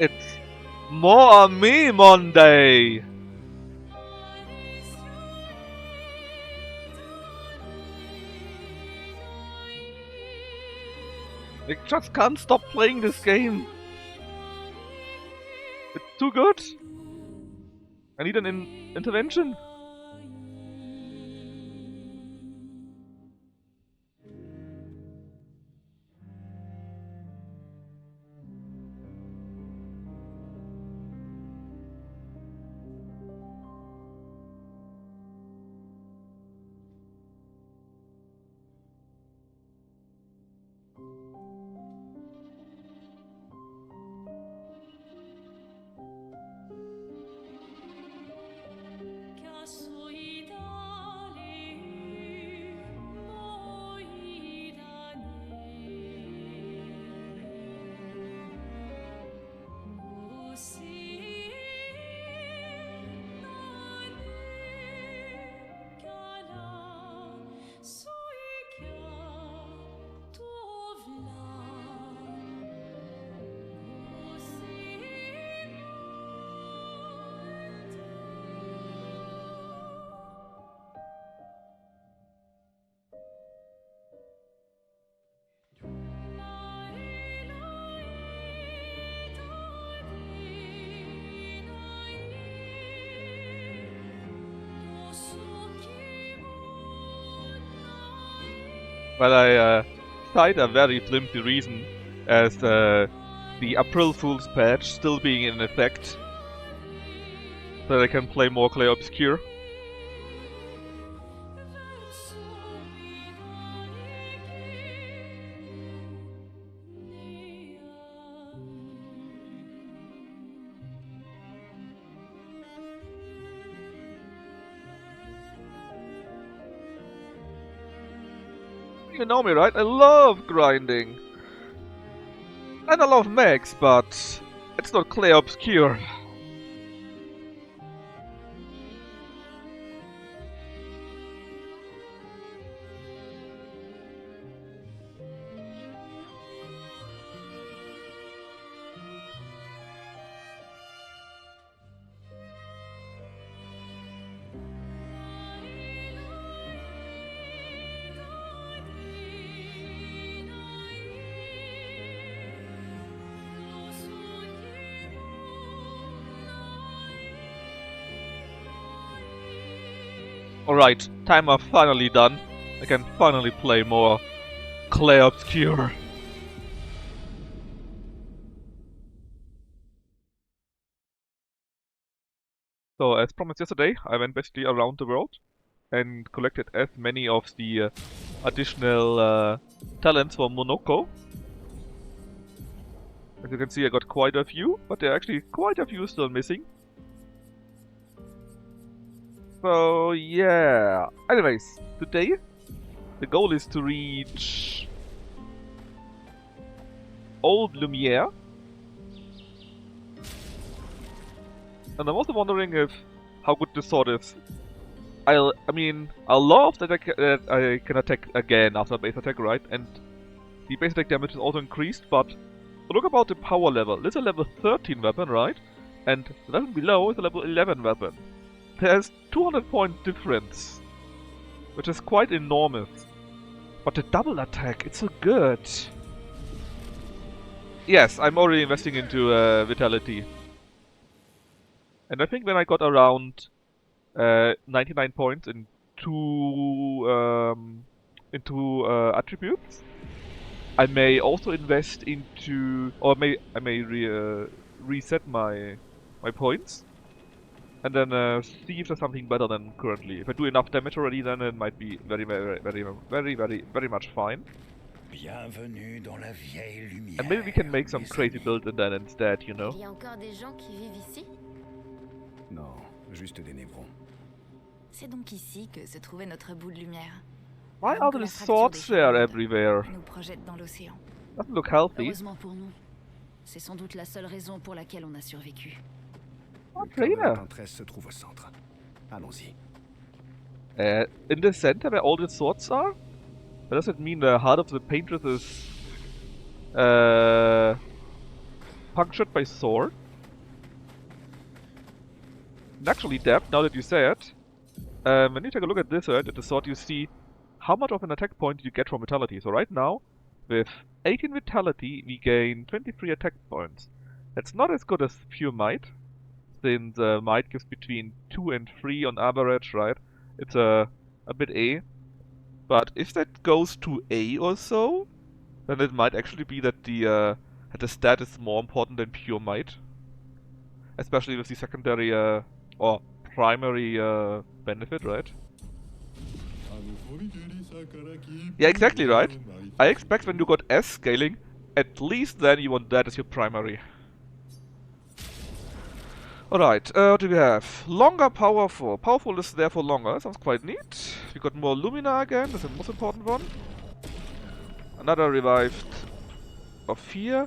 It's more me Monday. I just can't stop playing this game. It's too good. I need an intervention. Well, I cite a very flimsy reason as the April Fool's patch still being in effect, so that I can play more Clair Obscur. You know me, right? I love grinding. And I love mechs, but it's not Clair Obscur. Alright, timer finally done. I can finally play more Clair Obscur. So, as promised yesterday, I went basically around the world and collected as many of the additional talents for Monoko. As you can see, I got quite a few, but there are actually quite a few still missing. So yeah. Anyways, today the goal is to reach Old Lumière. And I'm also wondering if how good this sword is. I love that I can attack again after base attack, right? And the base attack damage is also increased, but look about the power level. This is a level 13 weapon, right? And the level below is a level 11 weapon. There's 200 point difference, which is quite enormous. But the double attack, it's so good. Yes, I'm already investing into Vitality. And I think when I got around 99 points in two attributes, I may also invest into, or I may reset my points. And then see if there's something better than currently. If I do enough damage already, then it might be very much fine. Bienvenue dans la vieille lumière. And maybe we can make some crazy build in that instead, you know? Il y a encore des gens qui vivent ici? Non, juste des névrons. C'est donc ici que se trouvait notre bout de lumière. Why are there swords there everywhere? Nous projette dans l'océan. Doesn't look healthy. Heureusement pour nous. C'est sans doute la seule raison pour laquelle on a survécu. Oh, trainer! Se trouve au centre. Allons-y. In the center where all the swords are? Does it mean the heart of the paintress is punctured by sword? And actually, Deb, now that you say it, when you take a look at this, right, at the sword, you see how much of an attack point you get from Vitality. So right now, with 18 Vitality, we gain 23 attack points. That's not as good as pure Might, since Might gives between 2 and 3 on average, right? It's a bit A. But if that goes to A or so, then it might actually be that the stat is more important than pure Might. Especially with the secondary or primary benefit, right? Yeah, exactly right. I expect when you got S scaling, at least then you want that as your primary. Alright, what do we have? Longer powerful. Powerful is therefore longer. Sounds quite neat. We got more Lumina again, that's the most important one. Another revived of fear.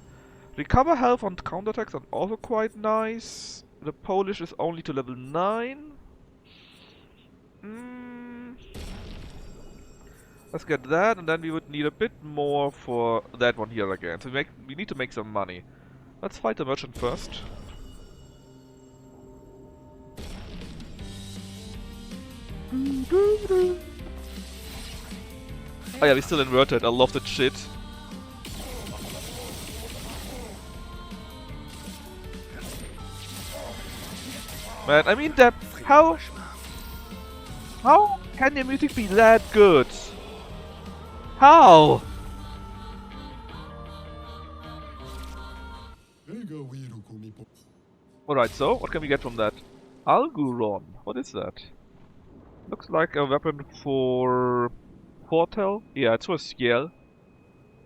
Recover health on counterattacks are also quite nice. The Polish is only to level 9. Let's get that, and then we would need a bit more for that one here again. So we need to make some money. Let's fight the merchant first. Oh yeah, we still inverted. I love that shit. Man, I mean that. How can your music be that good? How? Alright, so what can we get from that? Alguron. What is that? Looks like a weapon for Portal. Yeah, it's for Ciel.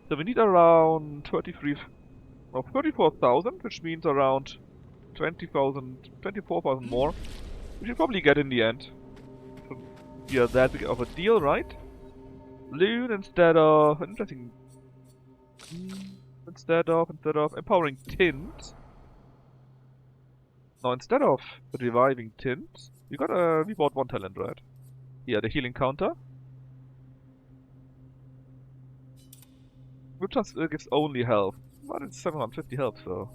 So we need around 34,000, which means around 20,000, 24,000 more. We should probably get in the end. So, yeah, that big of a deal, right? Loon instead of interesting. Instead of empowering tint. No, instead of reviving tint, we bought one talent, right? Yeah, the healing counter. Which just gives only health. But it's 750 health, so.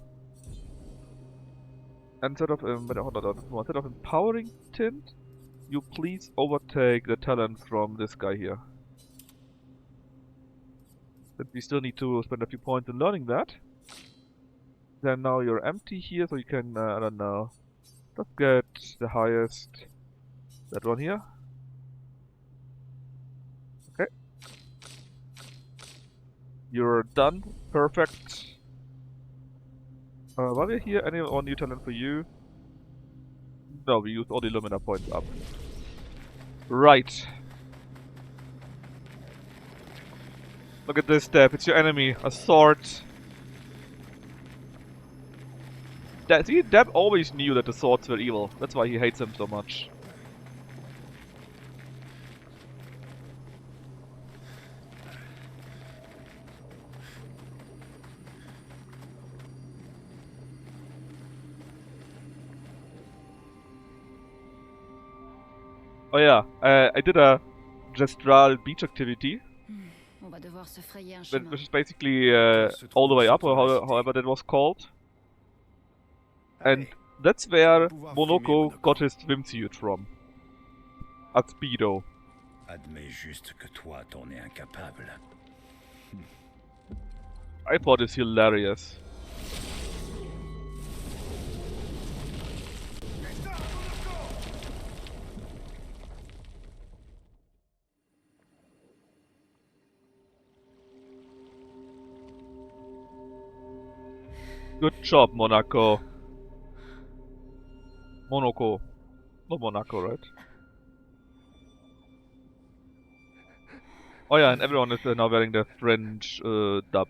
Instead of instead of empowering tint, you please overtake the talent from this guy here. But we still need to spend a few points in learning that. Then now you're empty here, so you can, I don't know, let's get the highest, that one here. Okay. You're done, perfect. While we're here, any more new talent for you? No, we used all the Lumière points up. Right. Look at this step, it's your enemy, a sword. See, Deb always knew that the swords were evil. That's why he hates them so much. Oh yeah, I did a Gestral beach activity. On va devoir se frayer un chemin. Which is basically all the way up, or however that was called. And that's where Monoko got his swimsuit from. A speedo. Admets juste que toi t'en es incapable. I thought it's hilarious. Good job, Monoko. Monoko. Not Monaco, right? Oh yeah, and everyone is now wearing the French dub.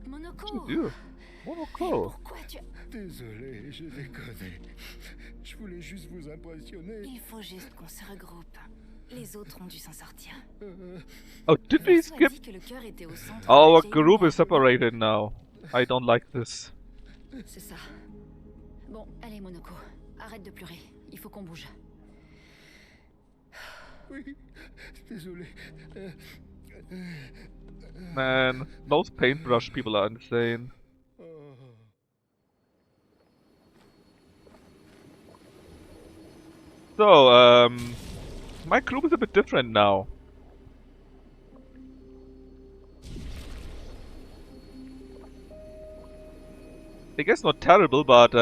Monoko! Monoko! Pourquoi tu... Désolé, j'ai déconné. Je voulais juste vous impressionner. Il faut juste qu'on se regroupe. Les autres ont dû s'en sortir. Oh, did we skip? Que le cœur était au centre Our de la group Lumière. is separated now. I don't like this. C'est ça. Bon, allez Monoko, arrête de pleurer. Il faut qu'on bouge. Oui, désolé. Man, those paintbrush people are insane. So, my group is a bit different now. I guess not terrible, but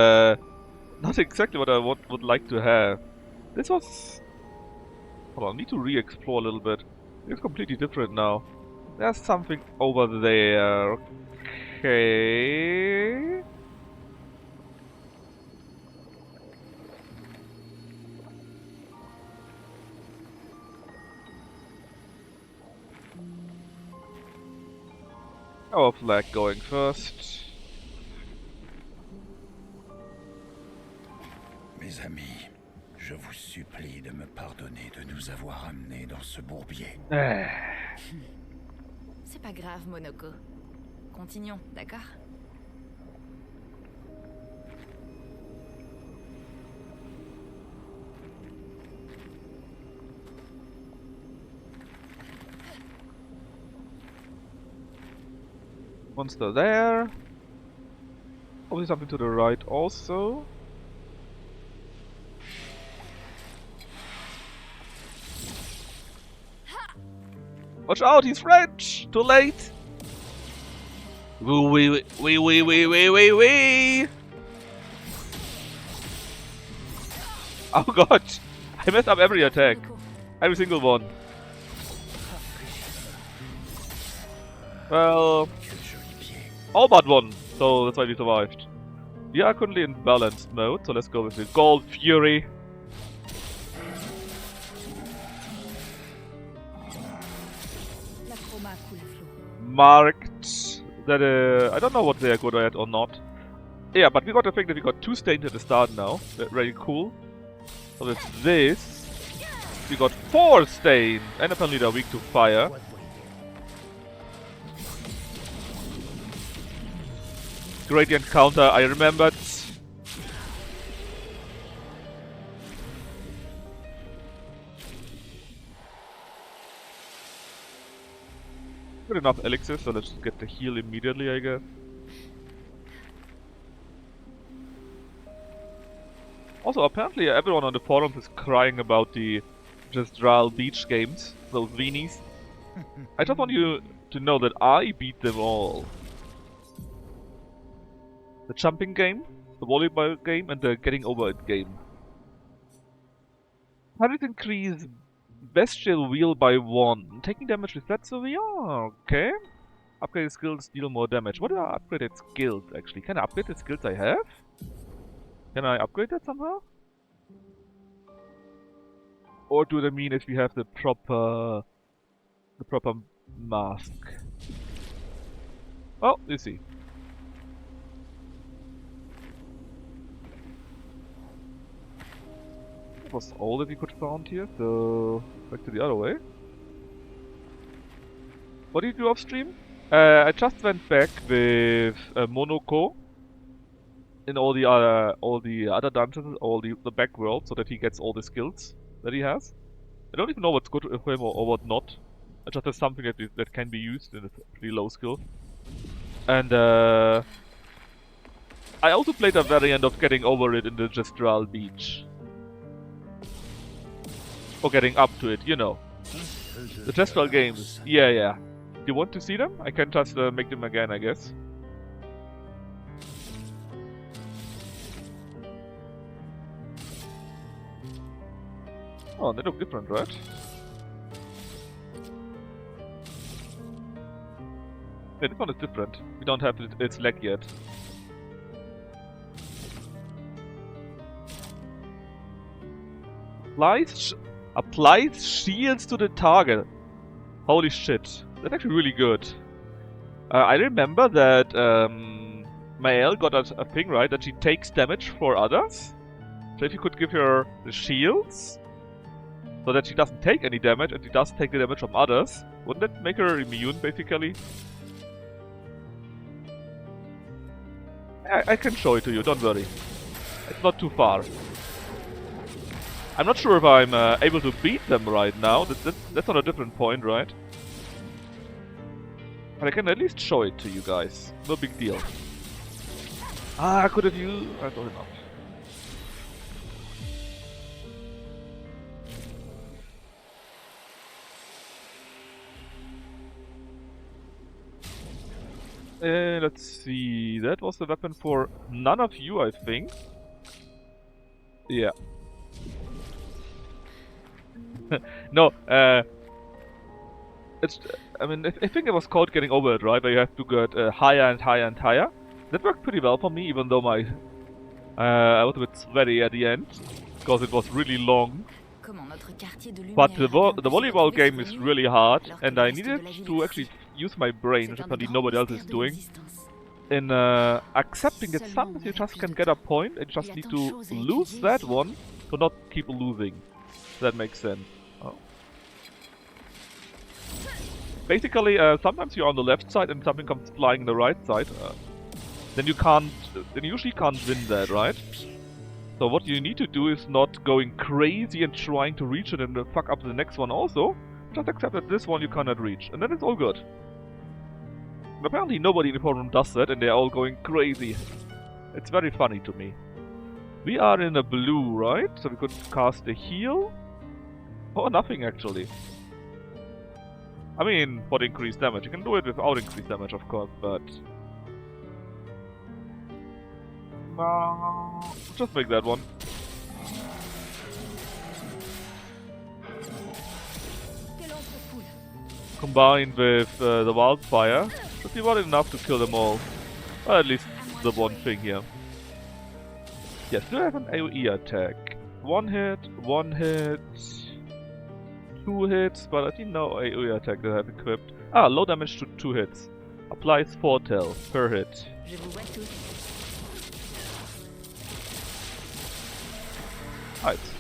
not exactly what I would like to have. This was... Hold on, I need to re-explore a little bit. It's completely different now. There's something over there. Okay. Our flag going first. Mes amis, je vous supplie de me pardonner de nous avoir amenés dans ce bourbier. C'est pas grave, Monoko. Continuons, d'accord? Monster there. Obviously something to the right also. Watch out, he's French! Too late! Wee. Oh god! I messed up every attack. Every single one. Well, all but one. So that's why we survived. We are currently in balanced mode, so let's go with the Gold Fury. Marked. That I don't know what they are good at or not. Yeah, but we got the thing that we got 2 stains at the start now. That's very cool. So with this, we got 4 stains, and apparently they're weak to fire. Gradient counter, I remembered. Good enough elixirs, so let's get the heal immediately, I guess. Also, apparently everyone on the forums is crying about the Gestral Beach games, those weenies. I just want you to know that I beat them all. The jumping game, the volleyball game, and the getting over it game. 100 increase bestial wheel by 1. Taking damage with that, so we are okay. Upgraded skills deal more damage. What are upgraded skills actually? Can I upgrade the skills I have? Can I upgrade that somehow? Or do they mean if we have the proper mask? Oh, you see. That was all that we could find here, so back to the other way. What did you do off stream? I just went back with Monoko in all the other dungeons, all the back world, so that he gets all the skills that he has. I don't even know what's good for him or what not. I just have something that can be used in a pretty low skill. And I also played a variant of getting over it in the Gestral Beach. Or getting up to it, you know. The Gestral games. Yeah. Do you want to see them? I can just make them again, I guess. Oh, they look different, right? Yeah, this one is different. We don't have its leg yet. Applies shields to the target. Holy shit. That's actually really good. I remember that Mael got a thing, right? That she takes damage for others. So if you could give her the shields, so that she doesn't take any damage and she does take the damage from others, wouldn't that make her immune, basically? I can show it to you, don't worry. It's not too far. I'm not sure if I'm able to beat them right now. That's on a different point, right? But I can at least show it to you guys. No big deal. I could have used... I thought enough. Let's see. That was the weapon for none of you, I think. Yeah. No, it's. I mean, I think it was called getting over it, right? Where you have to get higher and higher and higher. That worked pretty well for me, even though my I was a bit sweaty at the end because it was really long. But the volleyball game is really hard, and I needed to actually use my brain, which apparently nobody else is doing, in accepting that sometimes you just can get a point and just need to lose that one to not keep losing. If that makes sense. Oh. Basically, sometimes you're on the left side and something comes flying on the right side. Then you usually can't win that, right? So what you need to do is not going crazy and trying to reach it and fuck up the next one also. Just accept that this one you cannot reach, and then it's all good. And apparently nobody in the forum does that, and they're all going crazy. It's very funny to me. We are in a blue, right? So we could cast a heal. Oh, nothing actually. I mean, for the increased damage. You can do it without increased damage, of course, but Just make that one. Combined with the wildfire, should be more than enough to kill them all. Or at least the one thing here. Yes, do have an AoE attack. One hit, 2 hits, but I think no AoE attack that I have equipped. Ah, low damage to 2 hits. Applies foretell per hit. Nice.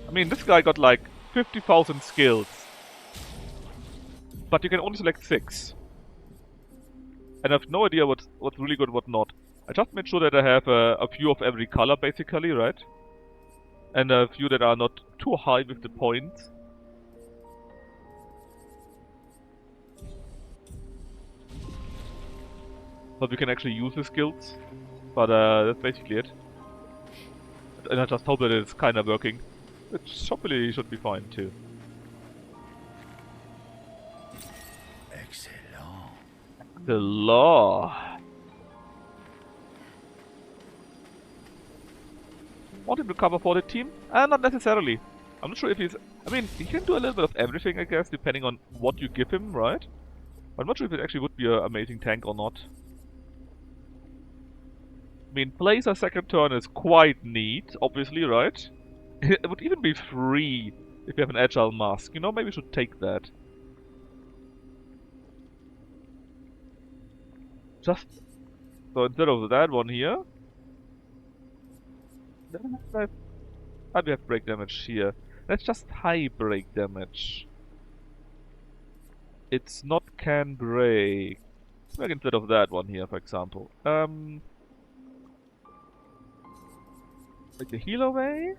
I mean, this guy got like 50,000 skills. But you can only select 6. And I have no idea what's really good and what not. I just made sure that I have a few of every color basically, right? And a few that are not too high with the points. But we can actually use the skills. But that's basically it. And I just hope that it's kinda working. Which hopefully should be fine too. Excellent. The law. Want him to cover for the team? Not necessarily. I'm not sure if he's... I mean, he can do a little bit of everything, I guess, depending on what you give him, right? I'm not sure if it actually would be an amazing tank or not. I mean, Blazer second turn is quite neat, obviously, right? It would even be free if you have an Agile Mask. You know, maybe we should take that. Just... So instead of that one here... How do we have break damage here? That's just high break damage. It's not can break. Like instead of that one here, for example. Like a heal away?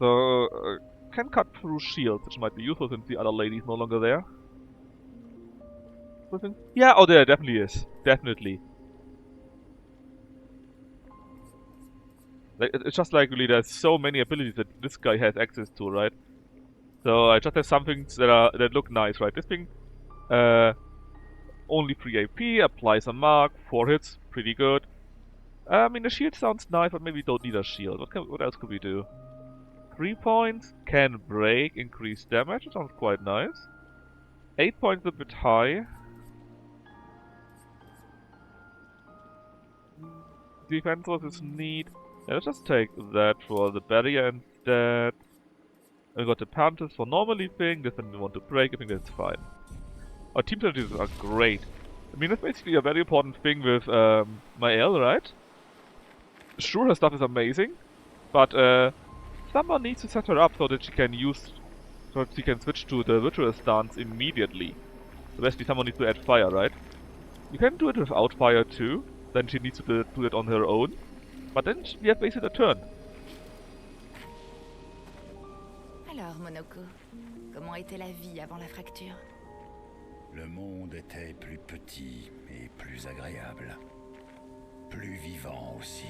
So, can cut through shields, which might be useful since the other lady's no longer there. Yeah, oh there definitely is. Definitely. Like, it's just like really there's so many abilities that this guy has access to, right? So I just have some things that look nice, right? This thing, only 3 AP, applies a mark, 4 hits, pretty good. I mean the shield sounds nice, but maybe we don't need a shield. What else could we do? 3 points, can break, increase damage, that sounds quite nice. 8 points a bit high. Defense is neat. Yeah, let's just take that for the barrier instead. We got the Panthers for normally thing, this one we want to break, I think that's fine. Our team strategies are great. I mean, that's basically a very important thing with my L, right? Sure, her stuff is amazing, but someone needs to set her up so that she can switch to the virtual stance immediately. So basically someone needs to add fire, right? You can do it without fire too, then she needs to do it on her own. But then we have wasted a turn. Alors, Monoko, comment était la vie avant la fracture? Le monde était plus petit et plus agréable. Plus vivant aussi.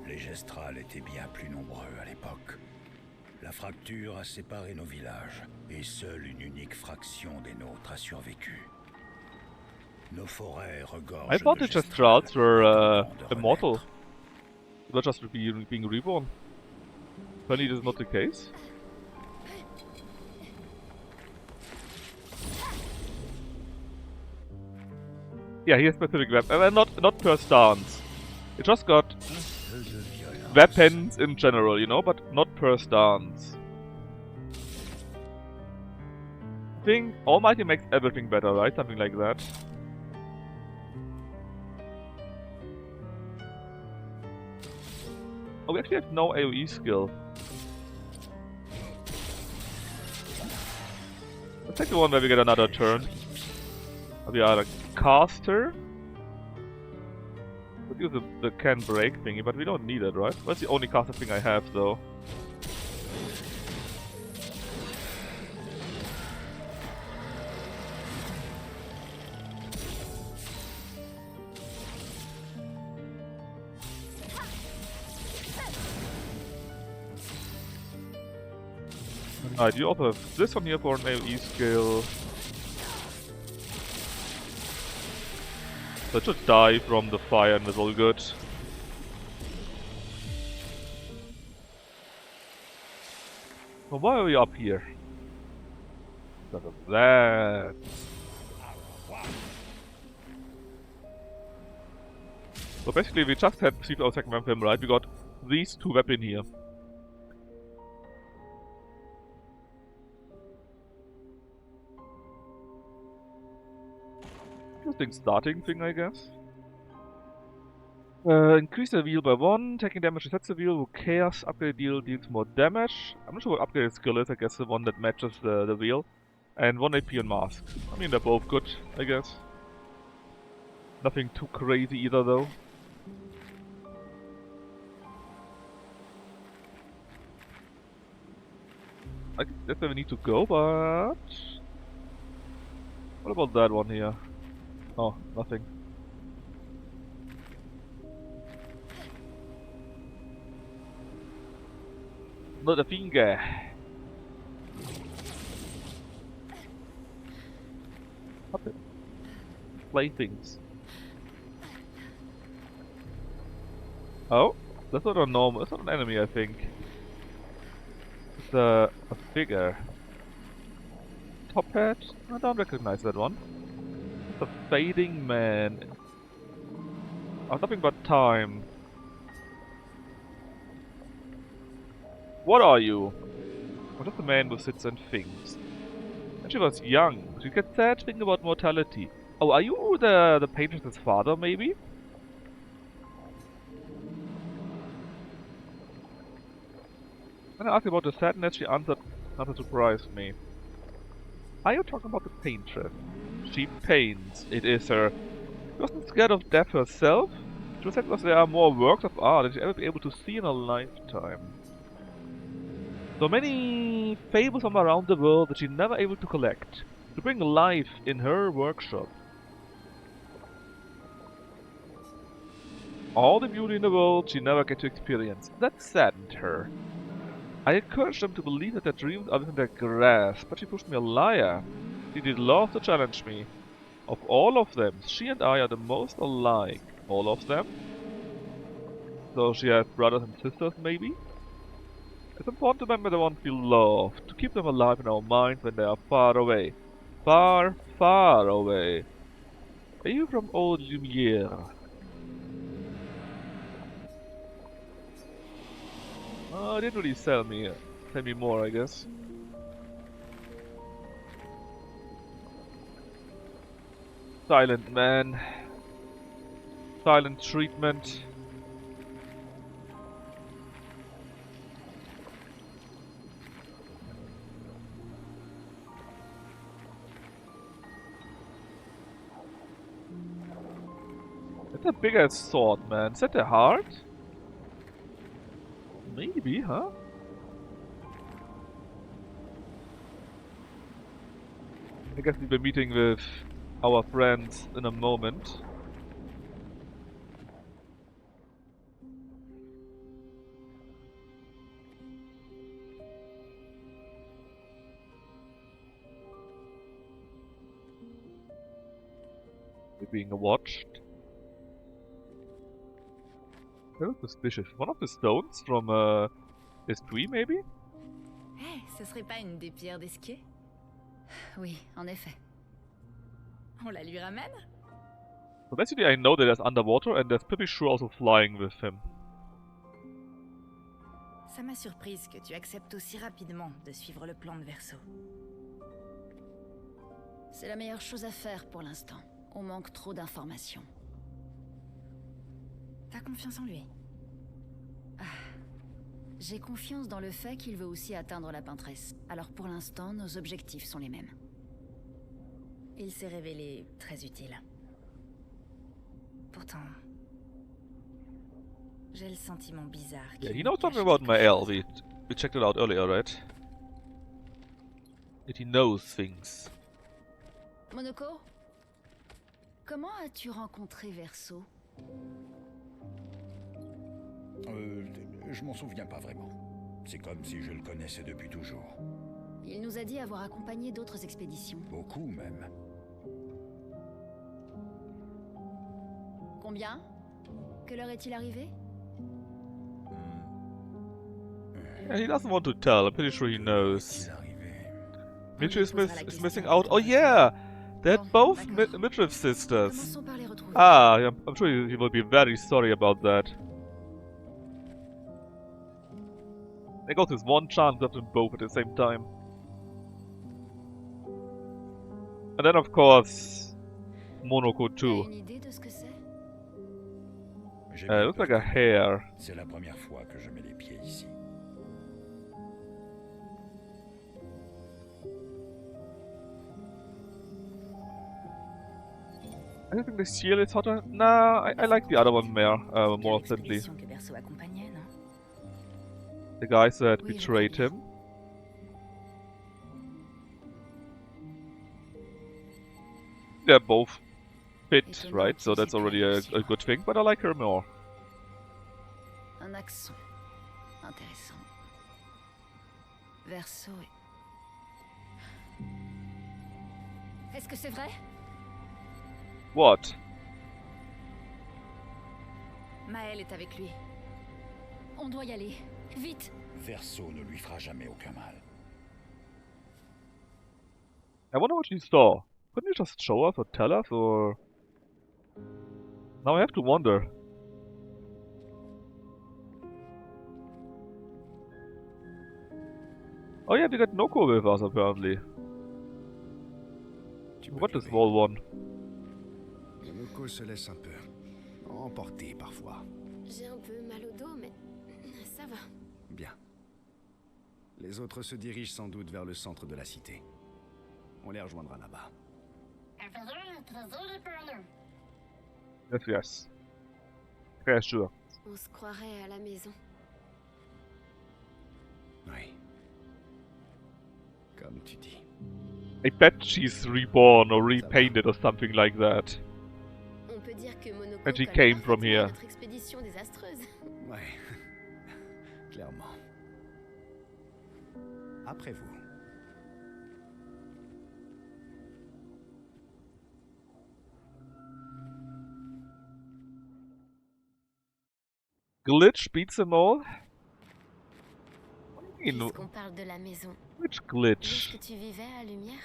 Les gestrales étaient bien plus nombreux à l'époque. La fracture a séparé nos villages, et seule une unique fraction des nôtres a survécu. Nos forêts regorgent I thought the Gestrals were immortal. They were just being reborn. Apparently this is not the case. Yeah, he has specific weapons, not per stance. It just got weapons in general, you know, but not per stance. I think Almighty makes everything better, right? Something like that. Oh, we actually have no AoE skill. Let's take the one where we get another turn. We are a caster. Could use the can break thingy, but we don't need it, right? That's the only caster thing I have, though. Alright, you also have this one here for an AoE skill. Let's just die from the fire and it's all good. Well, why are we up here? Because of that. So basically we just had received our second vampire, right? We got these two weapons here. Interesting starting thing, I guess. Increase the wheel by 1, taking damage resets the wheel, who cares? Upgrade deal deals more damage. I'm not sure what upgraded skill is, I guess the one that matches the wheel. And 1 AP and mask. I mean, they're both good, I guess. Nothing too crazy either, though. I think that's where we need to go, but... What about that one here? Oh, nothing. Not a finger. Puppet. Playthings. Oh, that's not a normal. That's not an enemy, I think. It's a figure. Top hat? I don't recognize that one. It's a fading man. Oh, nothing but time. What are you? What is the man who sits and thinks? When she was young, she gets sad thinking about mortality. Oh, are you the painter's father, maybe? When I asked about the sadness, she answered, not to surprise me. Are you talking about the paintress? She paints, it is her. She wasn't scared of death herself. She was sad because there are more works of art than she'll ever be able to see in a lifetime. So many fables from around the world that she's never able to collect, to bring life in her workshop. All the beauty in the world she never get to experience. That saddened her. I encouraged them to believe that their dreams are within their grasp, but she proved me a liar. She did love to challenge me. Of all of them, she and I are the most alike. All of them? So she has brothers and sisters, maybe? It's important to remember the ones we love, to keep them alive in our minds when they are far away. Far, far away. Are you from old Lumière? Oh, didn't really tell me more, I guess. Silent man. Silent treatment. That's a big ass sword, man. Is that the heart? Maybe, huh? I guess we'll be meeting with our friends in a moment. We're being watched. Very suspicious. One of the stones from this tree, maybe? Hey, ce serait pas une des pierres d'Esquier? Oui, en effet. On la lui ramène? So basically I know that there's underwater and there's pretty sure also flying with him. Ça m'a surprise que tu acceptes aussi rapidement de suivre le plan de Verso. C'est la meilleure chose à faire pour l'instant. On manque trop d'informations. T'as confiance en lui? J'ai confiance dans le fait qu'il veut aussi atteindre la peintresse. Alors pour l'instant, nos objectifs sont les mêmes. Il s'est révélé très utile. Pourtant, j'ai le sentiment bizarre. Yeah, he knows something about my L. We checked it out earlier, right? That he knows things. Monoko, comment as-tu rencontré Verso? Je m'en souviens pas vraiment. C'est comme si je le connaissais depuis toujours. Il nous a dit avoir accompagné d'autres expéditions. Beaucoup même. Bien. Quelle heure est-il arrivé? Yeah, he doesn't want to tell. I'm pretty sure he knows. Mitchell is missing out. Oh yeah! They had both Mitchell's sisters. Commençons par les retrouver. Ah, yeah, I'm sure he will be very sorry about that. They got this one chance to have them both at the same time. And then of course, Monoko T'as too. une idée de ce que c'est? It looks like a hair. C'est la première fois que je mets les pieds ici. I think the seal is hotter. Nah, I like the other one more simply. Que Berceau accompagnait, non? The guys that Oui, je betrayed crois him. They're both fit, right? So that's already a good thing, but I like her more. Un accent. Intéressant. Verso et... Est-ce que c'est vrai? What? Maël est avec lui. On doit y aller. Vite! Verso ne lui fera jamais aucun mal. I wonder what she saw. Couldn't you just show us or tell us, or... Now I have to wonder. Oh yeah, they got Noko with us apparently. What is small one? Noko se laisse un peu emporter parfois. J'ai un peu mal au dos, mais ça va. Bien. Les autres se dirigent sans doute vers le centre de la cité. On les rejoindra là-bas. Yes. Okay, sure. On se croirait à la maison. Oui. Comme tu dis. I bet she's reborn or repainted or something like that. On peut dire que Monoko And she colle came from parfaitement à here. notre expédition désastreuse. Ouais. Clairement. Après vous. Glitch beats them all? What do you mean? Puisqu'on parle de la maison, Which où est-ce glitch? que tu vivais à Lumière?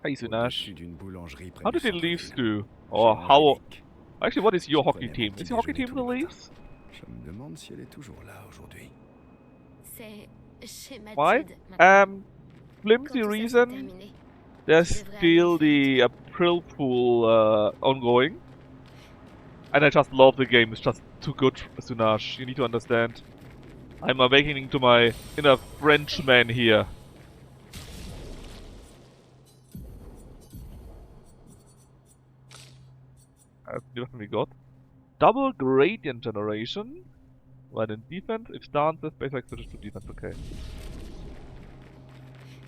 Hey Sunash. Au-dessus d'une boulangerie près How du did the centre-ville. Leafs do? Chez Or how... Angélique. Actually, what is your Je hockey prenais team? mon petit Is your hockey déjeuner team tous the les Leafs? Je me demande si elle est toujours là aujourd'hui. C'est chez Why? Mathilde. maintenant. Quand Flimsy tout ça sera reason. terminé, There's Je devrais still aller the April Fool ongoing. And I just love the game, it's just too good, Sunash. You need to understand. I'm awakening to my inner Frenchman here. That's what we got. Double gradient generation. When in defense, if stances, basic switches to defense, okay.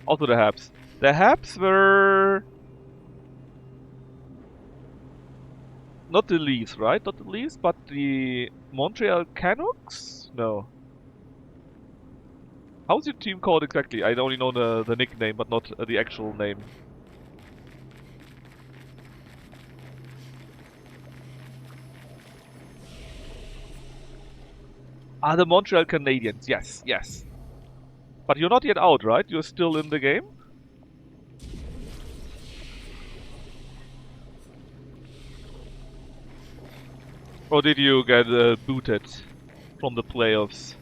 Also the Habs. The Habs were... Not the Leafs, right? Not the Leafs, but the Montreal Canucks? No. How's your team called exactly? I only know the nickname, but not the actual name. Ah, the Montreal Canadiens. Yes, yes. But you're not yet out, right? You're still in the game? Or did you get booted from the playoffs?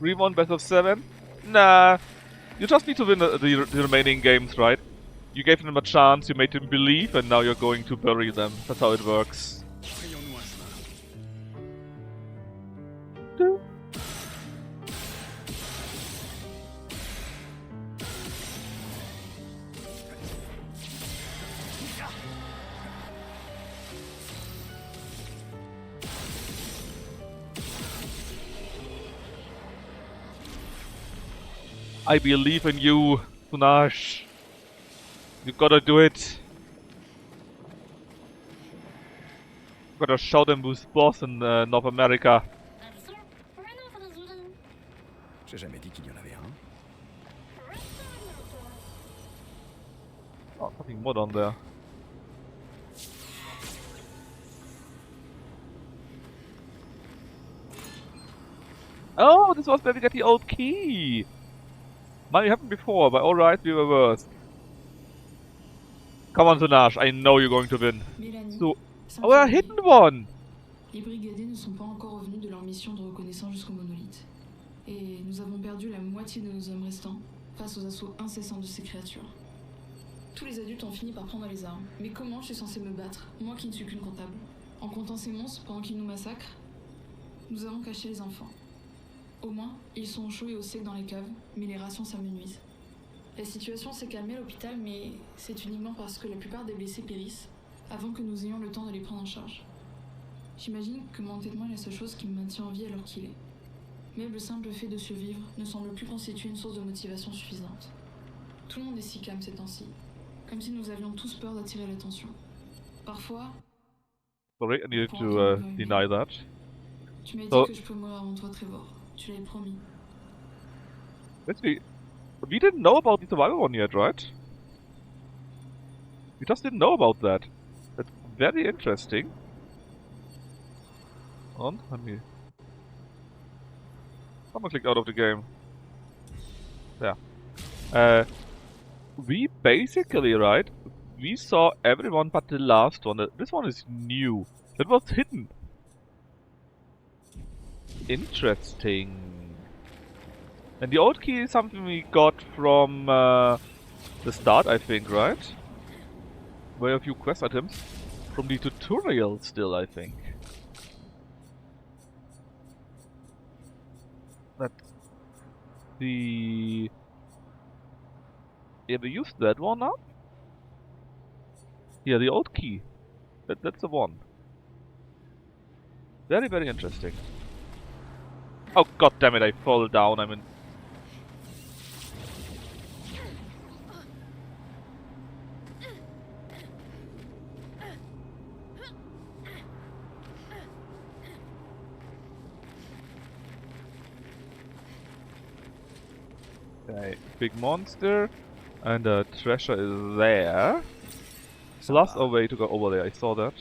Re-won best of 7? Nah. You just need to win the remaining games, right? You gave them a chance, you made them believe, and now you're going to bury them. That's how it works. Frayons-nous un chemin. I believe in you, Sunash. You gotta do it. Gotta show them who's boss in North America. J'ai jamais dit qu'il y en avait un. Oh, fucking mod on there. Oh, this was where we got the old key! Money happened before, by all rights we were worse. Come on, Sonache, I know you're going to win. Mélanie, So, Saint oh, a Février. hidden one! Les brigadés ne sont pas encore revenus de leur mission de reconnaissance jusqu'au monolithe. Et nous avons perdu la moitié de nos hommes restants face aux assauts incessants de ces créatures. Tous les adultes ont fini par prendre les armes. Mais comment je suis censée me battre, moi qui ne suis qu'une comptable? En comptant ces monstres pendant qu'ils nous massacrent? Nous avons caché les enfants. Au moins, ils sont au chaud et au sec dans les caves, mais les rations s'amenuisent. La situation s'est calmée à l'hôpital, mais c'est uniquement parce que la plupart des blessés périssent avant que nous ayons le temps de les prendre en charge. J'imagine que mon entêtement est la seule chose qui me maintient en vie alors qu'il est. Même le simple fait de survivre ne semble plus constituer une source de motivation suffisante. Tout le monde est si calme ces temps-ci, comme si nous avions tous peur d'attirer l'attention. Parfois, Sorry, I needed pour to entendre une voix deny humaine. that. Tu m'as dit So- que je peux mourir avant toi, Trevor. Tu l'avais promis. Let's see. We didn't know about the survival one yet, right? We just didn't know about that. That's very interesting. On, let me... Someone clicked out of the game. There. We basically, right, we saw everyone but the last one. This one is new. That was hidden. Interesting. And the old key is something we got from the start, I think, right? Were a few quest items from the tutorial still, I think. That's the... Yeah, we used that one up? Yeah, the old key. That's the one. Very, very interesting. Oh, god damn it, I fall down, I'm in... Okay, big monster, and the treasure is there. Plus a way to go over there, I saw that.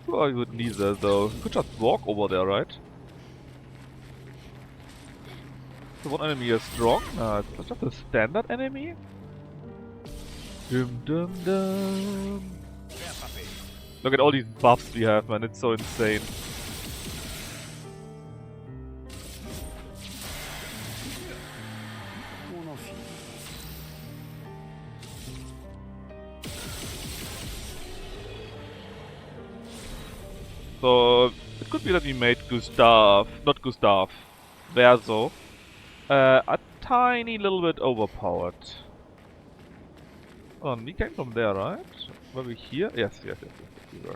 Oh, I would need that though. You could just walk over there, right? So one enemy is strong? It's just a standard enemy? Dum dum dum. Look at all these buffs we have, man, it's so insane. On en finit. So, it could be that we made Gustav, not Gustav, Verso, a tiny little bit overpowered. Oh, we came from there, right? Were we here? Yes, yes, we were.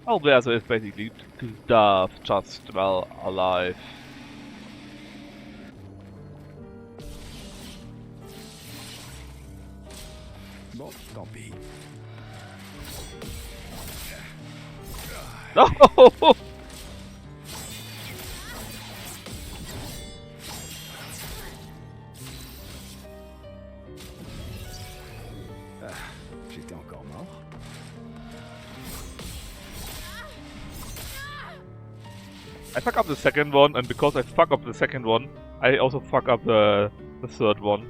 Oh, Verso is basically Gustav, just, well, alive. Bon, tant pis. No! Ah, j'étais encore mort. I fuck up the second one, and because I fuck up the second one, I also fuck up the third one.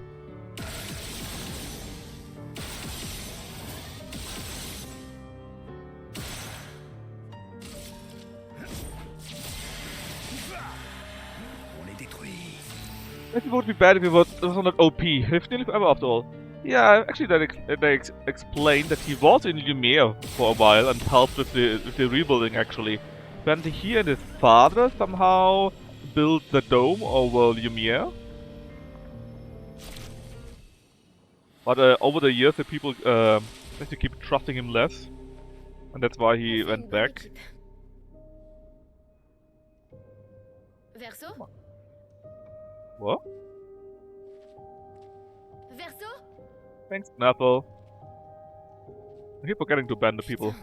On est détruit. It would be bad if it was not OP. If nearly forever after all. Yeah, actually they explained that he was in Lumière for a while and helped with the rebuilding actually. When he and his father somehow built the dome over Lumière. But over the years the people seem to keep trusting him less. And that's why he On fait went une bonne back. équipe. Verso? What? Verso? Thanks, Napple. I keep forgetting to ban the people.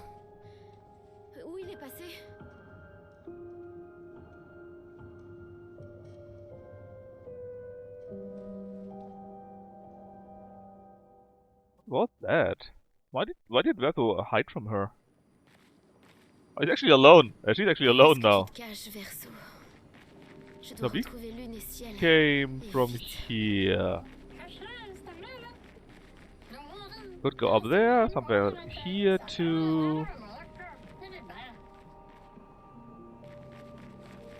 Où il est passé? What's that? Why did Verso hide from her? Oh, he's actually alone. She's actually alone now. Tu te caches, Verso. Je dois So we retrouver Lune et Ciel. came Et from vite. here. Could go up there, somewhere here too.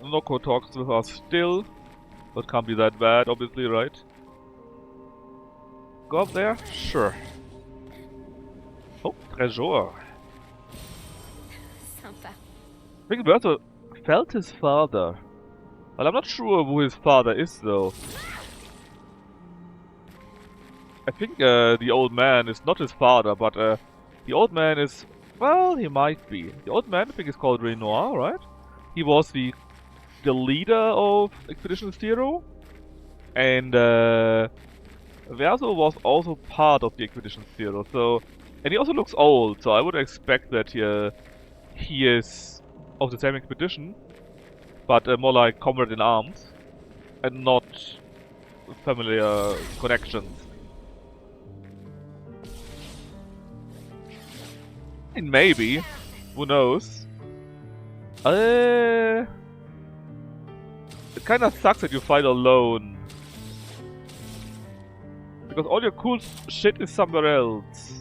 Noko talks with us still, but can't be that bad, obviously, right? Go up there? Sure. Oh, treasure. Sympa. I think Bertha felt his father. Well, I'm not sure who his father is, though. I think the old man is not his father, but the old man is... Well, he might be. The old man, I think, is called Renoir, right? He was the leader of Expedition Zero. And Verso was also part of the Expedition Zero, so... And he also looks old, so I would expect that he is of the same expedition, but more like comrade in arms, and not familiar connections. And maybe, who knows? It kinda sucks that you fight alone. Because all your cool shit is somewhere else.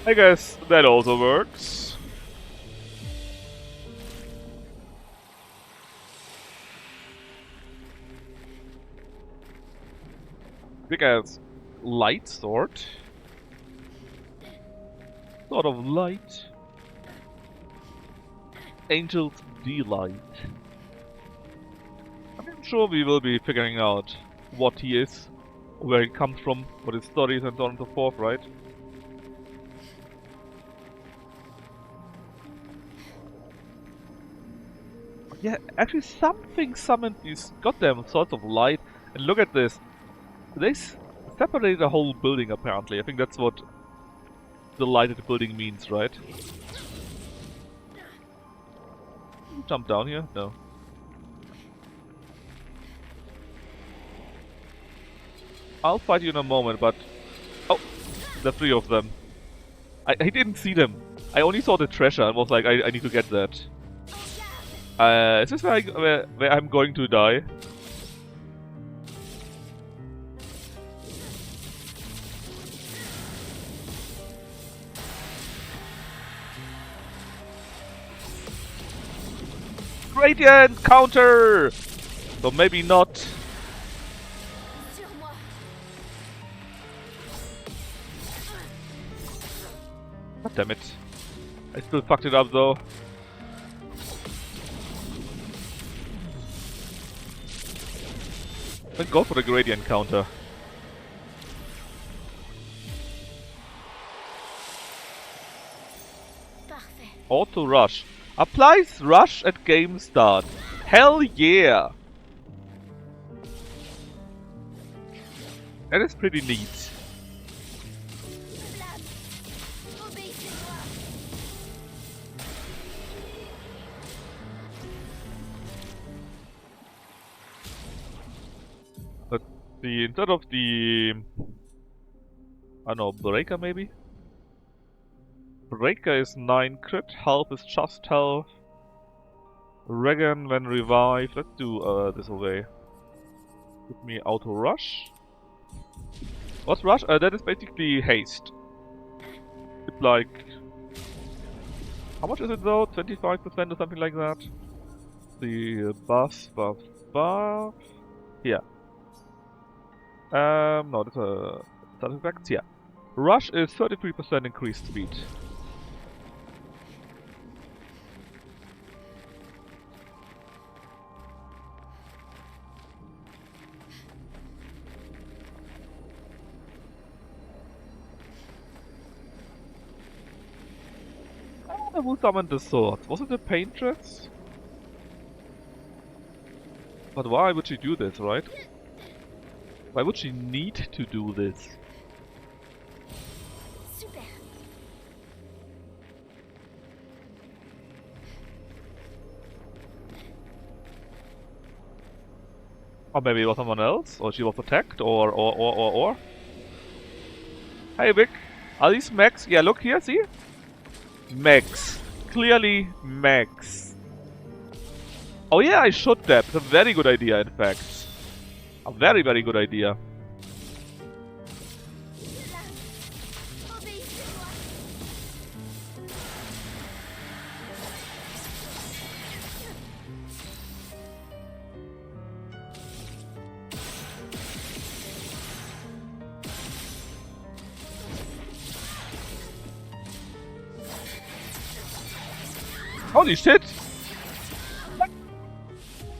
I guess that also works. Big ass light sword. Sort of light. Angel's Delight. I'm sure we will be figuring out what he is, where he comes from, what his story is, and so on and so forth, right? Yeah, actually something summoned these goddamn sorts of light. And look at this. They separated a whole building apparently. I think that's what the lighted building means, right? Jump down here? No. I'll fight you in a moment, but... Oh! The three of them. I didn't see them. I only saw the treasure and was like, I need to get that. Is this where I'm going to die? Gradient counter! So maybe not. Sur moi. God damn it. I still fucked it up though. Let's go for the gradient counter. Parfait. Auto rush. Applies rush at game start. Hell yeah! That is pretty neat. Vlad, obéissez-moi. Let's see, instead of the... I don't know, breaker maybe? Breaker is 9 crit, health is just health. Regen when revived. Let's do this away. Give me auto rush. What's rush? That is basically haste. It's like... How much is it though? 25% or something like that? The buff. Here. No, that's a status effect. Yeah. Rush is 33% increased speed. Who summoned the sword? Was it the paintress? But why would she do this, right? Why would she need to do this? Super. Or maybe it was someone else? Or she was attacked? Or? Hey Vic, are these mechs? Yeah, look here, see? Mechs. Clearly mechs. Oh yeah, I should dab. It's a very good idea, in fact. A very, very good idea. Obéissez-moi. Holy shit!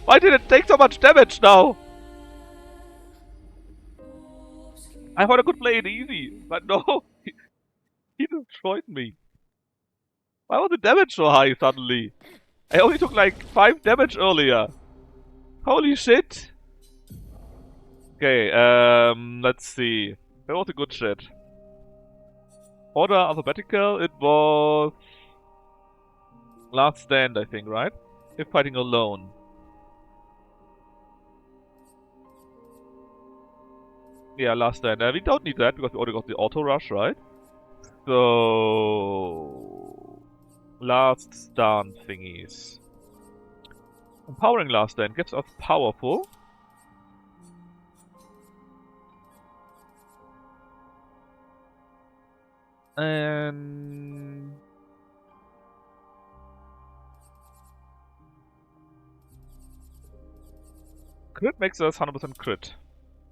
Why did it take so much damage now? I thought I could play it easy, but no! He destroyed me. Why was the damage so high suddenly? I only took like 5 damage earlier. Holy shit! Okay, let's see. That was a good shit. Order alphabetical, it was... Last stand, I think, right? If fighting alone. Yeah, last stand. We don't need that because we already got the auto rush, right? So... Last stand thingies. Empowering last stand gives us powerful. And... Crit makes us 100% crit,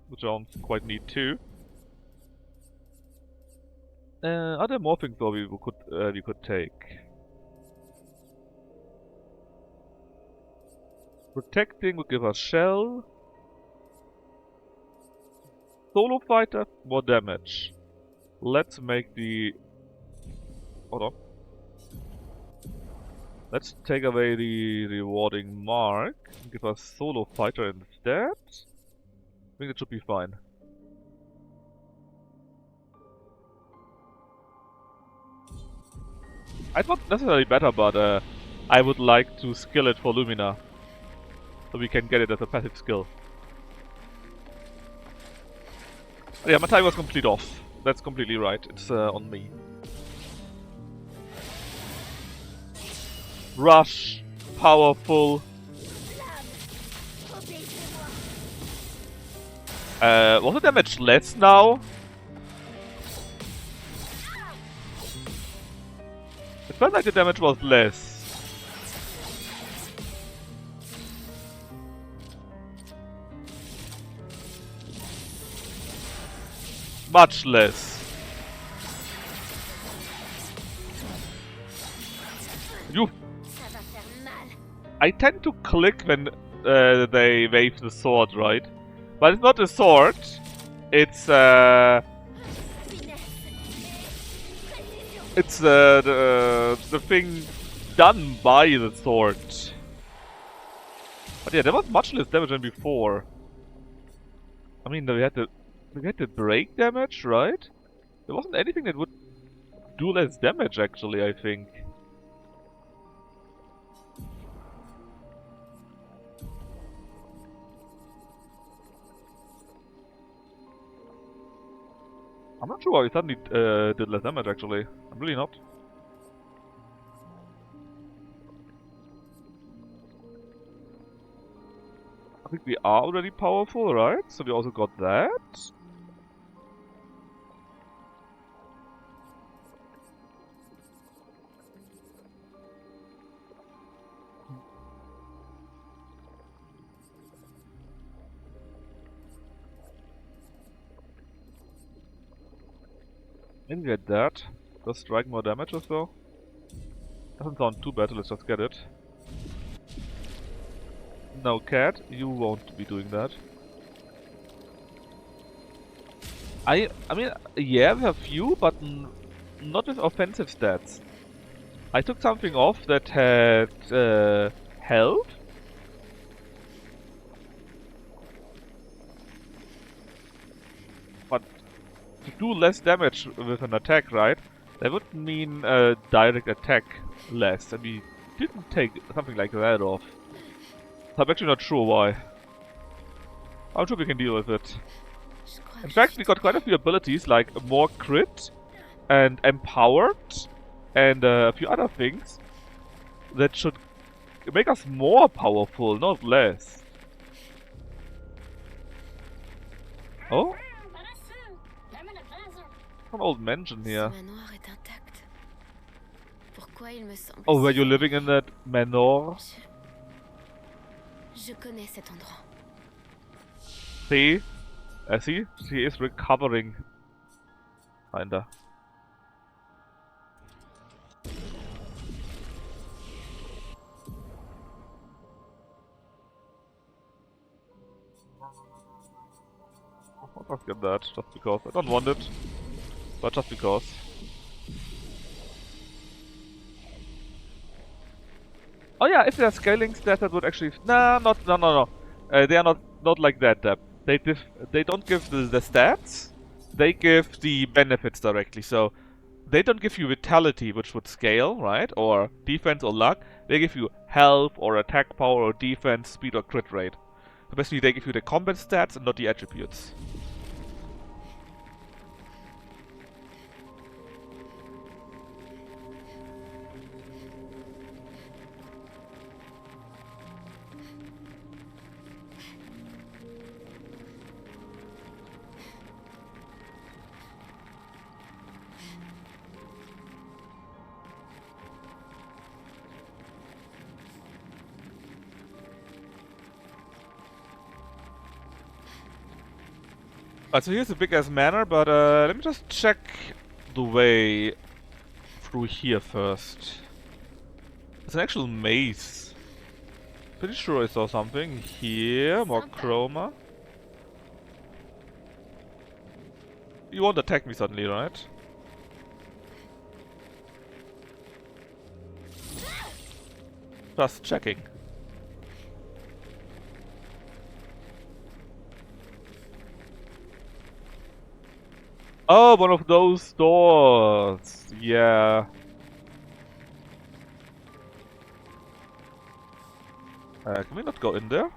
which sounds quite neat too. Are there more things though we could take? Protecting would give us shell. Solo fighter, more damage. Let's make the... Hold on. Let's take away the rewarding mark and give us solo fighter instead. I think it should be fine. It's not necessarily better, but I would like to skill it for Lumina. So we can get it as a passive skill. But yeah, my time was complete off. That's completely right. It's on me. Rush. Powerful. Obéissez-moi. Was the damage less now? It felt like the damage was less. Much less. You. Ça va faire mal. I tend to click when they wave the sword, right? But it's not a sword. It's Finesse. it's the thing done by the sword. But yeah, there was much less damage than before. I mean, we had the break damage, right? There wasn't anything that would do less damage, actually, I think. I'm not sure why we suddenly did less damage, actually. I'm really not. I think we are already powerful, right? So we also got that. Maybe get that. Does strike more damage as well? Doesn't sound too bad, let's just get it. No, cat, you won't be doing that. I mean, yeah, we have few, but not with offensive stats. I took something off that had health. But to do less damage with an attack, right? That would mean direct attack less, and we didn't take something like that off. I'm actually not sure why. I'm sure we can deal with it. In fact, we got quite a few abilities like more crit and empowered and a few other things that should make us more powerful, not less. Oh? Some old mansion here. Oh, were you living in that manor? See? See? She is recovering. Kinda. I'll get that, just because. I don't want it, but just because. Oh yeah, if there are scaling stats that would actually... Nah, no. They are not like that, Deb. They don't give the stats, they give the benefits directly. So, they don't give you vitality, which would scale, right? Or defense or luck. They give you health or attack power or defense, speed or crit rate. So basically they give you the combat stats and not the attributes. So here's a big ass manor, but let me just check the way through here first. It's an actual maze. Pretty sure I saw something here. More chroma. You won't attack me suddenly, right? Just checking. Oh, one of those doors. Yeah. Can we not go in there?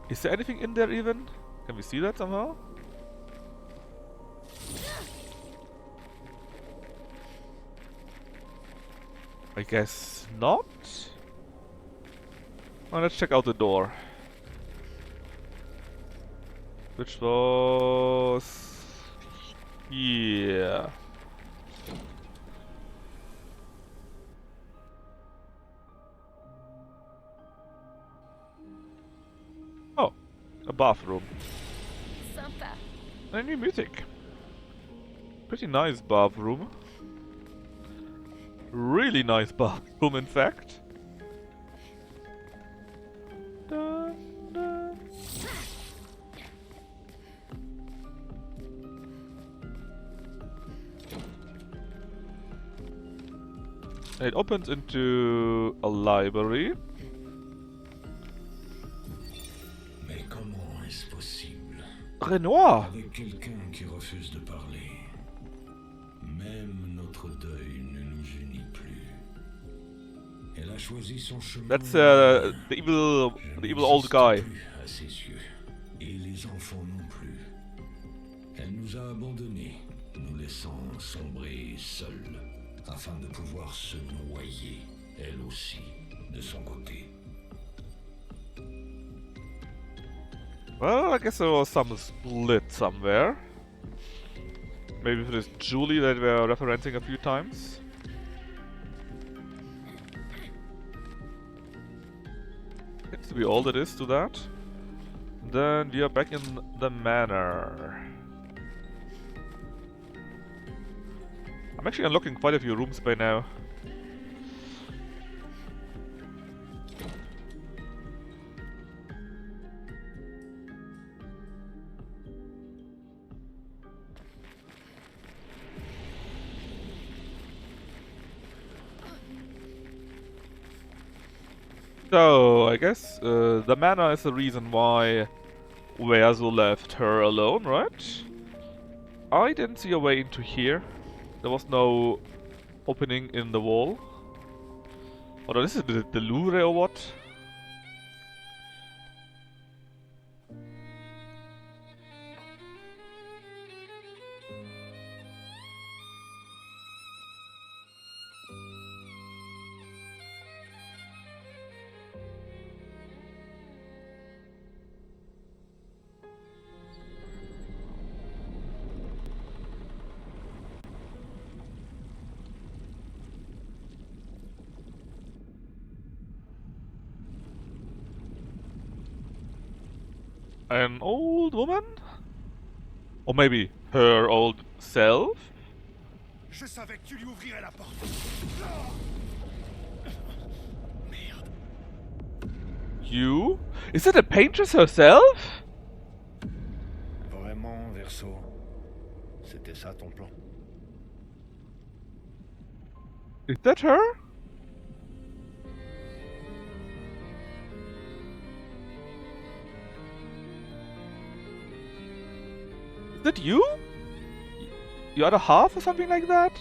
Is there anything in there even? Can we see that somehow? I guess not. Well, let's check out the door. Which was... yeah. Oh, a bathroom. And new music. Pretty nice bathroom. Really nice bathroom, in fact. Dun, dun. It opens into a library. Mais comment est-ce possible? Renoir! Avec quelqu'un qui refuse de parler. Même notre deuil ne nous unit plus. Elle a choisi son chemin. That's the evil old guy. Plus à ses yeux. Et les enfants non plus. Elle nous a abandonnés, nous laissant sombrer seuls, afin de pouvoir se noyer, elle aussi, de son côté. Well, I guess there was some split somewhere. Maybe for this Julie that we're referencing a few times. Seems to be all that is to that. Then we are back in the manor. I'm actually unlocking quite a few rooms by now. So, I guess the manor is the reason why Weazu left her alone, right? I didn't see a way into here. There was no opening in the wall. Oh, no, this is the Louvre or what? An old woman? Or maybe her old self? Je savais que tu lui ouvrirais la porte. Merde. You? Is it the paintress herself? Vraiment, Verso? C'était ça ton plan? Is that her? Is that you? You are the half or something like that?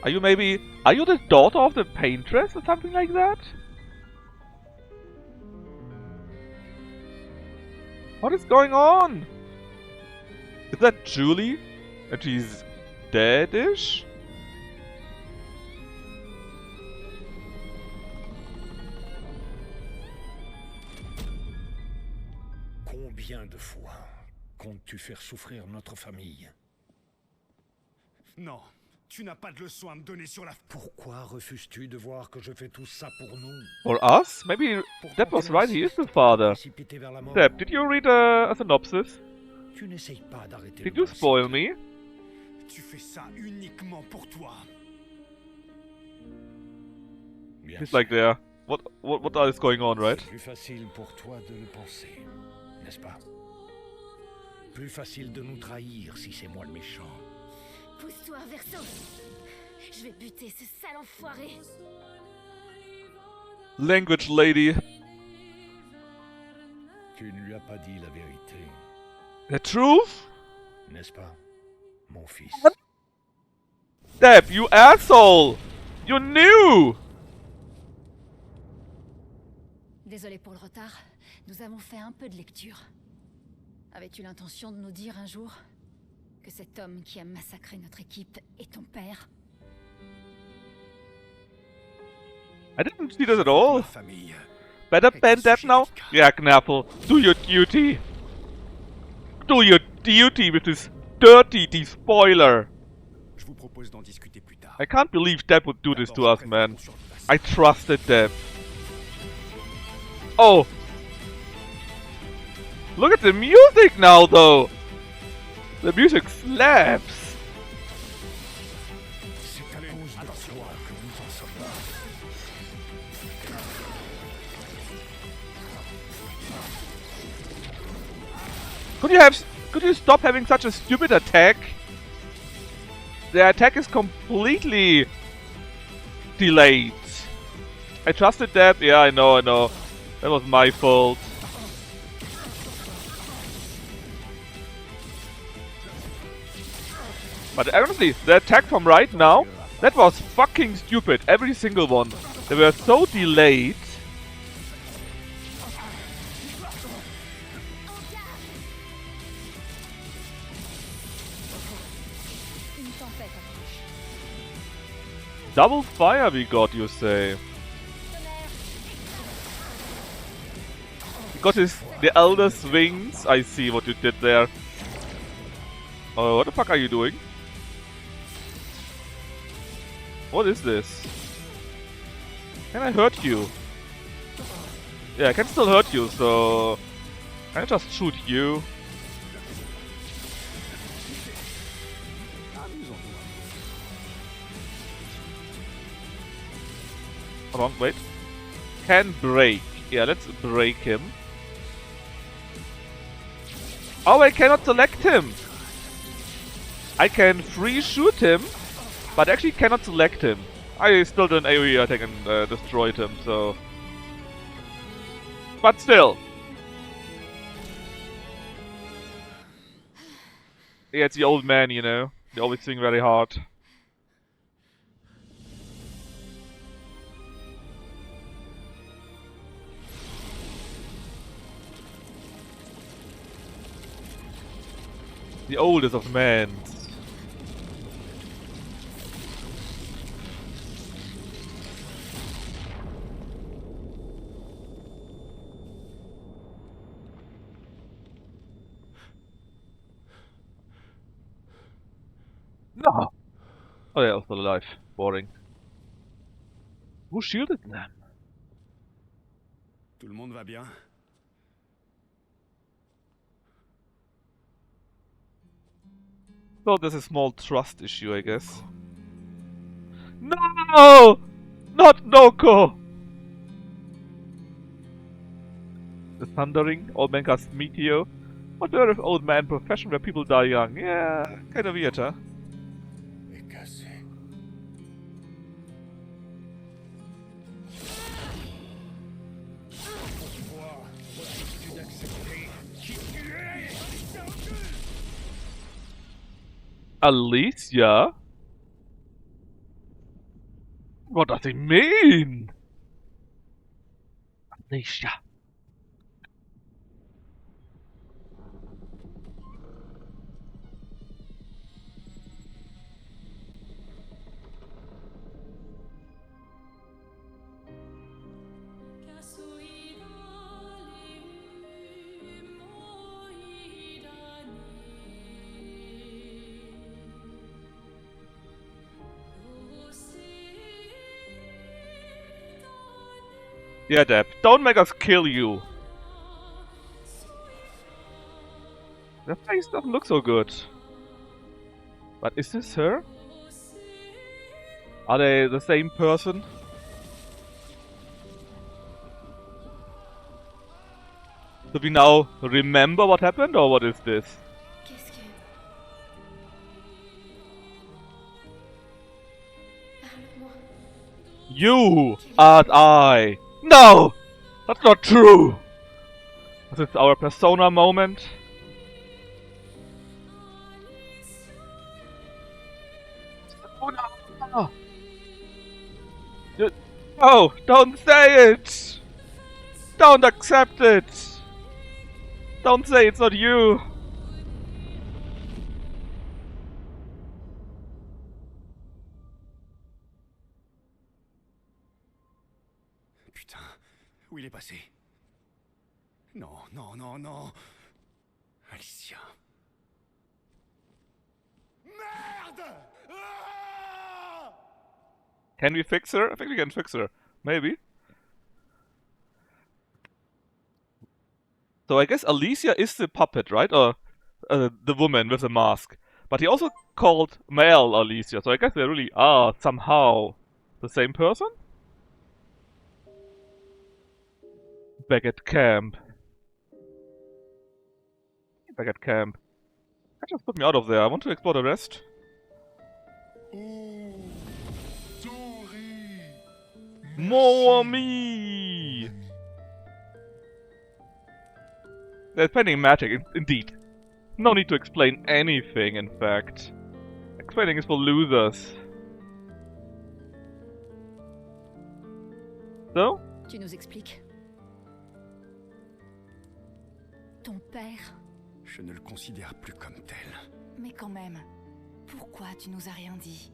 Are you the daughter of the paintress or something like that? What is going on? Is that Julie? And she's dead-ish? Combien de fois comptes-tu faire souffrir notre famille? Non, tu n'as pas de leçon à me donner sur la... Pourquoi refuses-tu de voir que je fais tout ça pour nous? For us? Maybe Deb was right, he is the father. Précipité vers la mort? Deb, did you read a synopsis? Tu n'essayes pas d'arrêter Did le you principe. spoil me? Tu fais ça uniquement pour toi. Bien He's sûr. like there. What is going on, right? C'est plus facile pour toi de le penser, n'est-ce pas? Plus facile de nous trahir si c'est moi le méchant. Pousse-toi, Verso. Je vais buter ce sale enfoiré. Language lady. Tu ne lui as pas dit la vérité, The truth? n'est-ce pas, mon fils? Deb, you asshole! You knew! Désolé pour le retard. Nous avons fait un peu de lecture. Avais-tu l'intention de nous dire un jour que cet homme qui a massacré notre équipe est ton père? I didn't see this at all. Ma famille. Better ban Deb now? Yeah, Knappel, do your duty. Do your duty with this dirty despoiler. Je vous propose d'en discuter plus tard. I can't believe Deb would do this to D'abord, us, je man. préfère qu'on survive. I trusted Deb. Oh! Look at the music now, though! The music slaps! C'est à cause de toi que nous en sommes là. Could you stop having such a stupid attack? The attack is completely delayed. I trusted Deb. Yeah, I know. That was my fault. But honestly, the attack from right now, that was fucking stupid. Every single one. They were so delayed. Une tempête approche. Double fire we got, you say? Got the Elder's wings. I see what you did there. Oh, what the fuck are you doing? What is this? Can I hurt you? Yeah, I can still hurt you, so... Can I just shoot you? Hold on, wait. Can break. Yeah, let's break him. Oh, I cannot select him! I can free shoot him, but actually cannot select him. I still did an AoE attack and destroyed him, so... But still. Yeah, it's the old man, you know. They always sing very hard. The oldest of men. No! Oh, they're still alive. Boring. Who shielded them? Tout le monde va bien? So there's a small trust issue, I guess. No! Not Noko! The thundering, old man casts meteor. What sort of old man profession where people die young? Yeah, kind of weird, huh? Est cassé. Pourquoi refuse-tu d'accepter qui tu es? Alicia? What does he mean? Alicia. Yeah, Deb, don't make us kill you. The face doesn't look so good. But is this her? Are they the same person? Do we now remember what happened, or what is this? Qu'est-ce que... Parle-moi. You and I. No! That's not true! Is this our persona moment? Oh no! Oh, don't say it! Don't accept it! Don't say it's not you! Putain, où il est passé? Non, non, non, non. Alicia. Merde! Ah! Can we fix her? I think we can fix her. Maybe. So I guess Alicia is the puppet, right? Or the woman with the mask. But he also called male Alicia, so I guess they really are somehow the same person? Back at camp. Back at camp. That just put me out of there. I want to explore the rest. More me! They're spending magic, indeed. No need to explain anything, in fact. Explaining is for losers. So? Tu nous expliques? Ton père? Je ne le considère plus comme tel. Mais quand même, pourquoi tu nous as rien dit?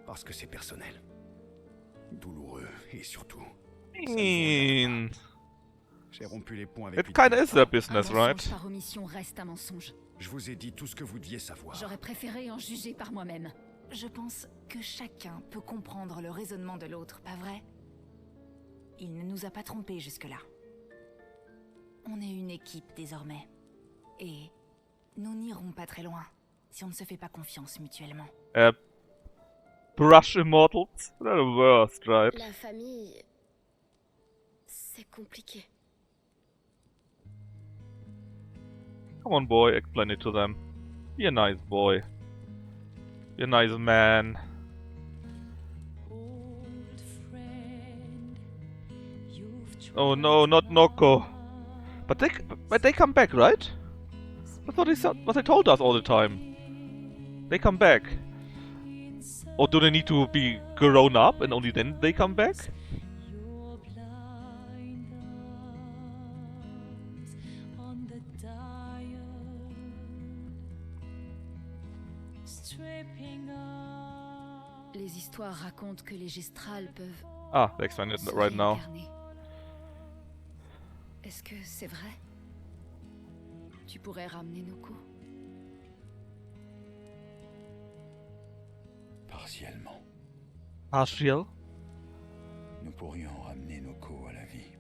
Parce que c'est personnel. Douloureux et surtout... Mean. J'ai rompu les ponts avec It lui. kinda is their Un business, mensonge right? par omission reste un mensonge. Je vous ai dit tout ce que vous deviez savoir. J'aurais préféré en juger par moi-même. Je pense que chacun peut comprendre le raisonnement de l'autre, pas vrai? Il ne nous a pas trompés jusque-là. On est une équipe désormais. Et nous n'irons pas très loin si on ne se fait pas confiance mutuellement. Brush immortals? They're the worst, right? La famille... C'est compliqué. Come on, boy, explain it to them. Be a nice boy. Be a nice man. Old friend, Oh no, not Noko. But they come back, right? That's what they told us all the time. They come back. Or do they need to be grown up and only then they come back? Les histoires racontent que les gestrales peuvent... Ah, they explained it right now. Est-ce que c'est vrai? Tu pourrais ramener Noko? Partiellement. Partial? Nous pourrions ramener Noko à la vie.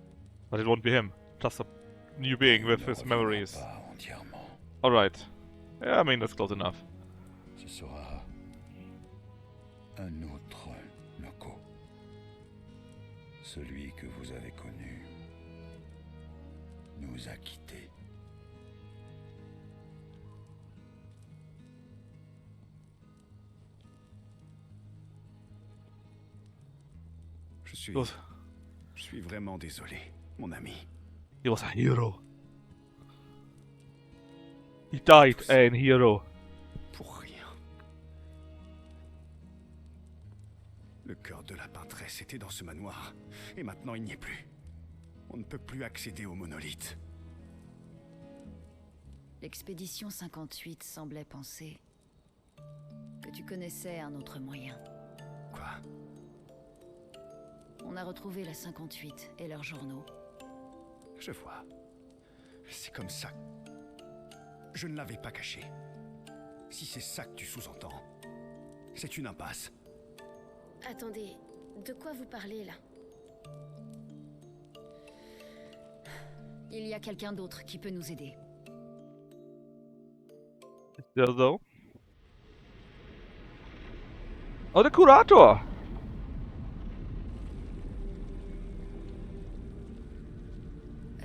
But it won't be him. Just a new being with Il ne his reviendra memories. pas entièrement. Alright. Yeah, I mean, that's close enough. Ce sera un autre Noko. Celui que vous avez connu nous a quittés. Je suis vraiment désolé, mon ami. He was a hero. He died a hero. Pour rien. Le cœur de la peintresse était dans ce manoir, et maintenant il n'y est plus. On ne peut plus accéder au monolithe. L'expédition 58 semblait penser que tu connaissais un autre moyen. Quoi? On a retrouvé la 58 et leurs journaux. Je vois. C'est comme ça. Je ne l'avais pas caché. Si c'est ça que tu sous-entends, c'est une impasse. Attendez, de quoi vous parlez là? Il y a quelqu'un d'autre qui peut nous aider. Yeah, though. Oh, the curator!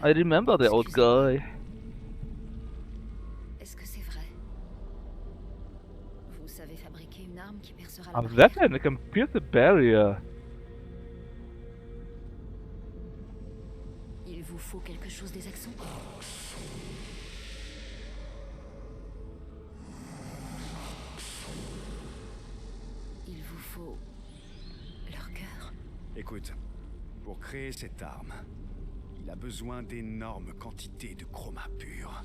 I remember the old guy. Est-ce que c'est vrai? Vous savez fabriquer une arme qui percera la Ah, barrière? that one can pierce the barrier. Il vous faut quelque chose des accents? Il vous faut leur cœur. Écoute, pour créer cette arme, il a besoin d'énormes quantités de chroma pur.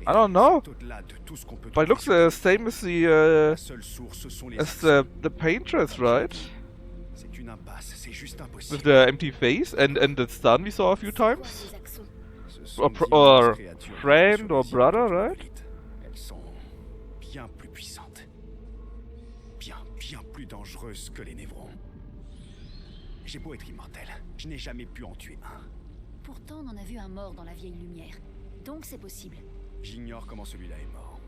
Et I don't know. c'est au-delà de tout ce qu'on peut But it trouver looks sur the Terre. same as La seule source, ce sont les as accents. the paintress, right? C'est une impasse, c'est juste With impossible. the empty face and the sun we saw a few times. Ces accents. Ce sont Or d'immenses créatures friend sur or les îles brother, du right? monolithe. Elles sont bien plus puissantes. Bien plus dangereuses que les névrons. J'ai beau être immortel, je n'ai jamais pu en tuer un. Pourtant, on en a vu un mort dans la vieille lumière. Donc c'est possible. J'ignore comment celui-là est mort.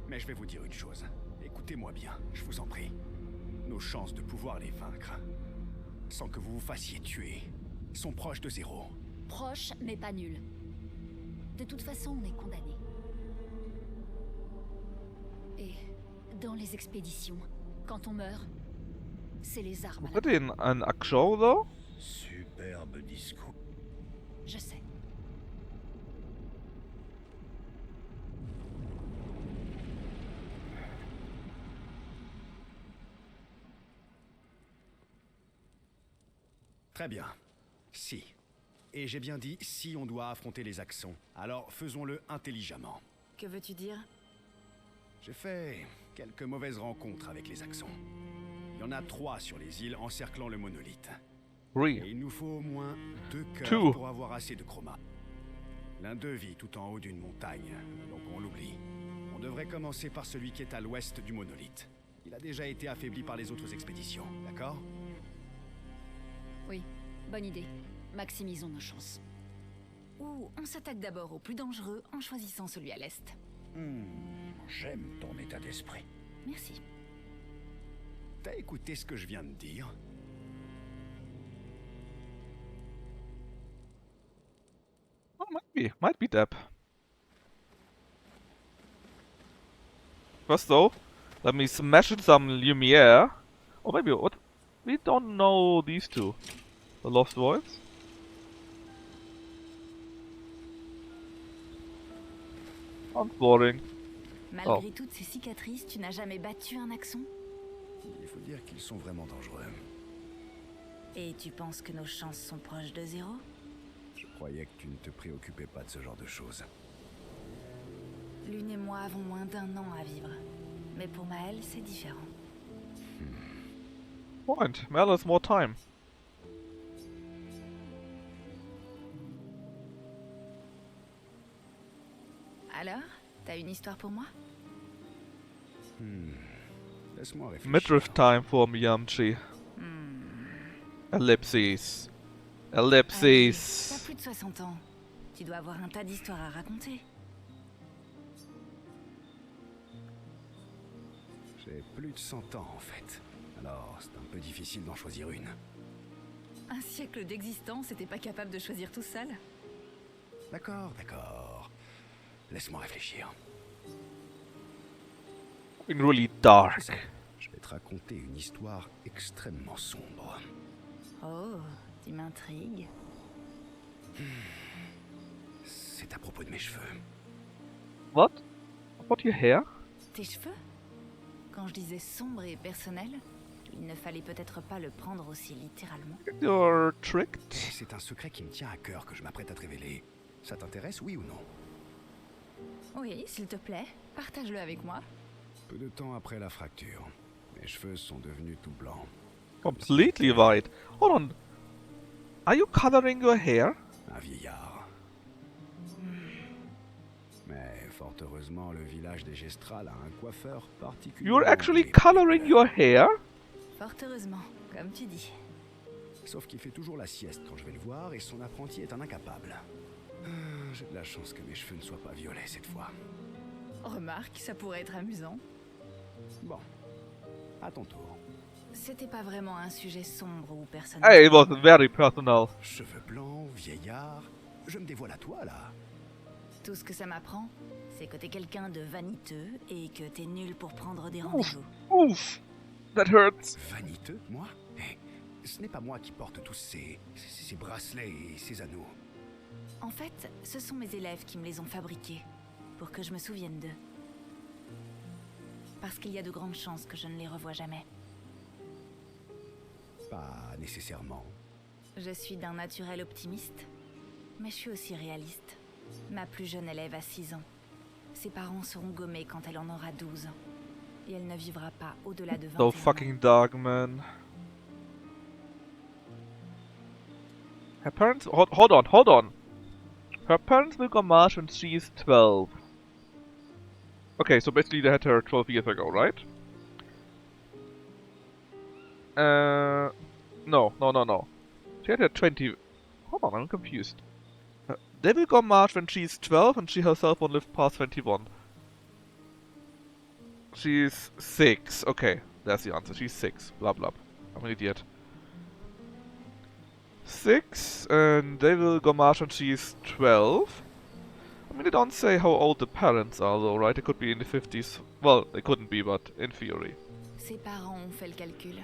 Mais je vais vous dire une chose. Écoutez-moi bien, je vous en prie. Nos chances de pouvoir les vaincre, sans que vous vous fassiez tuer, sont proches de zéro. Proche, mais pas nul. De toute façon, on est condamné. Et dans les expéditions, quand on meurt, c'est les armes. à la Was that in an actual though? Superbe discours. Je sais. Très bien. Si. Et j'ai bien dit si on doit affronter les Axons. Alors faisons-le intelligemment. Que veux-tu dire? J'ai fait quelques mauvaises rencontres avec les Axons. Il y en a 3 sur les îles encerclant le monolithe. Et 3. il nous faut au moins 2 cœurs Two. pour avoir assez de chroma. L'un d'eux vit tout en haut d'une montagne, donc on l'oublie. On devrait commencer par celui qui est à l'ouest du monolithe. Il a déjà été affaibli par les autres expéditions, d'accord? Oui, bonne idée. Maximisons nos chances. Ou on s'attaque d'abord au plus dangereux en choisissant celui à l'est. J'aime ton état d'esprit. Merci. T'as écouté ce que je viens de dire? Oh, might be Deb. First though, let me smash in some Lumière. Or maybe what? We don't know these two. The Lost Voids? Sounds boring. Malgré toutes ces cicatrices, tu n'as jamais battu un axon? Il faut dire qu'ils sont vraiment dangereux. Et tu penses que nos chances sont proches de zéro? Je croyais que tu ne te préoccupais pas de ce genre de choses. Lune et moi avons moins d'un an à vivre. Mais pour Maël, c'est différent. Point. Mel has more time. Alors, t'as une histoire pour moi? Laisse-moi réfléchir. Midriff time for Miyamchi. Ellipses. T'as Ellipses. plus de 60 ans. Tu dois avoir un tas d'histoires à raconter. J'ai plus de 100 ans en fait. Alors, c'est un peu difficile d'en choisir une. Un siècle d'existence et t'es pas capable de choisir tout seul? D'accord, d'accord. Laisse-moi réfléchir. Been really dark. Je vais te raconter une histoire extrêmement sombre. Oh, tu m'intrigues. C'est à propos de mes cheveux. What? About your hair? Tes cheveux? Quand je disais sombre et personnel, il ne fallait peut-être pas le prendre aussi littéralement. You're tricked. C'est un secret qui me tient à cœur que je m'apprête à te révéler. Ça t'intéresse, oui ou non? Oui, s'il te plaît, partage-le avec moi. Peu de temps après la fracture, mes cheveux sont devenus tout blancs. Completely white. Hold on. Are you coloring your hair? Un vieillard. Mais fort heureusement, le village des Gestrales a un coiffeur particulier. You're actually coloring your hair? Fort heureusement, comme tu dis. Sauf qu'il fait toujours la sieste quand je vais le voir et son apprenti est un incapable. J'ai de la chance que mes cheveux ne soient pas violets cette fois. Remarque, ça pourrait être amusant. Bon, à ton tour. C'était pas vraiment un sujet sombre ou personnel. Hey, it was very personal. Cheveux blancs, vieillard, je me dévoile à toi là. Tout ce que ça m'apprend, c'est que t'es quelqu'un de vaniteux et que t'es nul pour prendre des rendez-vous. Oof. That hurts. Vaniteux, moi? Ce n'est pas moi qui porte tous ces bracelets et ces anneaux. En fait, ce sont mes élèves qui me les ont fabriqués, pour que je me souvienne d'eux. Parce qu'il y a de grandes chances que je ne les revoie jamais. Pas nécessairement. Je suis d'un naturel optimiste, mais je suis aussi réaliste. Ma plus jeune élève a 6 ans. Ses parents seront gommés quand elle en aura 12 ans. Et elle ne vivra pas au-delà de 21 So ans. fucking dark, man. Her parents... Hold on. Her parents will go march when she's 12. Okay, so basically they had her 12 years ago, right? No. She had her 20... Hold on, I'm confused. They will go march when she's 12 and she herself won't live past 21. She's 6. Okay, that's the answer. She's 6. Blah blah. I'm an idiot. 6, and they will go march when she's 12. I mean, they don't say how old the parents are, though, right? They could be in the 50s. Well, they couldn't be, but in theory. Ses parents ont fait le calcul.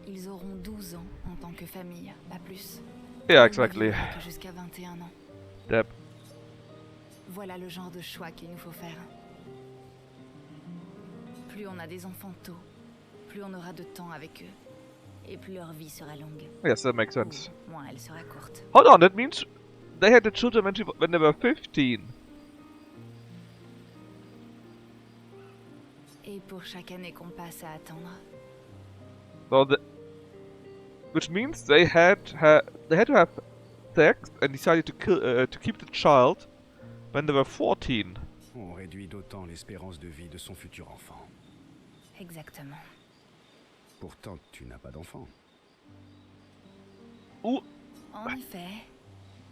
Ils auront 12 ans en tant que famille, pas plus. Yeah, exactly. Que jusqu'à 21 ans. Deb. Voilà le genre de choix qu'il nous faut faire. Plus on a des enfants tôt, plus on aura de temps avec eux. Et plus leur vie sera longue. Yes, that makes sense. Ou moins elle sera courte. Hold on, that means they had the children when they were 15. Et pour chaque année qu'on passe à attendre. So which means they had to have sex and decided to keep the child when they were 14. On réduit d'autant l'espérance de vie de son futur enfant. Exactement. Pourtant, tu n'as pas d'enfant. Ooh. En effet,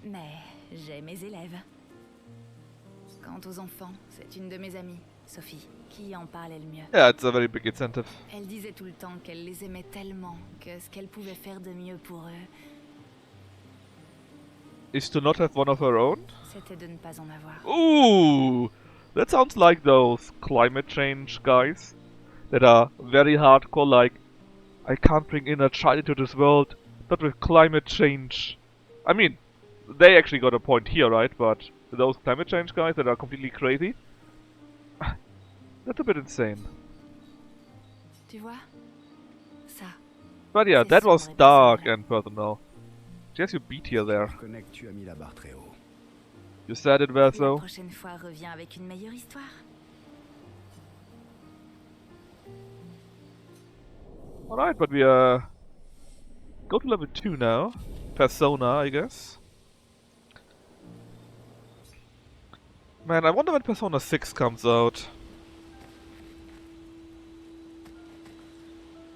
mais j'ai mes élèves. Quant aux enfants, c'est une de mes amies, Sophie, qui en parlait le mieux. Yeah, it's a very big incentive. Elle disait tout le temps qu'elle les aimait tellement que ce qu'elle pouvait faire de mieux pour eux, Is to not have one of her own? c'était de ne pas en avoir. Ooh! That sounds like those climate change guys that are very hardcore, like, I can't bring in a child into this world, not with climate change. I mean, they actually got a point here, right? But those climate change guys that are completely crazy. That's a bit insane. Tu vois? Ça. But yeah, C'est that was sombre et dark personnel. and personal. Just you beat here there. Je reconnais que tu as mis la barre très haut. You said it well, La so. prochaine fois, reviens avec une meilleure histoire. Alright, but we go to level 2 now. Persona, I guess. Man, I wonder when Persona 6 comes out.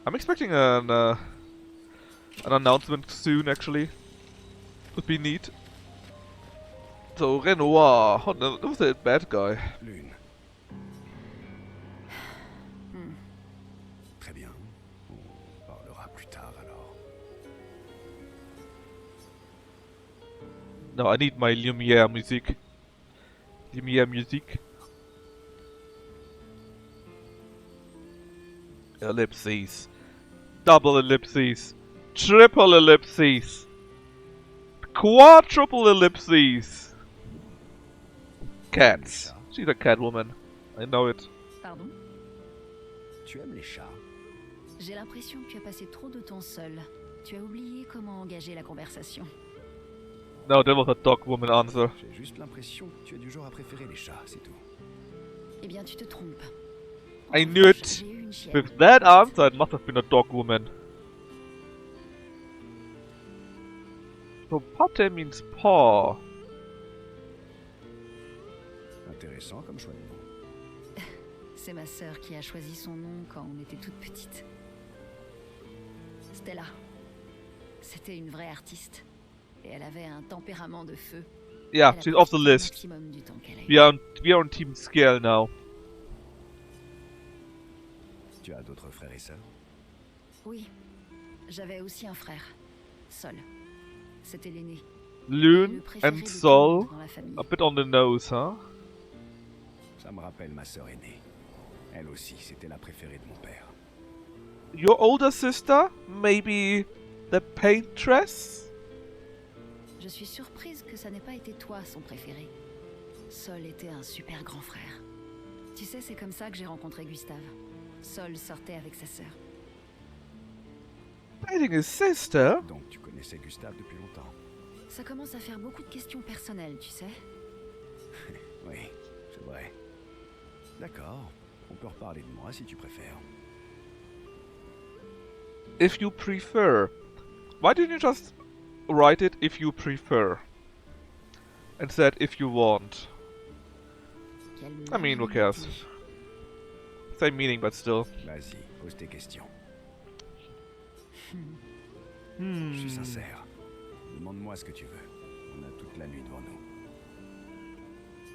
I'm expecting an announcement soon, actually. Would be neat. So, Renoir. Oh, no, that was a bad guy. Lune. Très bien. On parlera plus tard alors. No, I need my Lumière music. Lumière music. Ellipses. Double ellipses. Triple ellipses. Quadruple ellipses. Cats. She's a cat woman. I know it. Pardon? Tu aimes les chats? J'ai l'impression que tu as passé trop de temps seul. Tu as oublié comment engager la conversation. No, that was a dog woman answer. J'ai juste l'impression que tu es du genre à préférer les chats, c'est tout. Eh bien, tu te trompes. I knew it. J'ai eu une chienne. With that answer, it must have been a dog woman. So pate means paw. Intéressant comme choix de nom. C'est ma sœur qui a choisi son nom quand on était toute petite. Stella. C'était une vraie artiste. Et elle avait un tempérament de feu. Yeah, Elle a she's off the profité au list. maximum du temps qu'elle a eu. We are on Team Scale now. Tu as d'autres frères et sœurs? Oui. J'avais aussi un frère. Sol. C'était l'aîné. Lune Le préféré and de tout le Sol. monde dans la famille. A bit on the nose, huh? Ça me rappelle ma sœur aînée. Elle aussi, c'était la préférée de mon père. Your older sister? Maybe the paintress? Je suis surprise que ça n'ait pas été toi son préféré. Sol était un super grand frère. Tu sais, c'est comme ça que j'ai rencontré Gustave. Sol sortait avec sa sœur. Dating his sister? Donc tu connaissais Gustave depuis longtemps? Ça commence à faire beaucoup de questions personnelles, tu sais. Oui, c'est vrai. D'accord, on peut reparler de moi si tu préfères. If you prefer. Why didn't you just write it if you prefer? Instead, if you want. I mean, who cares? Same meaning, but still. Vas-y, pose tes questions. Je Hmm. suis sincère. Demande-moi ce que tu veux. On a toute la nuit devant nous.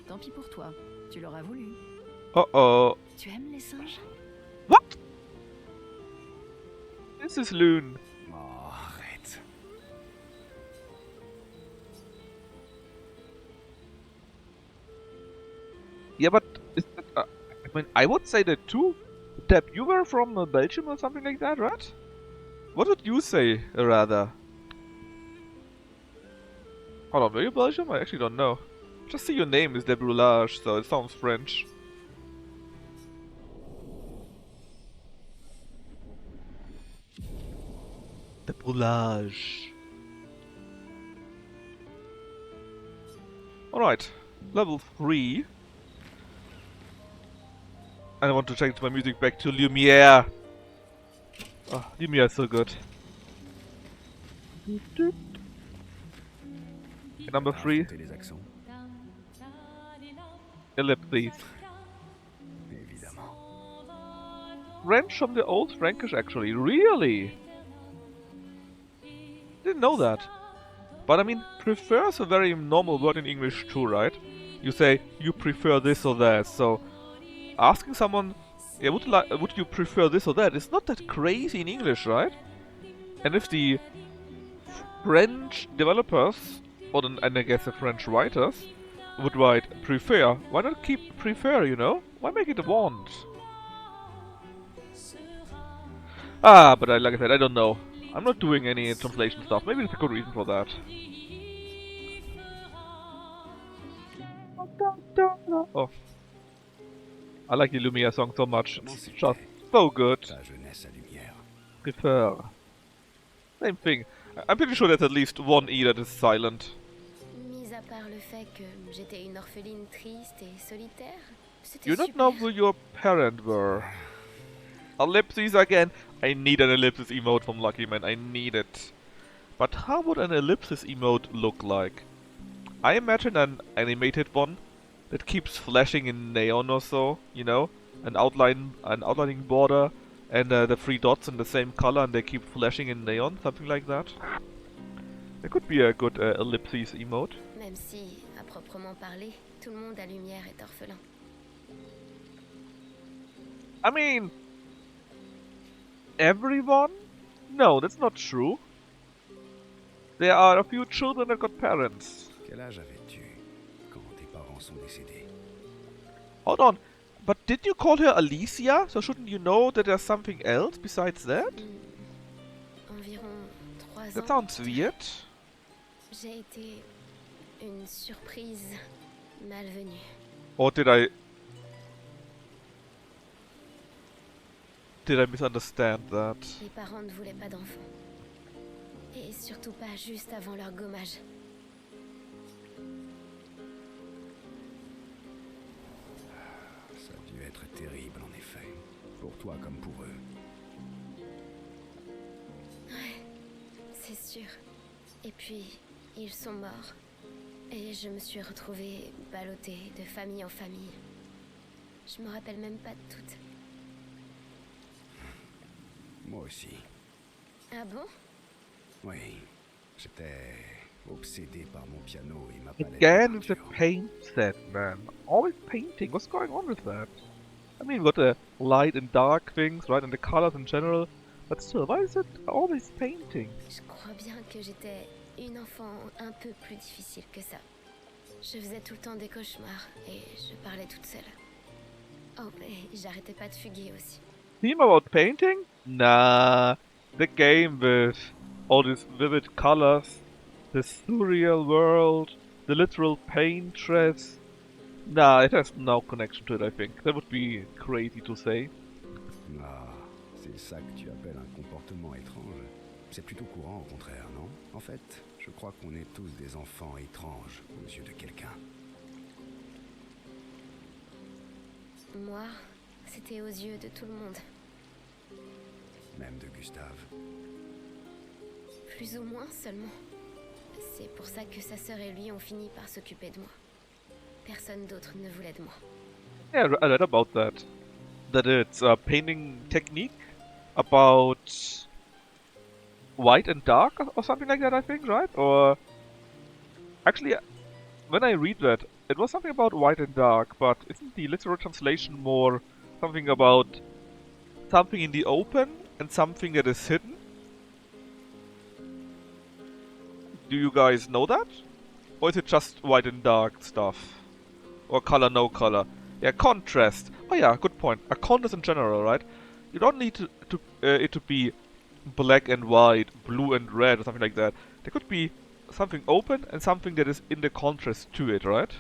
Tant pis pour toi, tu l'auras voulu. Uh-oh. Tu aimes les singes? What? This is Lune. Oh, arrête. Yeah, but is that, I mean, I would say that too. Deb, you were from Belgium or something like that, right? What would you say, rather? Hold on, were you Belgium? I actually don't know. Just see your name is Deb Roulage, so it sounds French. Deb Roulage. Alright, level 3. I want to change my music back to Lumière. Oh, Lumière is so good. Number 3, Affronter les accents, ellipses. évidemment. French from the old Frankish, actually. Really? Didn't know that. But I mean, prefer is a very normal word in English too, right? You say, you prefer this or that, so asking someone, yeah, would you prefer this or that? It's not that crazy in English, right? And if the French developers, and I guess the French writers, would write prefer, why not keep prefer, you know? Why make it a want? Ah, but like I said, I don't know. I'm not doing any translation stuff. Maybe there's a good reason for that. Oh. I like the Lumière song so much. Comment It's c'était just so good. ta jeunesse à Lumière? Prefer. Same thing. I'm pretty sure there's at least one E that is silent. Mis à part le fait que j'étais une orpheline triste et solitaire, c'était You don't super. know who your parent were. Ellipses again. I need an ellipsis emote from Lucky Man. I need it. But how would an ellipsis emote look like? I imagine an animated one that keeps flashing in neon or so, you know, an outlining border, and the three dots in the same color, and they keep flashing in neon, something like that. There could be a good ellipses emote. Même si, à proprement parler, tout le monde à Lumière est orphelin. I mean, everyone? No, that's not true. There are a few children that got parents. Quel âge avais-tu quand tes parents sont décédés? Hold on, but did you call her Alicia? So shouldn't you know that there's something else besides that? Environ 3 ans. That sounds weird. J'ai été une surprise malvenue. Or did I misunderstand that? Les parents ne voulaient pas d'enfants. Et surtout pas juste avant leur gommage. Ça a dû être terrible en effet, pour toi comme pour eux. Ouais, c'est sûr. Et puis, ils sont morts. Et je me suis retrouvée ballottée de famille en famille. Je me rappelle même pas de toutes. Moi aussi. Ah bon? Oui, j'étais obsédé par mon piano et ma palette. Again de with the peinture. paint set, man. Always painting. What's going on with that? I mean, we've got the light and dark things, right, and the colors in general. But still, why is it always painting? Je crois bien que j'étais une enfant un peu plus difficile que ça. Je faisais tout le temps des cauchemars et je parlais toute seule. Oh, et j'arrêtais pas de fuguer aussi. Theme about painting? Nah. The game with all these vivid colors, the surreal world, the literal paintress. Nah, it has no connection to it, I think. That would be crazy to say. Ah, c'est ça que tu appelles un comportement étrange. C'est plutôt courant au contraire, non? En fait, je crois qu'on est tous des enfants étranges aux yeux de quelqu'un. Moi, c'était aux yeux de tout le monde. Même de Gustave. Plus ou moins seulement. C'est pour ça que sa sœur et lui ont fini par s'occuper de moi. Personne d'autre ne voulait de moi. Yeah, I read about that. That it's a painting technique about white and dark or something like that, I think, right? Or actually, when I read that, it was something about white and dark, but isn't the literal translation more something about something in the open and something that is hidden? Do you guys know that? Or is it just white and dark stuff? Or color, no color? Yeah, contrast. Oh yeah, good point. A contrast in general, right? You don't need it to be black and white, blue and red, or something like that. There could be something open and something that is in the contrast to it, right?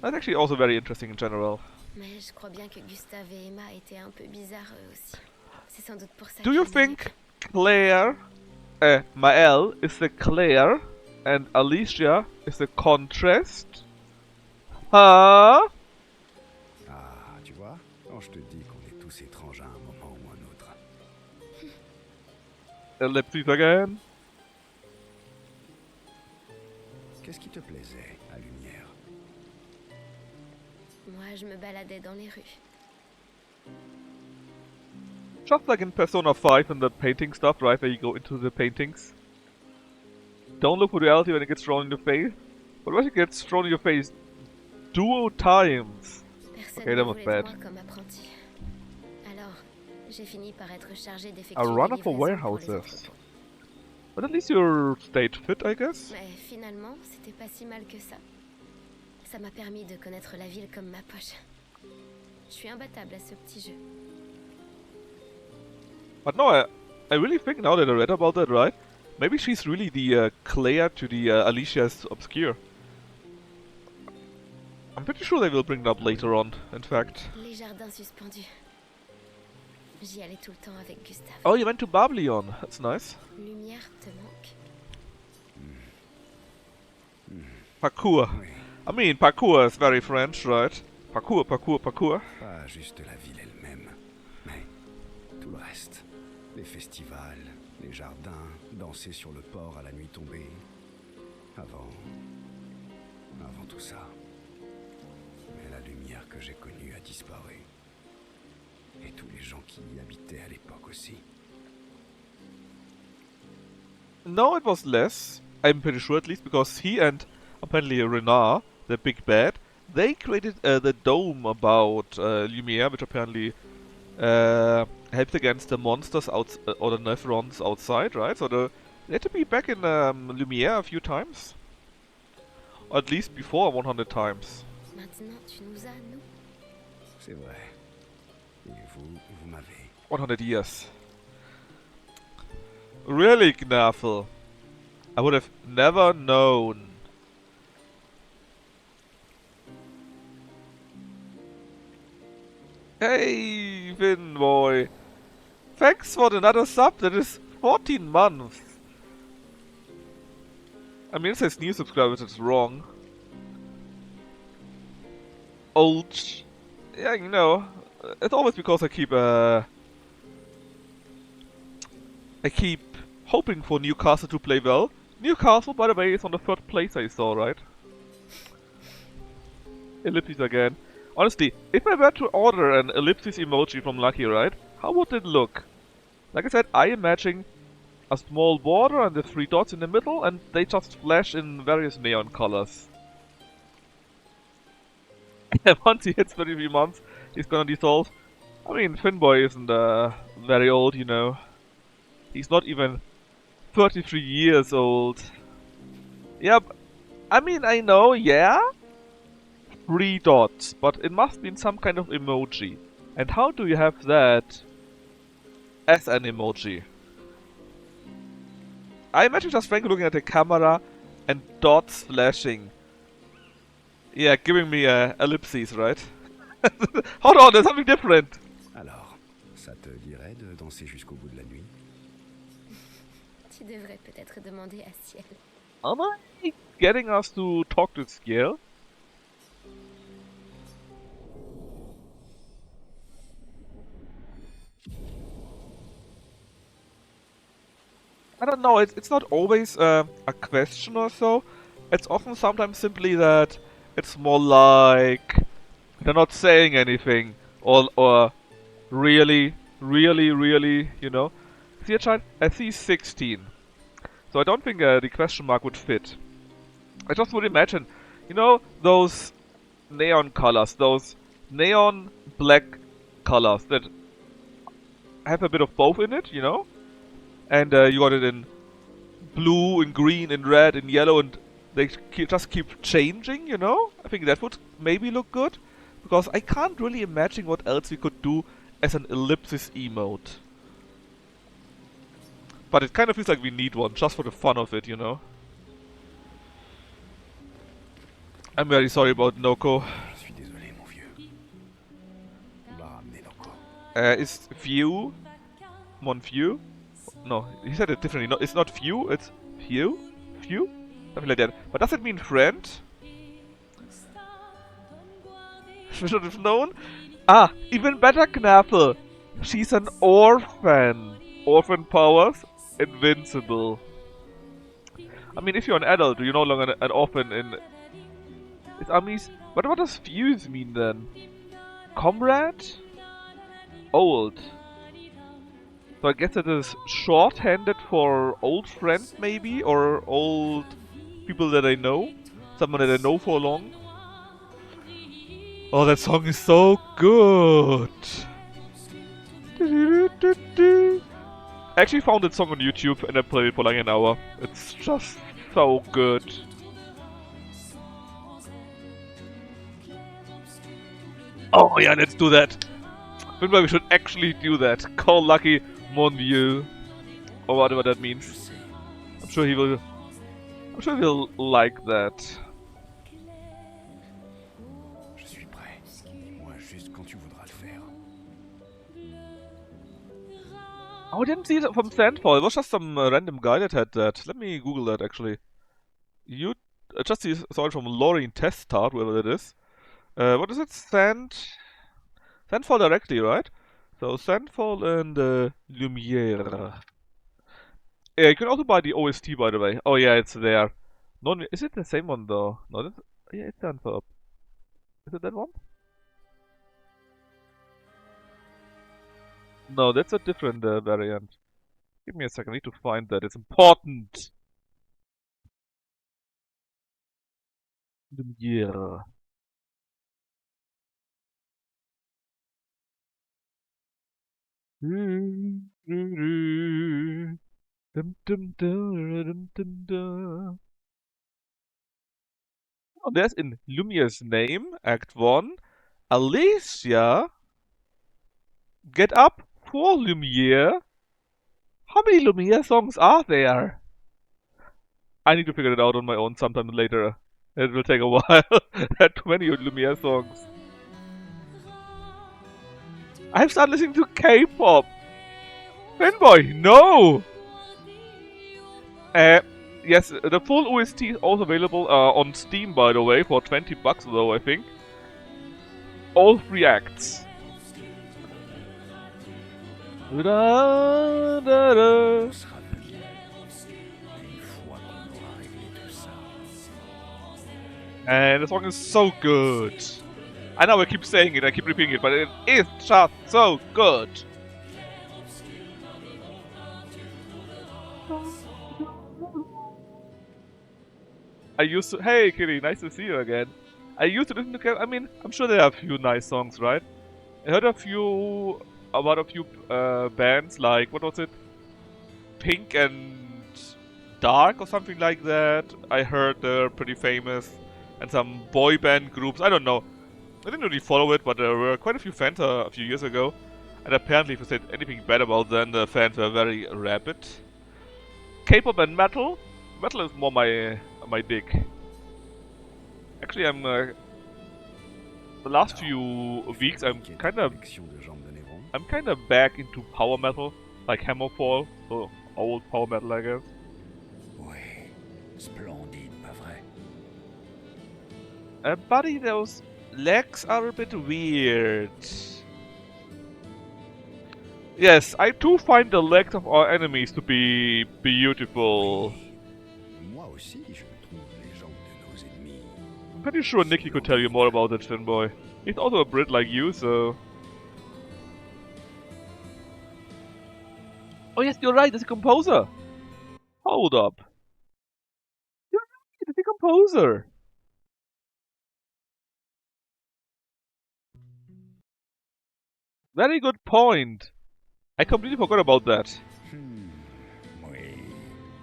That's actually also very interesting in general. Mais je crois bien que Gustave et Emma étaient un peu bizarres eux aussi. C'est sans doute pour ça Do qu'ils you ne think voulaient Claire, Maëlle is the Claire and Alicia is the contrast? Huh? Ah, tu vois, quand je te dis qu'on est tous étranges à un moment ou un autre. Ellipses again. Qu'est-ce qui te plaisait à Lumière? Moi, je me baladais dans les rues. Just like in Persona 5 and the painting stuff, right, where you go into the paintings. Don't look for reality when it gets thrown in your face. But when it gets thrown in your face 2 times. Personne Okay, ne that was voulait bad. de moi comme apprenti. Alors, j'ai fini par être chargée A d'effectuer des runner for livraisons pour les warehouses. entrepôts. But at least you stayed fit, I guess. Mais finalement, c'était pas si mal que ça. Ça m'a permis de connaître la ville comme ma poche. Je suis imbattable à ce petit jeu. But no, I really think now that I read about that, right? Maybe she's really the Claire to the Alicia's Obscur. I'm pretty sure they will bring it up later on, in fact. Les jardins suspendus. J'y allais tout le temps avec Gustave. Oh, you went to Babylon. That's nice. Lumière te manque? Parkour. Oui, I mean, parkour is very French, right? Parkour, parkour, parkour. pas juste la ville elle-même, mais tout le reste. Les festivals, les jardins, danser sur le port à la nuit tombée. Avant tout ça. Mais la lumière que j'ai connue a disparu. Et tous les gens qui y habitaient à l'époque aussi. No, it was less. I'm pretty sure, at least, because he and apparently Renard, the big bad, they created the dome about Lumière, which apparently helped against the monsters out or the Nephrons outside, right? So they had to be back in Lumière a few times, or at least before 100 times. Maintenant, tu nous as, nous? C'est vrai. Et vous m'avez. 100 years. Really, Knaffel? I would have never known. Hey, Finn boy. Thanks for another sub. That is 14 months. I mean, it says new subscribers, it's wrong. Old. Yeah, you know. It's always because I keep hoping for Newcastle to play well. Newcastle, by the way, is on the 3rd place I saw, right? Ellipses again. Honestly, if I were to order an ellipsis emoji from Lucky, right? How would it look? Like I said, I imagine a small border and the 3 dots in the middle, and they just flash in various neon colors. Once he hits 33 months, he's gonna dissolve. I mean, Finboy isn't very old, you know. He's not even 33 years old. Yep. I mean, I know, yeah? 3 dots, but it must be in some kind of emoji. And how do you have that as an emoji? I imagine just Frank looking at the camera and dots flashing. Yeah, giving me ellipses, right? Hold on, there's something different! Alors, ça te dirait de danser jusqu'au bout de la nuit? Tu devrais peut-être demander à Ciel. Am I getting us to talk to Skill? I don't know, it's not always a question or so. It's often sometimes simply that it's more like they're not saying anything or really, you know. See a child? I see 16. So I don't think the question mark would fit. I just would imagine, you know, those neon colors, those neon black colors that have a bit of both in it, you know? And you got it in blue, in green, in red, in yellow, and they just keep changing, you know? I think that would maybe look good. Because I can't really imagine what else we could do as an ellipsis emote. But it kind of feels like we need one, just for the fun of it, you know? I'm very sorry about Noko. Je suis désolé, mon vieux. On va ramener Noko. Is Few? Mon Few? No, he said it differently. No, it's not Few, it's Few? Few? Something like that. But does it mean friend? Should have known. Ah, even better, Knaffel. She's an orphan. Orphan powers, invincible. I mean, if you're an adult, you're no longer an orphan in its armies. But what does fuse mean then? Comrade? Old. So I guess it is shorthanded for old friend, maybe? Or old people that I know? Someone that I know for long? Oh, that song is so good! I actually found that song on YouTube and I played it for like an hour. It's just so good. Oh yeah, let's do that! Maybe we should actually do that. Call Lucky Mon Vieux. Or whatever that means. I'm sure he'll like that. Oh, I didn't see it from Sandfall. It was just some random guy that had that. Let me Google that actually. You just saw it from Lauren Test Start, whoever that is. What is it? Sandfall directly, right? So Sandfall and Lumière. Yeah, you can also buy the OST, by the way. Oh yeah, it's there. No, is it the same one though? No, that's, yeah, it's Sandfall. Is it that one? No, that's a different variant. Give me a second, I need to find that. It's important. Lumière. Oh, there's in Lumiere's name, Act 1, Alicia, Get Up for Lumière. How many Lumière songs are there? I need to figure it out on my own sometime later. It will take a while. There are too many Lumière songs. I've started listening to K-pop. Fanboy, no! Yes, the full OST is also available on Steam, by the way, for 20 bucks though, I think. All 3 acts. Da, da, da. And the song is so good. I know I keep saying it, I keep repeating it, but it is just so good. I used to. Hey, Kitty, nice to see you again. I used to listen to. I mean, I'm sure there are a few nice songs, right? I heard about a few bands like, what was it? Pink and Dark or something like that. I heard they're pretty famous. And some boy band groups. I don't know. I didn't really follow it, but there were quite a few fans a few years ago. And apparently, if you said anything bad about them, the fans were very rabid. K-pop and metal. Metal is more my dig. Actually, I'm the last few weeks I'm kind of back into power metal, like Hammerfall, so old power metal, I guess. Oui, splendide, pas vrai? Buddy, those legs are a bit weird. Yes, I too find the legs of our enemies to be beautiful. Moi aussi, je trouve les jambes de nos ennemis. I'm pretty sure Nicky could tell you more about that, Finboy. He's also a Brit like you, so... Oh yes, you're right, there's a composer! Hold up. You're right, there's a composer! Very good point. I completely forgot about that. Oui,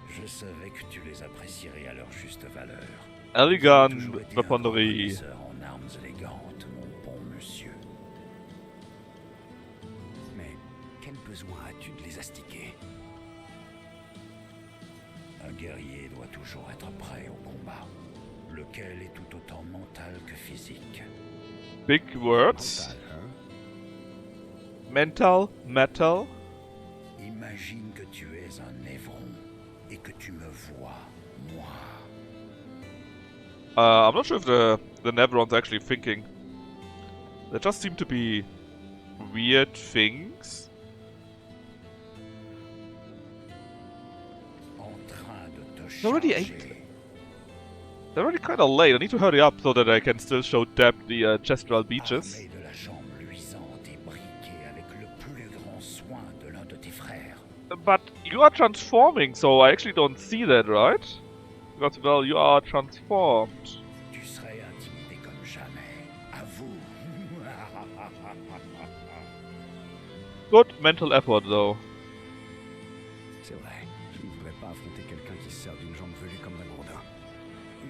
je savais que tu les apprécierais à leur juste valeur. Elegant Un weaponry. connaisseur en armes élégantes, mon bon monsieur. Mais quel besoin as-tu de les astiquer? Un guerrier doit toujours être prêt au combat, lequel est tout autant mental que physique. Big words. Mental, hein? Mental, metal. Imagine que tu es un évron et que tu me vois, moi. I'm not sure if the Neverons are actually thinking. They just seem to be weird things. En train de te They're already charger. They're already kind of late. I need to hurry up so that I can still show Deb the Chestral beaches. Armé de la jambe luisante et briqué avec le plus grand soin de l'un de tes frères. But you are transforming, so I actually don't see that, right? Because, well, you are transformed. Tu serais intimidé comme jamais. À vous. Good mental effort, though. C'est vrai, je ne voudrais pas affronter quelqu'un qui se sert d'une jambe velue comme d'un gourdin.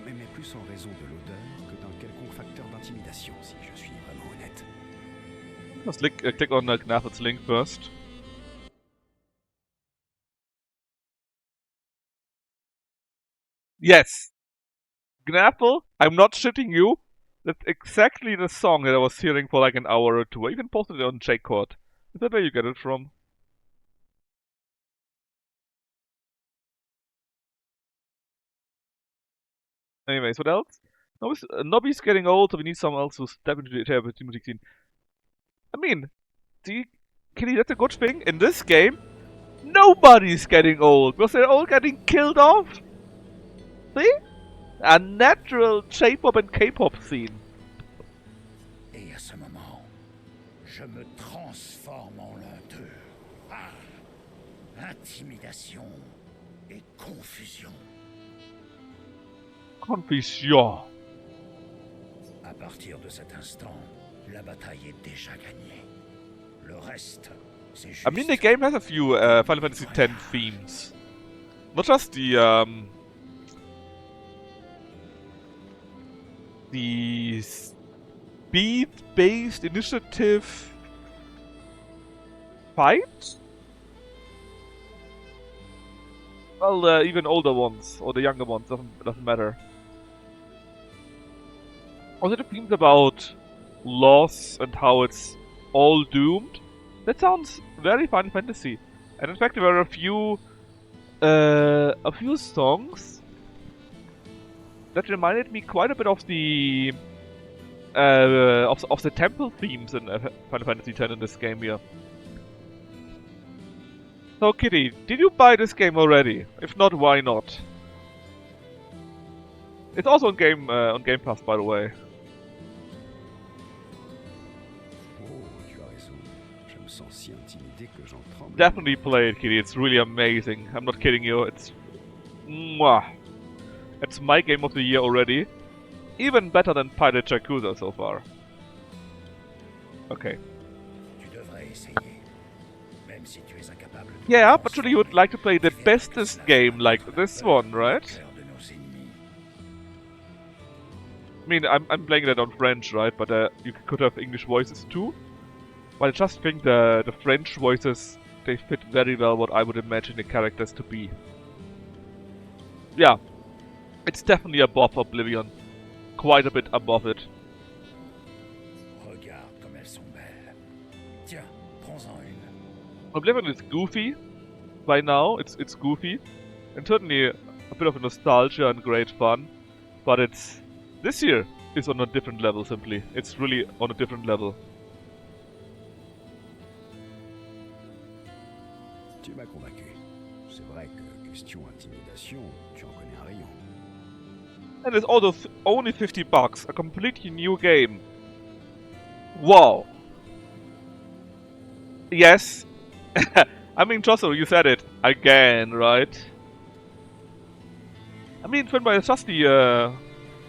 Mais plus en raison de l'odeur que d'un quelconque facteur d'intimidation, si je suis vraiment honnête. Let's click on Gnaffel's link first. Yes! Gnaffel, I'm not shitting you. That's exactly the song that I was hearing for like an hour or two. I even posted it on J-Cord. Is that where you get it from? Anyways, what else? Nobby's getting old, so we need someone else to step into the music scene. I mean, see, Kitty, that's a good thing. In this game, nobody's getting old because they're all getting killed off. See? A natural J-pop and K-pop scene. Et à ce moment, je me transforme en l'un d'eux. Ah! Intimidation et confusion. Confusion. À partir de cet instant, la bataille est déjà gagnée. Le reste, c'est juste... I mean, the game has a few Final Fantasy X themes. Not just the speed-based initiative fight? Well, even older ones, or the younger ones, doesn't matter. Also the themes about loss and how it's all doomed. That sounds very Final Fantasy. And in fact there were a few songs that reminded me quite a bit of the of the temple themes in Final Fantasy X in this game here. So Kitty, did you buy this game already? If not, why not? It's also on Game Pass, by the way. Oh, tu as raison. Je me sens si intimidé que j'en tremble. Definitely play it, Kitty. It's really amazing. I'm not kidding you. It's mwah. It's my game of the year already. Even better than Pilot Yakuza so far. Okay. Tu devrais essayer. Même si tu es incapable de... Yeah, but surely you would like to play the bestest game like this one, right? de nos ennemis. I mean, I'm playing that on French, right? But you could have English voices too. But I just think the French voices, they fit very well what I would imagine the characters to be. Yeah, it's definitely above Oblivion. Quite a bit above it. Regarde comme elles sont belles. Tiens, prends-en une. Oblivion is goofy. By now, it's goofy. And certainly a bit of nostalgia and great fun. But this year is on a different level simply. It's really on a different level. Tu m'as convaincu. C'est vrai que question intimidation, tu en connais un rayon. And it's also only $50, a completely new game. Wow. Yes. I mean, Josso, you said it again, right? I mean, it's just the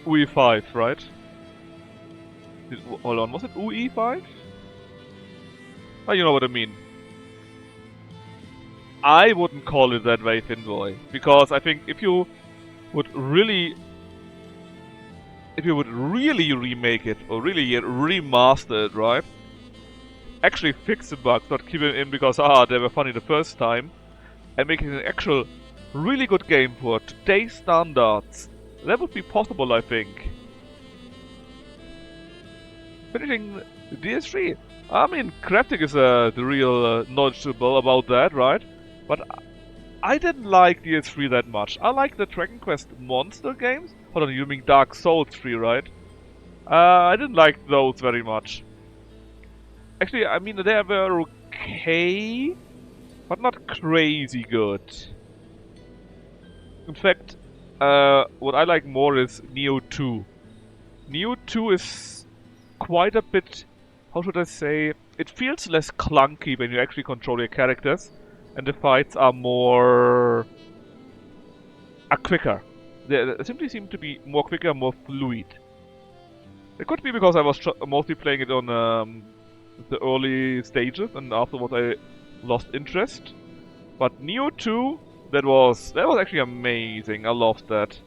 UE5, right? Hold on, was it UE5? Oh, you know what I mean. I wouldn't call it that way, Finboy, because I think if you would really remake it, or really remaster it, right? Actually fix the bugs, not keep it in because they were funny the first time, and make it an actual really good game for today's standards. That would be possible, I think. Finishing DS3. I mean, crafting is the real knowledgeable about that, right? But I didn't like DS3 that much. I like the Dragon Quest monster games. Hold on, you mean Dark Souls 3, right? I didn't like those very much. Actually, I mean, they were okay, but not crazy good. In fact, what I like more is Neo 2. Neo 2 is quite a bit, how should I say, it feels less clunky when you actually control your characters, and the fights are quicker. They simply seem to be more quicker, more fluid. It could be because I was mostly playing it on the early stages, and afterwards I lost interest. But Neo 2, that was actually amazing. I loved that.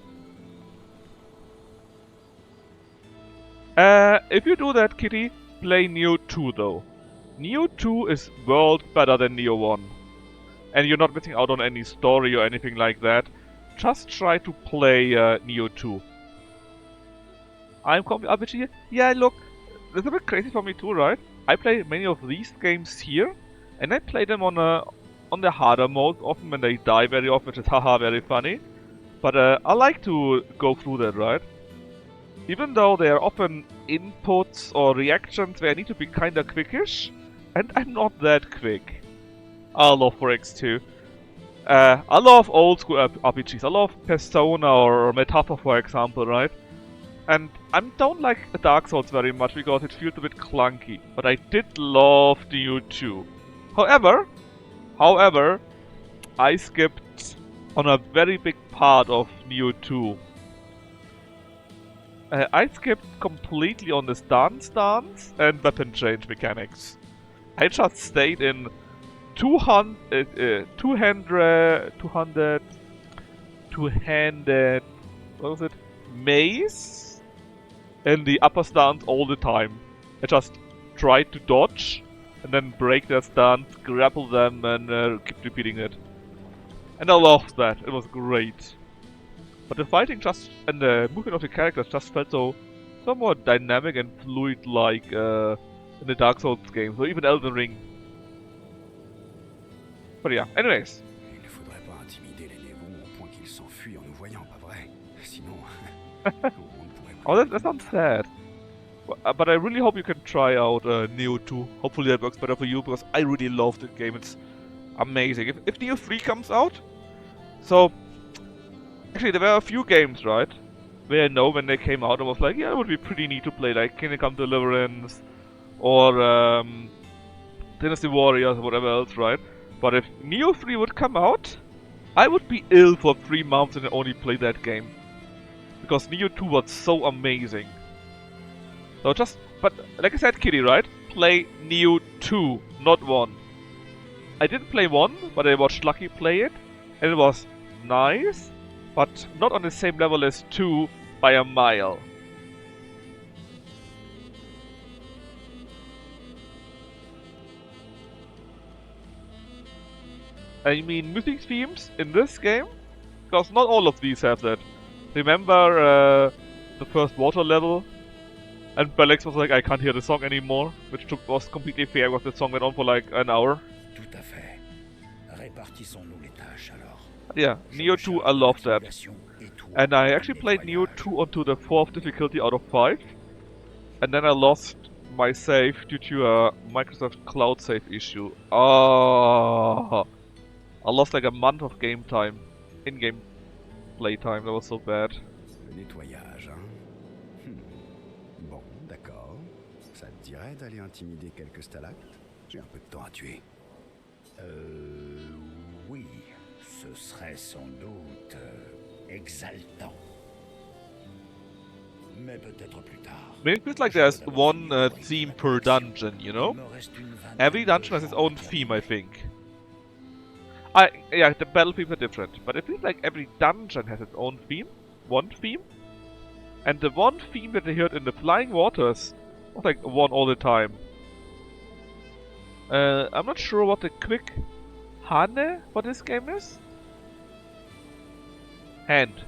If you do that, Kitty, play Neo 2 though. Neo 2 is world better than Neo 1. And you're not missing out on any story or anything like that. Just try to play Neo 2. I'm RPG. Yeah, look, that's a bit crazy for me too, right? I play many of these games here, and I play them on the harder mode often when they die very often, which is haha very funny. But I like to go through that, right? Even though there are often inputs or reactions where I need to be kinda quickish, and I'm not that quick. I love 4X2. I love old school RPGs. I love Persona or Metapher, for example, right? And I don't like Dark Souls very much because it feels a bit clunky. But I did love Neo 2. However, I skipped on a very big part of Neo 2. I skipped completely on the stance and weapon change mechanics. I just stayed in 200, two-handed, what was it? Maze in the upper stance all the time. I just tried to dodge and then break their stance, grapple them, and keep repeating it. And I loved that. It was great. But the fighting just and the movement of the characters just felt so more dynamic and fluid like in the Dark Souls games, or even Elden Ring. But yeah, anyways. Il ne faudrait pas intimider les démons au point qu'ils s'enfuient en nous voyant, pas vrai? Sinon, on ne pourrait pas. Oh, that sounds sad. But I really hope you can try out Neo 2. Hopefully that works better for you, because I really love the game. It's amazing. If Neo 3 comes out, so actually there were a few games, right, where I know when they came out I was like, yeah, it would be pretty neat to play, like Kingdom Come Deliverance or Dynasty Warriors or whatever else, right? But if Neo 3 would come out, I would be ill for 3 months and only play that game. Because Neo 2 was so amazing. So but like I said, Kitty, right? Play Neo 2, not 1. I didn't play 1, but I watched Lucky play it, and it was nice, but not on the same level as 2 by a mile. I mean, music themes in this game? Because not all of these have that. Remember the first water level? And Belex was like, I can't hear the song anymore, which was completely fair because the song went on for like an hour. Tout à fait. Répartissons-nous les tâches alors. Yeah, Neo 2, I love that. And I actually played Neo 2 onto the 4th difficulty out of 5. And then I lost my save due to a Microsoft Cloud save issue. Oh, I lost like a month of game time. In-game play time, that was so bad. Le nettoyage, hein? Bon, d'accord. Ça te dirait d'aller intimider quelques stalactes? J'ai un peu de temps à tuer. Oui, ce serait sans doute exaltant. Mais peut-être plus tard. I mean, it feels like there's one theme per dungeon, you know? Every dungeon has its own theme, I think. Yeah, the battle themes are different, but it feels like every dungeon has its own theme, one theme. And the one theme that I heard in the Flying Waters was like one all the time. I'm not sure what the quick Hane for this game is. Hand.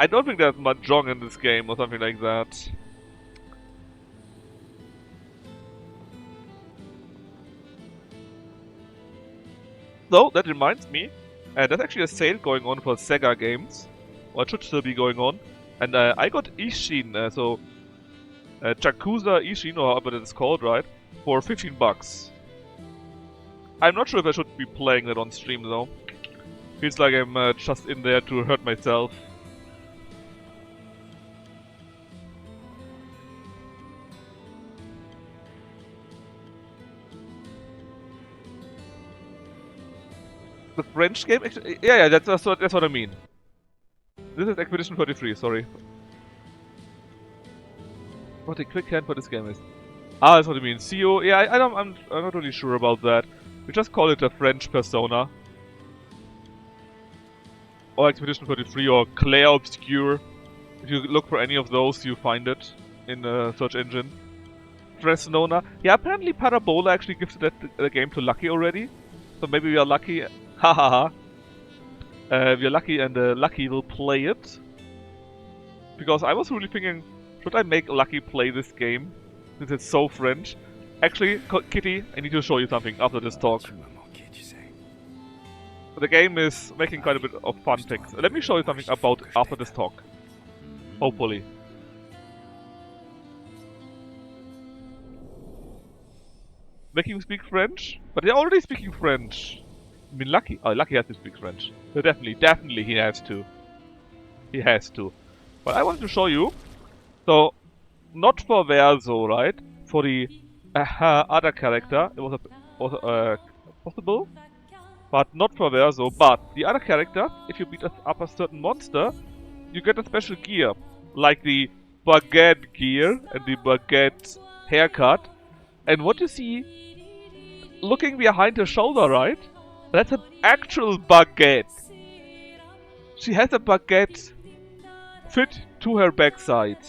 I don't think there's mahjong in this game or something like that. So, that reminds me, there's actually a sale going on for Sega games, or it should still be going on, and I got Ishin, so Yakuza Ishin, or however it's called, right, for 15 bucks. I'm not sure if I should be playing that on stream though. Feels like I'm just in there to hurt myself. The French game? Yeah, that's what I mean. This is Expedition 33, sorry. What the quick hand for this game is. Ah, that's what I mean. CO? Yeah, I'm not really sure about that. We just call it a French Persona. Or Expedition 33 or Clair Obscur. If you look for any of those, you find it in the search engine. Fresnona. Yeah, apparently Parabola actually gifted the game to Lucky already. So maybe we are lucky. Hahaha. We are lucky and Lucky will play it. Because I was really thinking, should I make Lucky play this game? Since it's so French. Actually, Kitty, I need to show you something after this talk. the game is making quite a bit of fun things. Let me show you something about after this talk. Hopefully. Making him speak French? But they're already speaking French. I mean, Lucky. Oh, Lucky has to speak French. So definitely he has to. He has to. But I wanted to show you. So, not for Verso, right? For the other character, it was possible. But not for Verso. But the other character, if you beat up a certain monster, you get a special gear. Like the baguette gear and the baguette haircut. And what you see, looking behind her shoulder, right? That's an actual baguette. She has a baguette fit to her backside.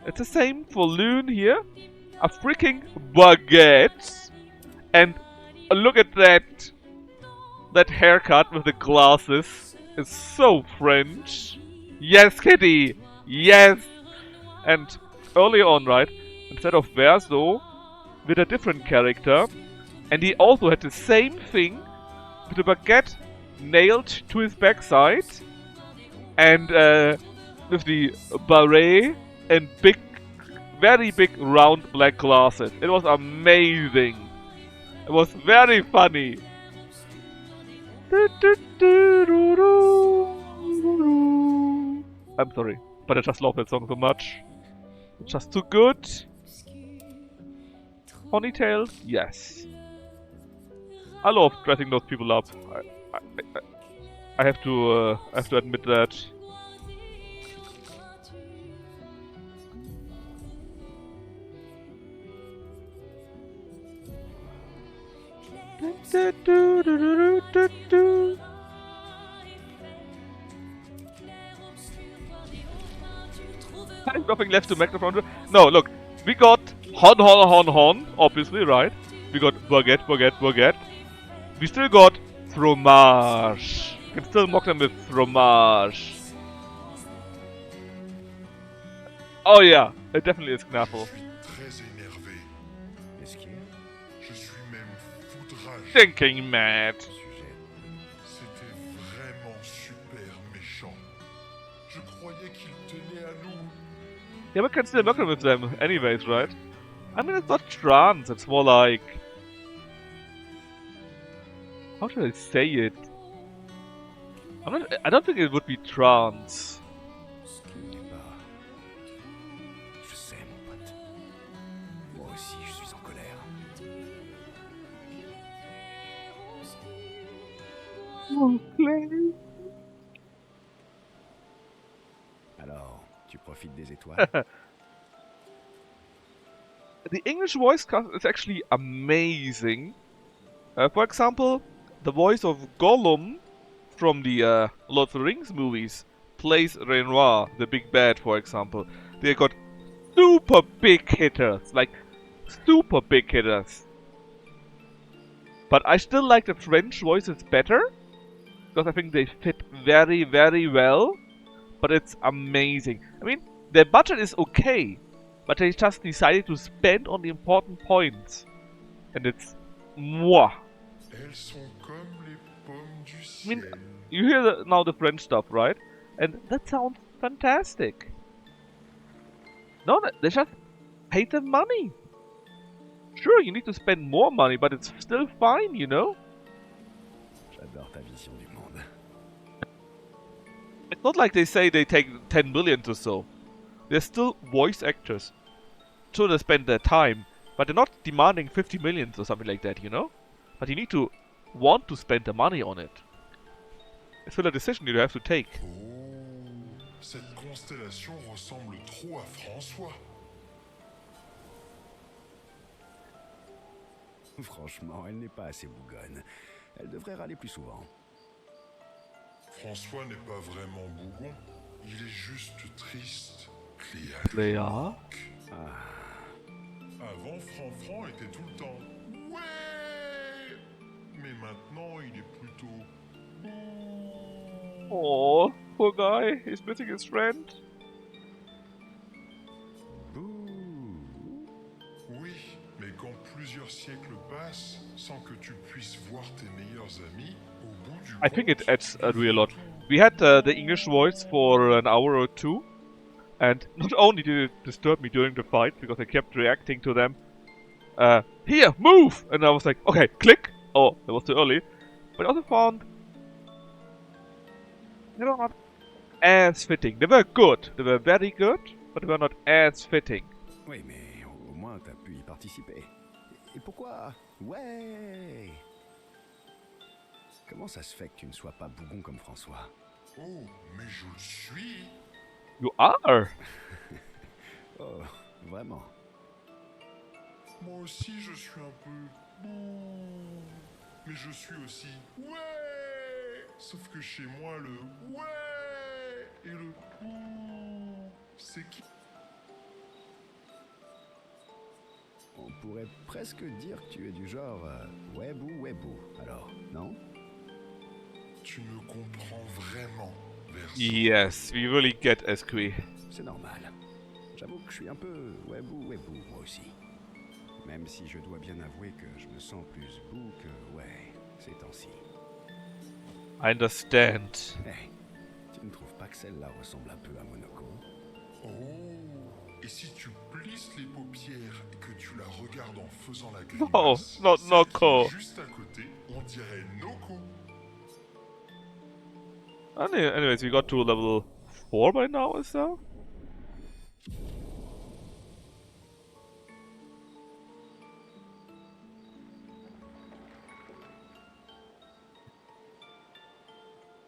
It's the same for Lune here. A freaking baguette. And look at that. That haircut with the glasses is so French. Yes, Kitty! Yes! And earlier on, right? Instead of Verso, with a different character. And he also had the same thing with the baguette nailed to his backside. And with the beret and big, very big round black glasses. It was amazing. It was very funny. I'm sorry, but I just love that song so much. It's just too good. Ponytail? Yes. I love dressing those people up. I have to admit that. I have nothing left to microphone. No, look, we got hon, obviously, right? We got baguette. We still got fromage. You can still mock them with fromage. Oh yeah, it definitely is Knaffle. Thinking mad. Yeah, we can still mock them with them anyways, right? I mean, it's not trance, it's more like... How should I say it? I don't think it would be trance. Je sais, mon pote. Moi aussi, je suis en colère. Oh, Clair. Alors, tu profites des étoiles? The English voice cast is actually amazing. For example, the voice of Gollum from the Lord of the Rings movies plays Renoir, the big bad, for example. They got super big hitters, like super big hitters. But I still like the French voices better, because I think they fit very, very well. But it's amazing. I mean, their budget is okay, but they just decided to spend on the important points. And it's moi. Elles sont comme les pommes du I mean, ciel. you hear now the French stuff, right? And that sounds fantastic. No, they just pay the money. Sure, you need to spend more money, but it's still fine, you know? J'adore ta vision du monde. It's not like they say they take 10 million or so. They're still voice actors. Sure, they spend their time, but they're not demanding 50 million or something like that, you know? But you need to want to spend the money on it. It's still a decision you have to take. Oh, cette constellation ressemble trop à François. Franchement, elle n'est pas assez bougonne. Elle devrait râler plus souvent. François n'est pas vraiment bougon. Il est juste triste. Clair. Avant, Franfran était tout le temps. Ouais. Mais maintenant, il est plutôt. Oh, poor guy. He's missing his friend. Oui, mais quand plusieurs siècles passent sans que tu puisses voir tes meilleurs amis, au bout du I think it compte, adds le really a lot. fantôme. We had the English voice for an hour or two, and not only did it disturb me during the fight because I kept reacting to them, here, move! And I was like, okay, click! Oh, that was too early. But I also found they were not as fitting. They were good. They were very good, but they were not as fitting. Oui, mais au moins t'as pu y participer. Et pourquoi? Ouais! Comment ça se fait que tu ne sois pas bougon comme François? Oh, mais je le suis. You are! Oh, vraiment? Moi aussi, je suis un peu... Ouh. Mais je suis aussi... Ouais. Sauf que chez moi, le... Ouais. Et le... Ouh. C'est qui? On pourrait presque dire que tu es du genre webou, alors, non? Tu me comprends vraiment, Verso. Yes, we really get Esqui. C'est normal. J'avoue que je suis un peu webou, moi aussi. Même si je dois bien avouer que je me sens plus bou que ouais, ces temps-ci. I understand. Hey, tu ne trouves pas que celle-là ressemble un peu à Monaco? Oh. Et si tu plisses les paupières et que tu la regardes en faisant la grimace, not celle Noko. qui est juste à côté, on dirait Noko. Anyways, we got to level 4 by now, is that?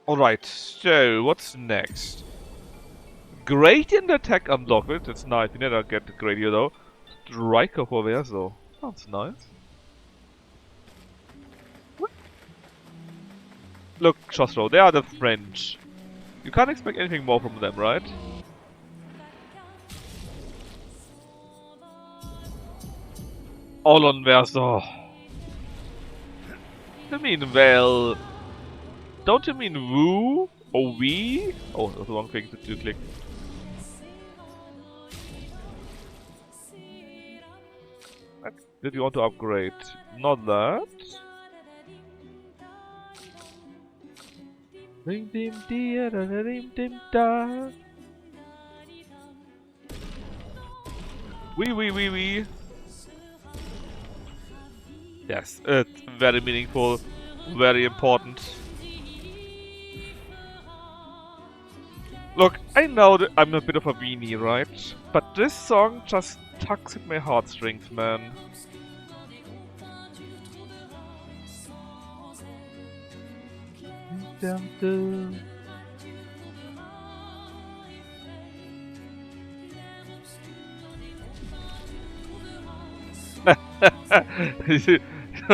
Alright, so what's next? Gradient attack unlocked. That's nice. We never get the gradient though. Striker for Verso. That's nice. What? Look, Chosro, they are the French. You can't expect anything more from them, right? All on Verso. I mean, well... Don't you mean woo? Or we? Oh, that's the wrong thing to click. What did you want to upgrade? Not that. Dim dim dia da da dim dim da. Wee. Yes, it's very meaningful, very important. Look, I know that I'm a bit of a weenie, right? But this song just tugs at my heartstrings, man. You're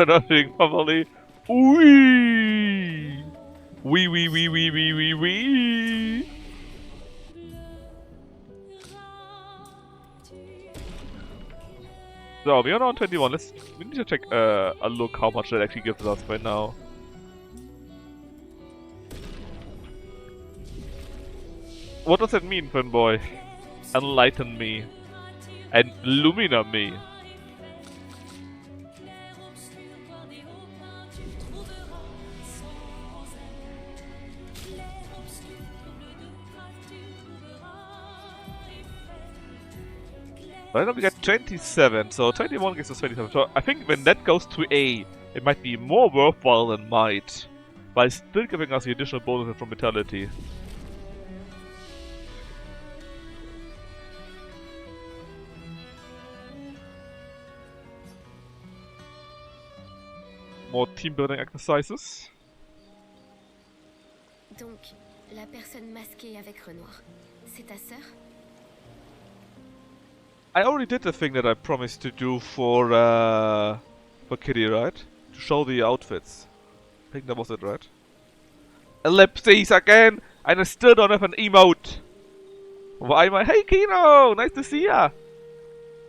not doing properly. Wee! Wee! So, we are on 21. We need to take a look how much that actually gives us right now. What does that mean, fanboy? Enlighten me. And Lumina me. Right now we get 27, so 21 gives us 27. So I think when that goes to A, it might be more worthwhile than might, while still giving us the additional bonus from Vitality. More team building exercises. Donc, la personne masquée avec Renoir, c'est ta sœur? I already did the thing that I promised to do for Kitty, right? To show the outfits. I think that was it, right? Ellipses again! And I still don't have an emote! Why am I— Hey Kino! Nice to see ya!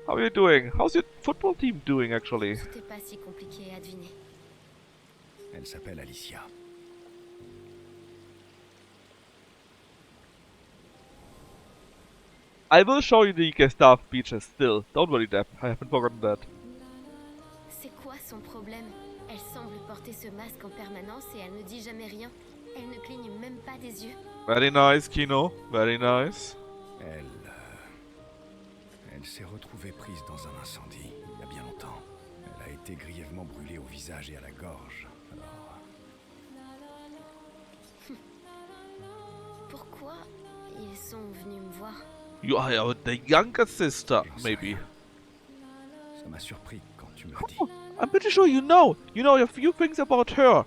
How are you doing? How's your football team doing, actually? C'était pas si compliqué à deviner. Elle s'appelle Alicia. I will show you the Gestav beaches still. Don't worry, Deb. I haven't forgotten that. C'est quoi quoi son problème? Elle semble porter ce masque en permanence et elle ne dit jamais rien. Elle ne cligne même pas des yeux. Very nice, Kino. Very nice. Elle s'est retrouvée prise dans un incendie, il y a bien longtemps. Elle a été grièvement brûlée au visage et à la gorge. Alors... Pourquoi ils sont venus me voir? You are the younger sister, J'en sais maybe. rien. Ça m'a surpris quand tu me l'as dit. I'm pretty sure you know. You know a few things about her.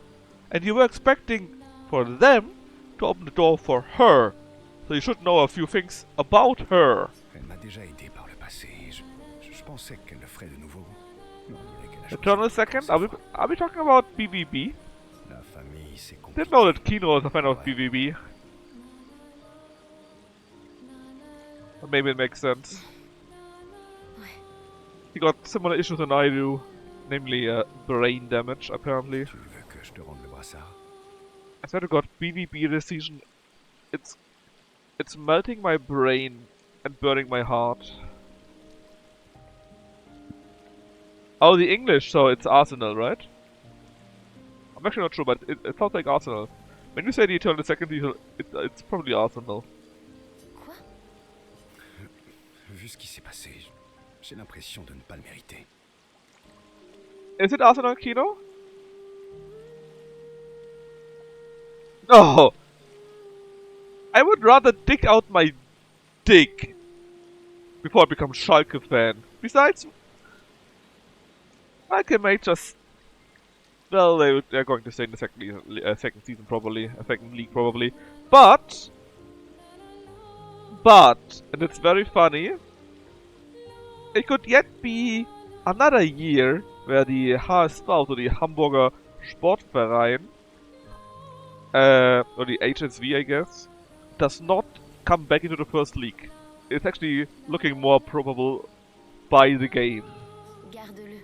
And you were expecting for them to open the door for her. So you should know a few things about her. Elle m'a déjà aidé par le passé. Je pensais qu'elle le ferait de nouveau. Mais on dirait qu'elle a choisi Eternal de second? recommencer Are we talking about BBB? La famille, c'est compliqué. Didn't know that Kino is a fan of BBB. But maybe it makes sense. He got similar issues than I do. Namely, brain damage, apparently. Tu veux que je te rende le brassard? I swear to God, BBB this season, it's melting my brain and burning my heart. Oh, the English, so it's Arsenal, right? I'm actually not sure, but it sounds like Arsenal. When you say the Eternal second season, it's probably Arsenal. Quoi? Vu ce qui s'est passé, j'ai l'impression de ne pas le mériter. Is it Arsenal, Kino? No! I would rather dig out my dick before I become Schalke fan. Besides, Schalke may just... Well, they're going to stay in the second season probably, second league probably. But, and it's very funny, it could yet be another year where the HSV, also the Hamburger Sportverein, or the HSV I guess, does not come back into the first league. It's actually looking more probable by the game. Garde-le.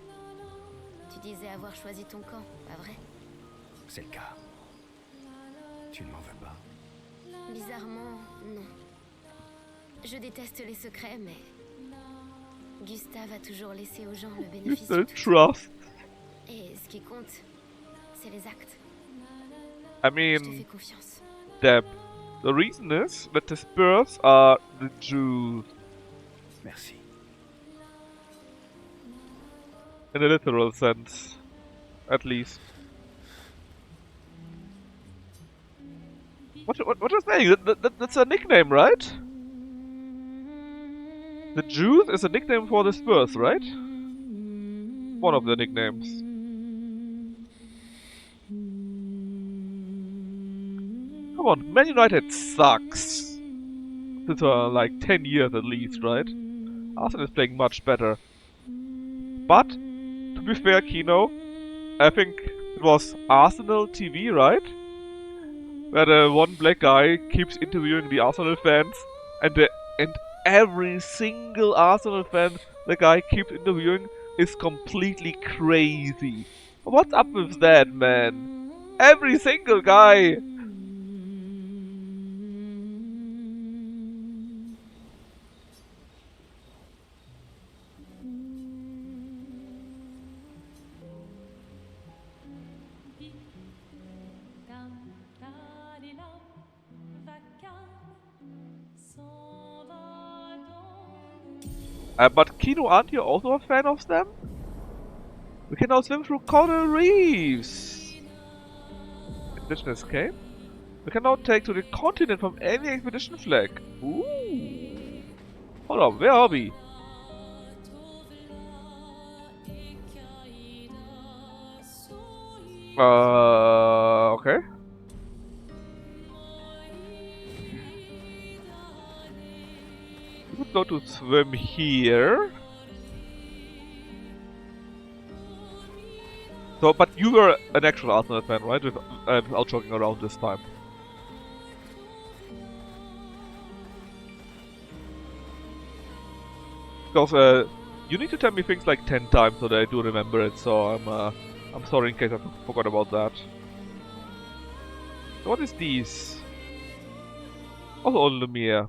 Tu disais avoir choisi ton camp, pas vrai? C'est le cas. Tu ne m'en veux pas? Bizarrement, non. Je déteste les secrets, mais Gustave a toujours laissé aux gens le bénéfice du The doute. trust. Et ce qui compte, c'est les actes. I Je te mean, fais confiance. Deb, the reason is that the Spurs are the Jews, Merci. in a literal sense, at least. What you're saying? That's a nickname, right? The Jews is a nickname for the Spurs, right? One of the nicknames. Come on, Man United sucks. Since like 10 years at least, right? Arsenal is playing much better. But, to be fair, Kino, I think it was Arsenal TV, right? Where the one black guy keeps interviewing the Arsenal fans, and every single Arsenal fan the guy keeps interviewing is completely crazy. What's up with that, man? Every single guy! But Kino, aren't you also a fan of them? We can now swim through coral reefs! Expedition escape? We can now take to the continent from any expedition flag. Ooh! Hold on, where are we? Okay. We could go to swim here. So, but you were an actual Arsenal fan, right? Without joking around this time. Because you need to tell me things like 10 times so that I do remember it. So I'm sorry in case I forgot about that. So what is these? Also on Lumière.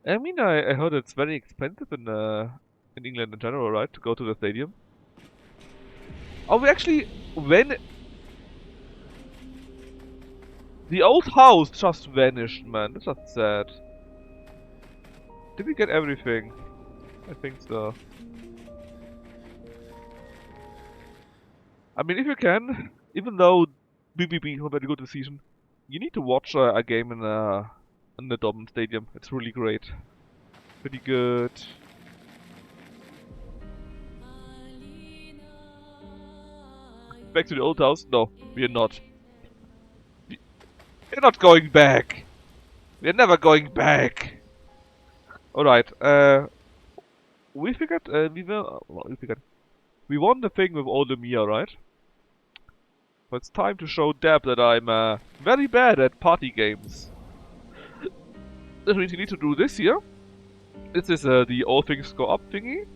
I mean, I heard it's very expensive in England in general, right? To go to the stadium. Oh, we actually... When... The old house just vanished, man. That's just sad. Did we get everything? I think so. I mean, if you can, even though BBB is not very good this season, you need to watch a game in the Dortmund Stadium. It's really great. Pretty good. Back to the old house? No, we are not. We're not going back. We're never going back. Alright, we figured, we won the thing with all Lumière, right? But it's time to show Deb that I'm very bad at party games. That means you need to do this here. This is the all things go up thingy.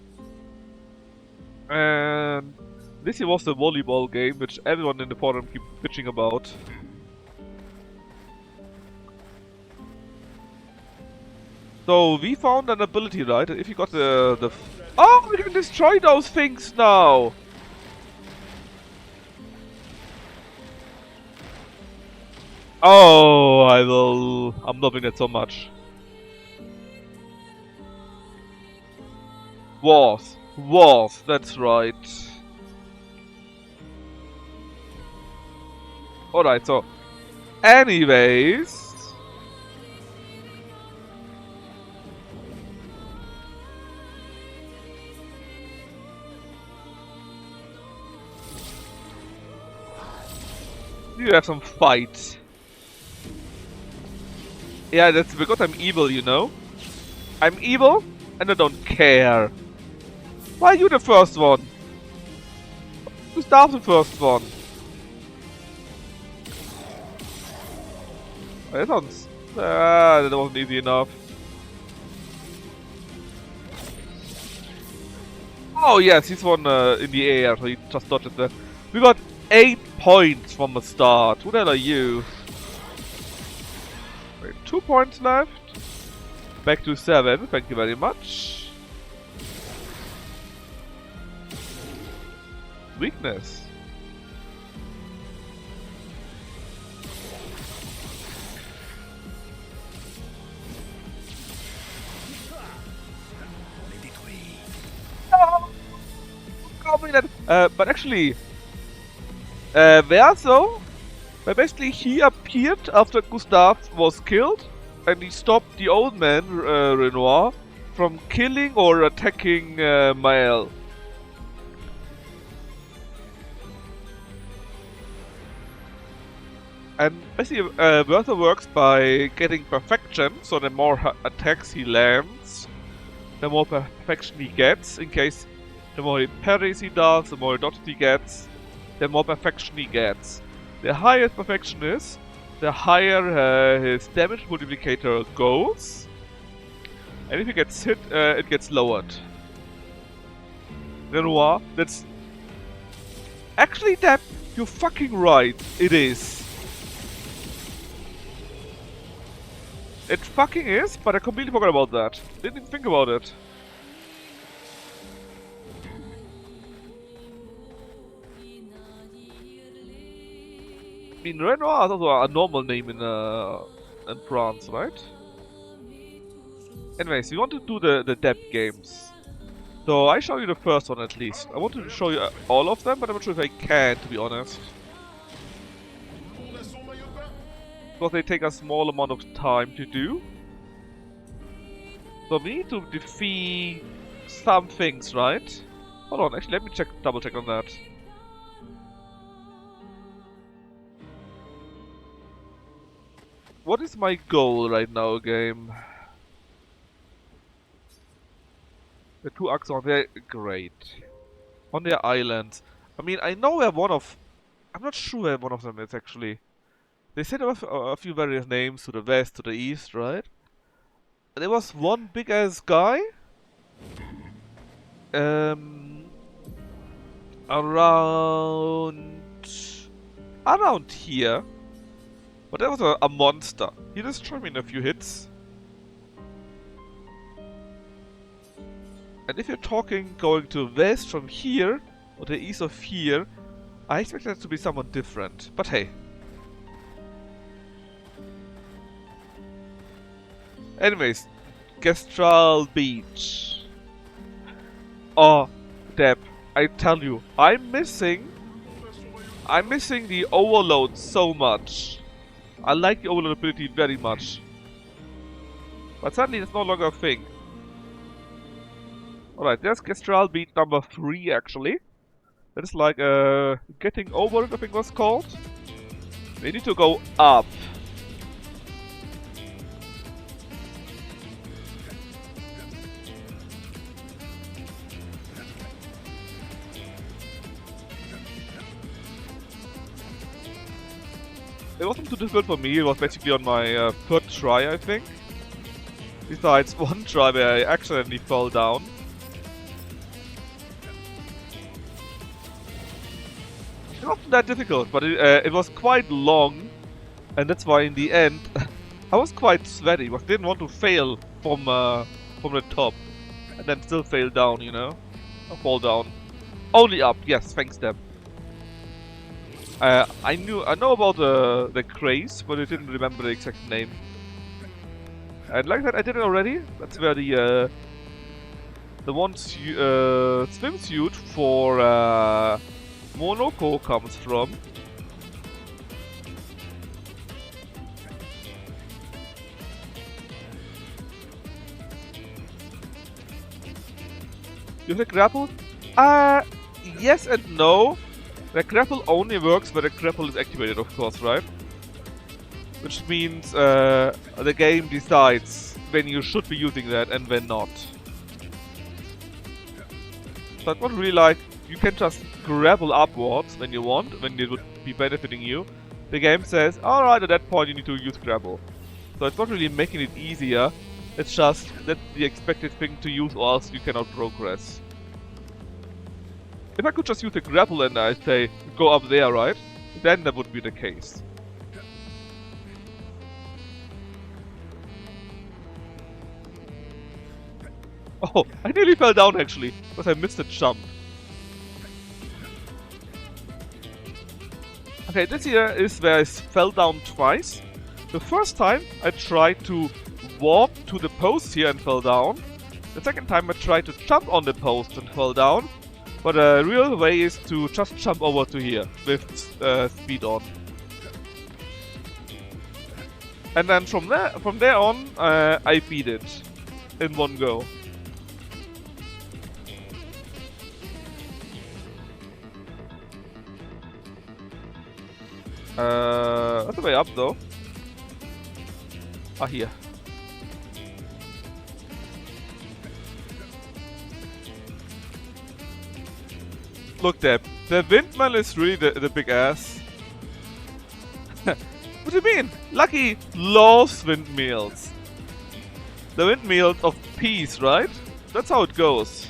And this here was the volleyball game, which everyone in the forum keeps bitching about. So we found an ability, right? If you got oh, we can destroy those things now. Oh, I'm loving it so much. Wars, that's right. Alright, so anyways, you have some fight. Yeah, that's because I'm evil, you know? I'm evil and I don't care. Why are you the first one? You start the first one. That sounds... that wasn't easy enough. Oh yes, he's one in the air, so he just dodges that. We got 8 points from the start. Who the hell are you? Wait, 2 points left. Back to 7, thank you very much. Weakness. No! But actually, Verso, basically he appeared after Gustav was killed, and he stopped the old man, Renoir, from killing or attacking Mael. And basically, Verso works by getting perfection, so the more attacks he lands, the more perfection he gets. In case the more parries he does, the more dodges he gets, the more perfection he gets. The higher perfection is, the higher his damage multiplicator goes. And if he gets hit, it gets lowered. Renoir, that's... Actually, Deb, you're fucking right. It is. It fucking is, but I completely forgot about that. Didn't even think about it. I mean, Renoir is also a normal name in France, right? Anyways, we want to do the depth games. So I show you the first one at least. I wanted to show you all of them, but I'm not sure if I can, to be honest. Because they take a small amount of time to do. So we need to defeat some things, right? Hold on, actually let me double check on that. What is my goal right now, game? The 2 Axons, they're great. On their islands. I mean, I know where one of... I'm not sure where one of them is actually. They said there were a few various names to the west, to the east, right? And there was one big ass guy. Around here. But that was a monster. He destroyed me in a few hits. And if you're talking going to west from here, or the east of here, I expected that to be somewhat different, but hey. Anyways, Gestral Beach. Oh, Deb, I tell you, I'm missing the overload so much. I like the overload ability very much. But suddenly it's no longer a thing. Alright, there's Gestral Beach number 3 actually. That is like getting over it, I think was called. We need to go up. It wasn't too difficult for me, it was basically on my third try, I think. Besides one try where I accidentally fell down. It wasn't that difficult, but it was quite long. And that's why in the end, I was quite sweaty, but didn't want to fail from the top. And then still fail down, you know? Or fall down. Only up, yes, thanks Deb. I know about the craze, but I didn't remember the exact name. And like that, I did it already. That's where the one swimsuit for Monoko comes from. You have a grapple? Yes and no. The grapple only works when the grapple is activated, of course, right? Which means the game decides when you should be using that and when not. So it's not really like you can just grapple upwards when you want, when it would be benefiting you. The game says, alright, at that point you need to use grapple. So it's not really making it easier, it's just that's the expected thing to use or else you cannot progress. If I could just use the grapple and I say, go up there, right? Then that would be the case. Oh, I nearly fell down actually, because I missed a jump. Okay, this here is where I fell down twice. The first time I tried to walk to the post here and fell down. The second time I tried to jump on the post and fell down. But the real way is to just jump over to here with speed on. And then from there on, I beat it in one go. That's the way up though. Ah, here. Look, Deb, the windmill is really the big ass. What do you mean? Lucky loves windmills. The windmills of peace, right? That's how it goes.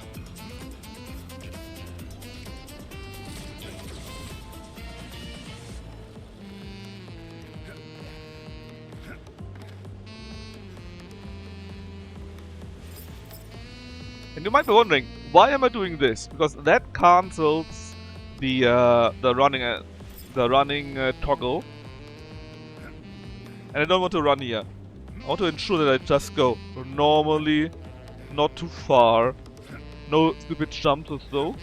And you might be wondering, why am I doing this? Because that cancels the running toggle, and I don't want to run here. I want to ensure that I just go normally, not too far, no stupid jumps or so.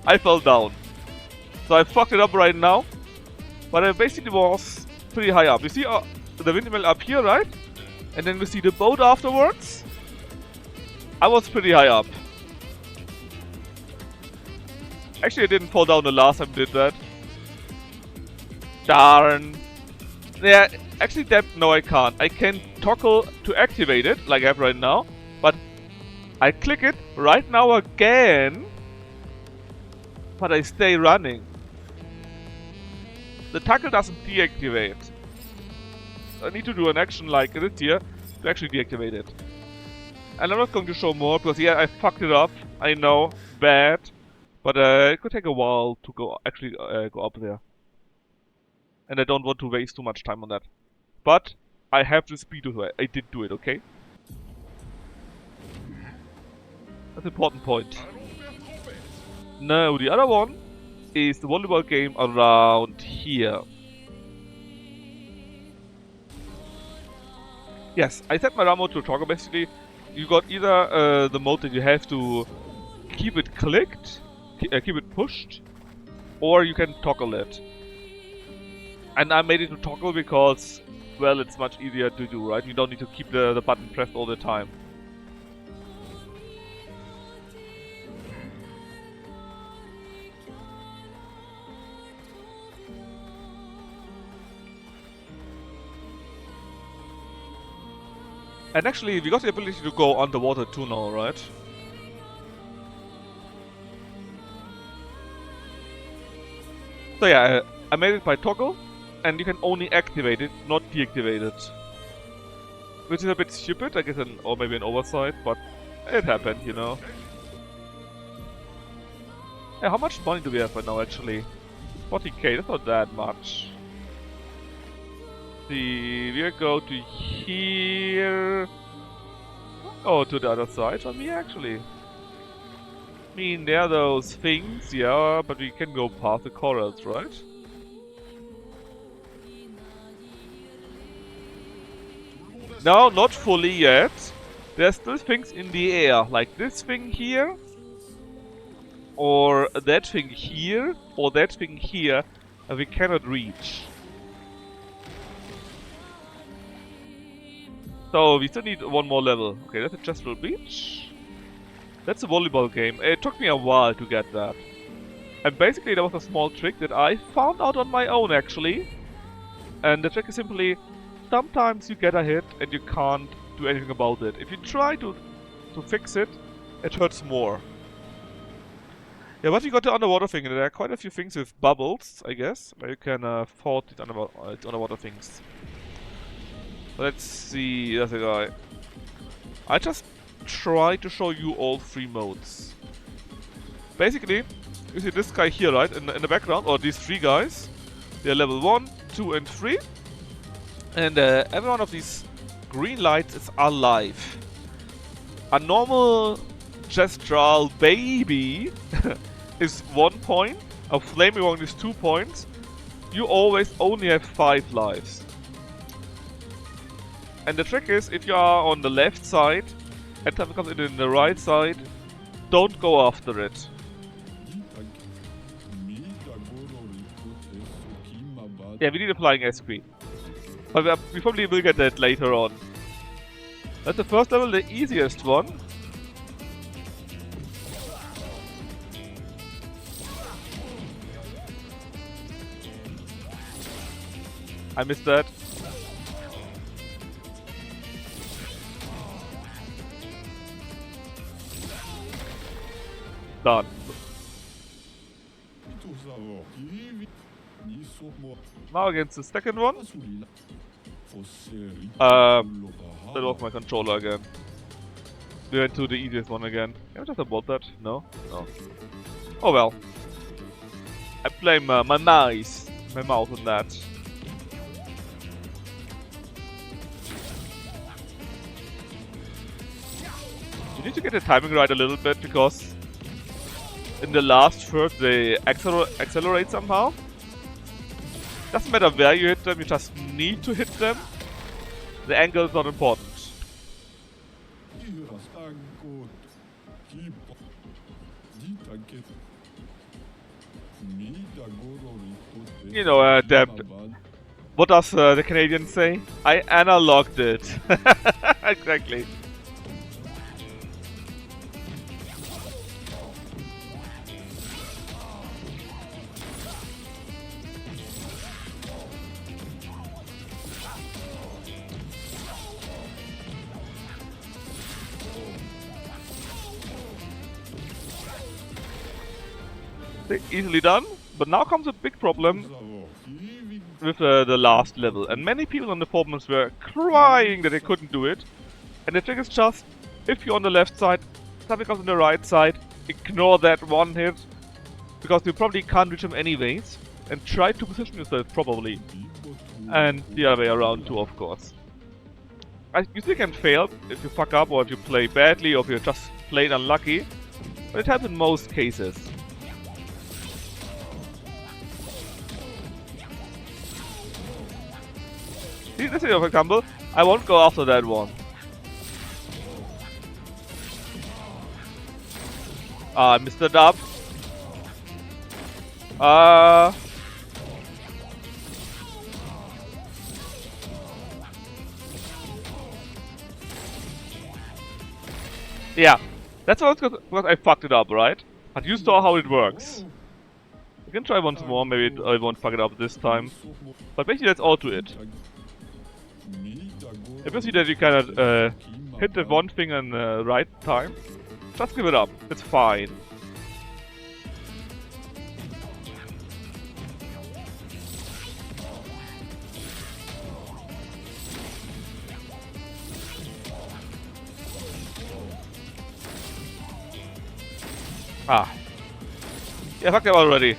I fell down, so I fucked it up right now. But I basically was pretty high up. You see the windmill up here, right? And then we see the boat afterwards. I was pretty high up. Actually, I didn't fall down the last time I did that. Darn. Yeah, actually, no, I can't. I can toggle to activate it, like I have right now. But I click it right now again. But I stay running. The toggle doesn't deactivate. I need to do an action like this here to actually deactivate it. And I'm not going to show more because yeah, I fucked it up. I know, bad. But it could take a while to go up there. And I don't want to waste too much time on that. But I have the speed to do it. I did do it, okay? That's an important point. No, the other one is the volleyball game around here. Yes, I set my RAM mode to toggle basically. You got either the mode that you have to keep it clicked, keep it pushed, or you can toggle it. And I made it to toggle because, well, it's much easier to do, right? You don't need to keep the button pressed all the time. And actually, we got the ability to go underwater too now, right? So yeah, I made it by toggle, and you can only activate it, not deactivate it. Which is a bit stupid, I guess, or maybe an oversight, but it happened, you know. Yeah, how much money do we have right now, actually? 40k, that's not that much. We'll go to here. Oh, to the other side from here, actually. I mean, there are those things, yeah, but we can go past the corals, right? No, not fully yet. There's still things in the air, like this thing here, or that thing here, or that thing here, and we cannot reach. So we still need one more level. Okay, that's a Chesterfield Beach. That's a volleyball game. It took me a while to get that. And basically there was a small trick that I found out on my own actually. And the trick is simply, sometimes you get a hit and you can't do anything about it. If you try to fix it, it hurts more. Yeah, but we got the underwater thing, and there are quite a few things with bubbles, I guess, where you can fort these underwater things. Let's see, there's a guy. I just try to show you all three modes. Basically, you see this guy here, right, in the background, or these three guys. They're level 1, 2 and 3. And every one of these green lights is alive. A normal Gestral baby is 1 point, a flaming one is 2 points. You always only have 5 lives. And the trick is, if you are on the left side, and time comes in the right side, don't go after it. Yeah, we need a flying SP. But we probably will get that later on. That's the first level, the easiest one. I missed that. Done. Now against the second one. That was my controller again. We went to the easiest one again. Can I just about that? No? No. Oh well. I blame my mouse on that. You need to get the timing right a little bit, because in the last third they accelerate somehow. Doesn't matter where you hit them, you just need to hit them. The angle is not important. You know, what does the Canadian say? I analogued it. Exactly. Easily done, but now comes a big problem with the last level, and many people on the forums were crying that they couldn't do it. And the trick is just, if you're on the left side, something comes on the right side, ignore that one hit, because you probably can't reach him anyways, and try to position yourself properly. And the other way around too, of course. You still can fail if you fuck up or if you play badly or if you're just plain unlucky. But it helps in most cases. See, this here, for example, I won't go after that one. I missed it up. Yeah, that's what because I fucked it up, right? But you saw how it works. You can try once more, maybe I won't fuck it up this time. But basically that's all to it. If you see that you cannot hit the one thing in the right time, just give it up, it's fine. Ah. Yeah, fuck them already.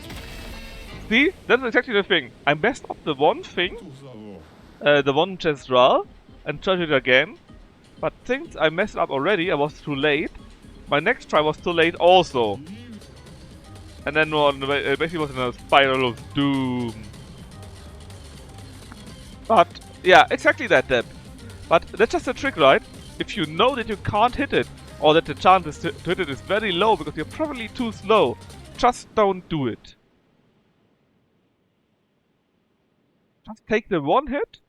See? That's exactly the thing. I messed up the one thing, the one gestural, and tried it again. But since I messed up already, I was too late. My next try was too late also. And then one basically was in a spiral of doom. But, yeah, exactly that, Deb. But that's just a trick, right? If you know that you can't hit it, or that the chance to hit it is very low because you're probably too slow, just don't do it. Just take the one hit,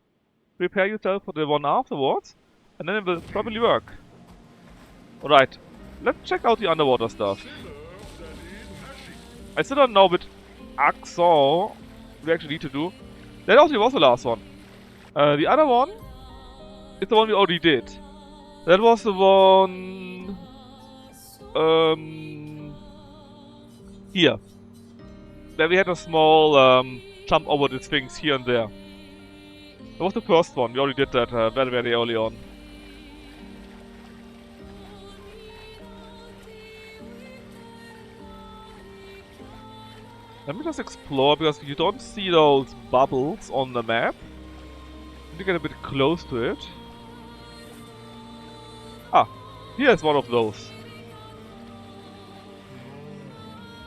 prepare yourself for the one afterwards, and then it will probably work. Alright, let's check out the underwater stuff. I still don't know which accent we actually need to do. That also was the last one. The other one is the one we already did. That was the one... here. Where we had a small jump over these things here and there. That was the first one, we already did that very, very early on. Let me just explore, because you don't see those bubbles on the map. Need to get a bit close to it. Ah, here's one of those.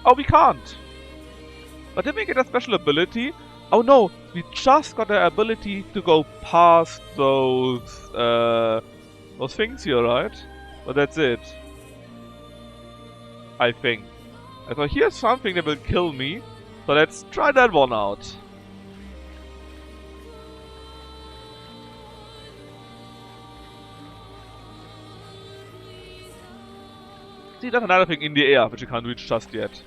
Oh, we can't! But did we get a special ability? Oh no, we just got the ability to go past those things here, right? But that's it. I think. So here's something that will kill me. So let's try that one out. See, there's another thing in the air, which you can't reach just yet.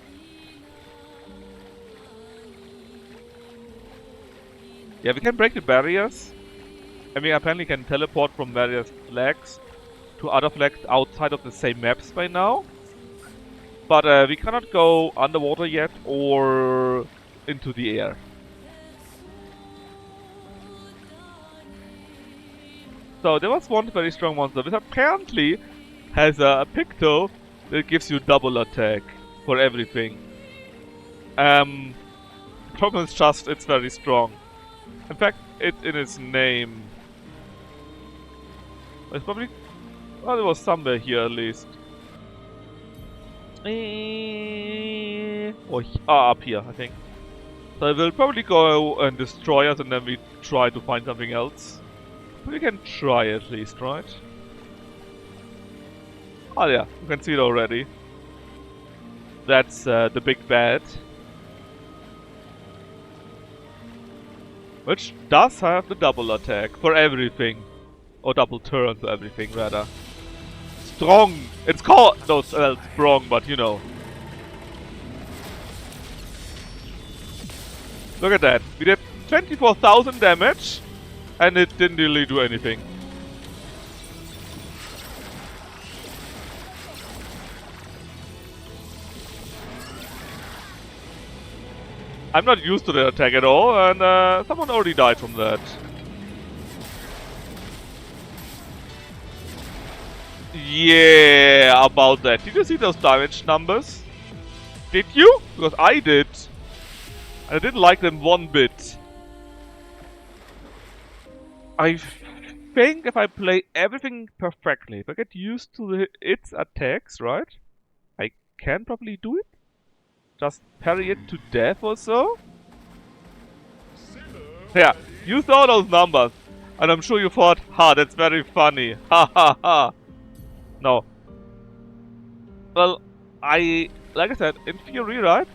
Yeah, we can break the barriers. And we apparently can teleport from various flags to other flags outside of the same maps by now. But we cannot go underwater yet or into the air. So there was one very strong monster which apparently has a picto that gives you double attack for everything. The problem is just it's very strong. In fact, it's in its name. It's probably... well, it was somewhere here at least. Or up here, I think. So we'll probably go and destroy us and then we try to find something else. But we can try at least, right? Oh yeah, you can see it already. That's the big bad. Which does have the double attack for everything. Or double turn for everything, rather. Strong! It's called... no, strong, but you know. Look at that. We did 24,000 damage. And it didn't really do anything. I'm not used to the attack at all, and someone already died from that. Yeah, about that. Did you see those damage numbers? Did you? Because I did. And I didn't like them one bit. I think if I play everything perfectly, if I get used to its attacks, right? I can probably do it. Just parry it to death or so. Yeah, you saw those numbers. And I'm sure you thought, ha, that's very funny. Ha ha ha. No. Well, like I said, in theory, right?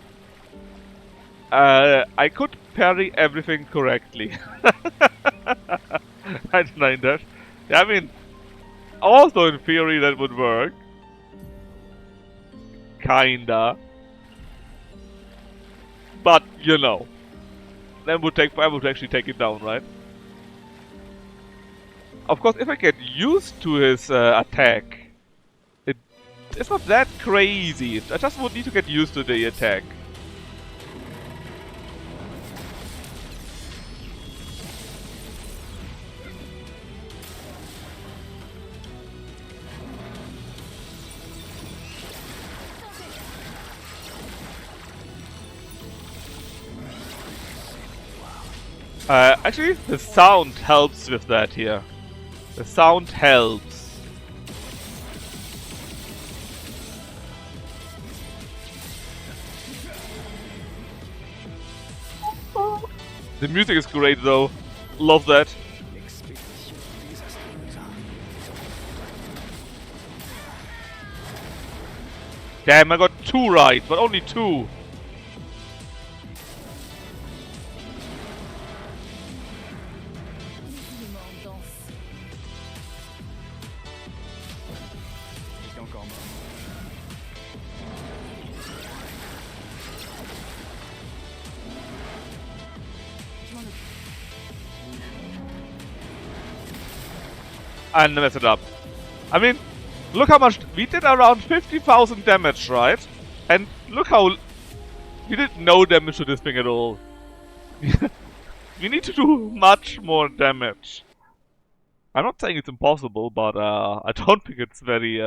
I could parry everything correctly. I deny that. Yeah, I mean, also in theory that would work. Kinda. But, you know. That would take forever to actually take it down, right? Of course, if I get used to his attack, it's not that crazy. I just would need to get used to the attack. Actually, the sound helps with that here. The sound helps. The music is great though. Love that. Damn, I got 2 right, but only 2. And mess it up. I mean, look how much we did, around 50,000 damage, right? And look how we did no damage to this thing at all. We need to do much more damage. I'm not saying it's impossible, but I don't think it's very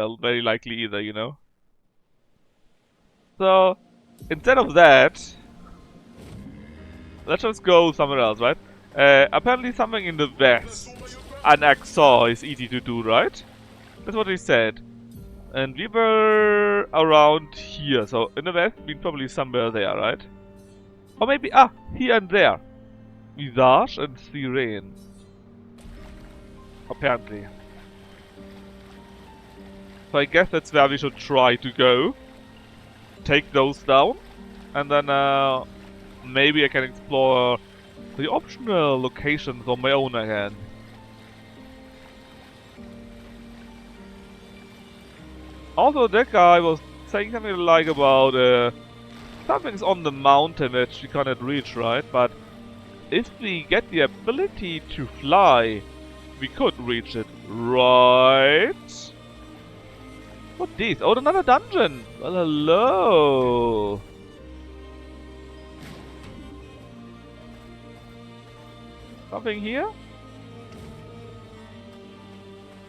likely either, you know. So instead of that, let's just go somewhere else, right? Apparently something in the west. An Axor is easy to do, right? That's what he said. And we were around here, so in the west, we're probably somewhere there, right? Or maybe, here and there. Visage and Sirene. Apparently. So I guess that's where we should try to go. Take those down. And then, maybe I can explore the optional locations on my own again. Also, that guy was saying something like about something's on the mountain that we cannot reach, right? But if we get the ability to fly, we could reach it, right? What this? Oh, another dungeon! Well, hello! Nothing here?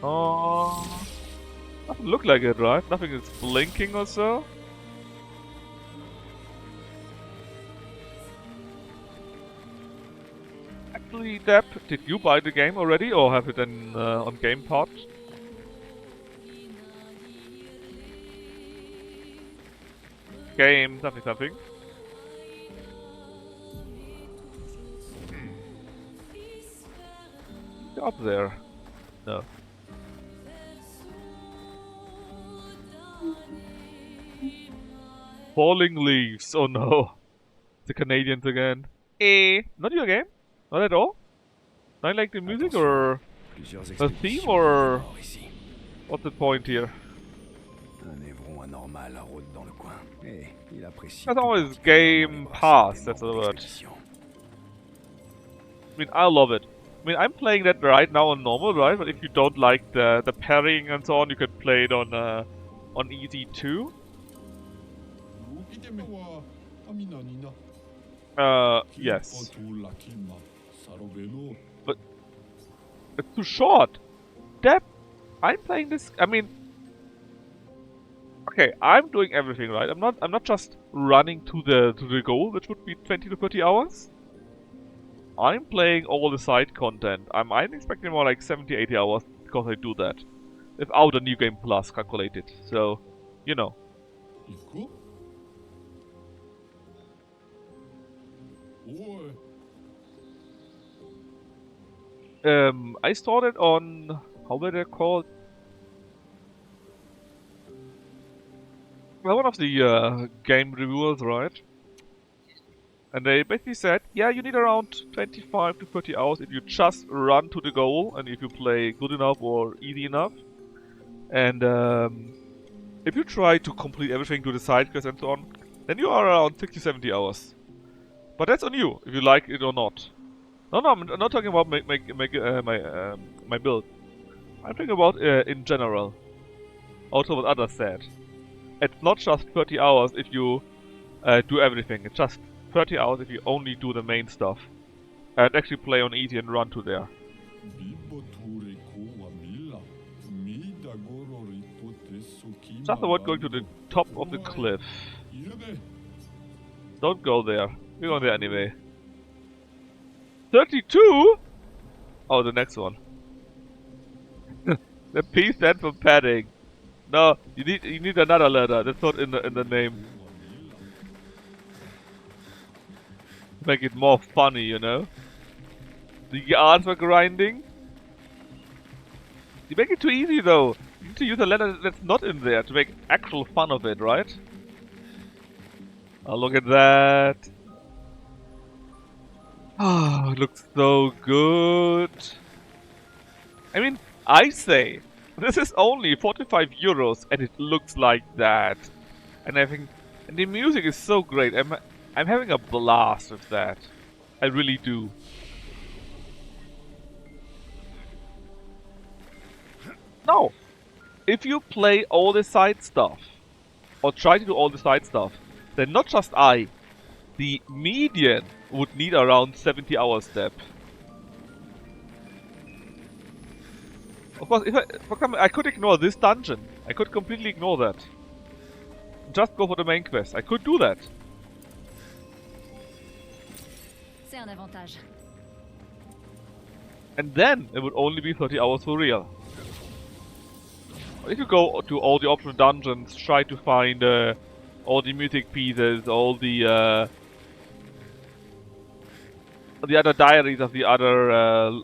Oh... Doesn't look like it, right? Nothing is blinking or so. Actually, Deb, did you buy the game already or have it on Game Pod? Game something. Up there. No. Falling leaves. Oh no. The Canadians again. Not your game? Not at all? Not like the music or the theme or what's the point here? That's always Game Pass, that's the word. I mean, I love it. I mean, I'm playing that right now on normal, right? But if you don't like the parrying and so on, you could play it on easy too. Yes. But it's too short. That I'm playing this. I mean, okay, I'm doing everything right. I'm not just running to the goal, which would be 20 to 30 hours. I'm playing all the side content. I'm expecting more like 70, 80 hours because I do that. Without a New Game Plus calculated. So, you know. Ico? Ouais. I started on, how were they called? Well, one of the game reviewers, right? And they basically said, yeah, you need around 25 to 30 hours if you just run to the goal and if you play good enough or easy enough. And if you try to complete everything, do the side quests and so on, then you are around 60, 70 hours. But that's on you, if you like it or not. No, I'm not talking about my build. I'm talking about in general. Also what others said. It's not just 30 hours if you do everything. It's just 30 hours if you only do the main stuff. And actually play on easy and run to there. Just avoid going to the top of the cliff. Don't go there. We're going there anyway. 32? Oh, the next one. The P stands for padding. No, you need another letter. That's not in the name. Make it more funny, you know. The R's for grinding. You make it too easy though. You need to use a letter that's not in there to make actual fun of it, right? Oh, look at that. Oh, it looks so good. I mean, I say, this is only 45 euros and it looks like that. And I think, and the music is so great. I'm having a blast with that. I really do. No! If you play all the side stuff, or try to do all the side stuff, then not just I, the median would need around 70 hours step. Of course, if for example, I could ignore this dungeon. I could completely ignore that. Just go for the main quest. I could do that. C'est un avantage. And then it would only be 30 hours for real. If you go to all the optional dungeons, try to find all the music pieces, all the other diaries of the other.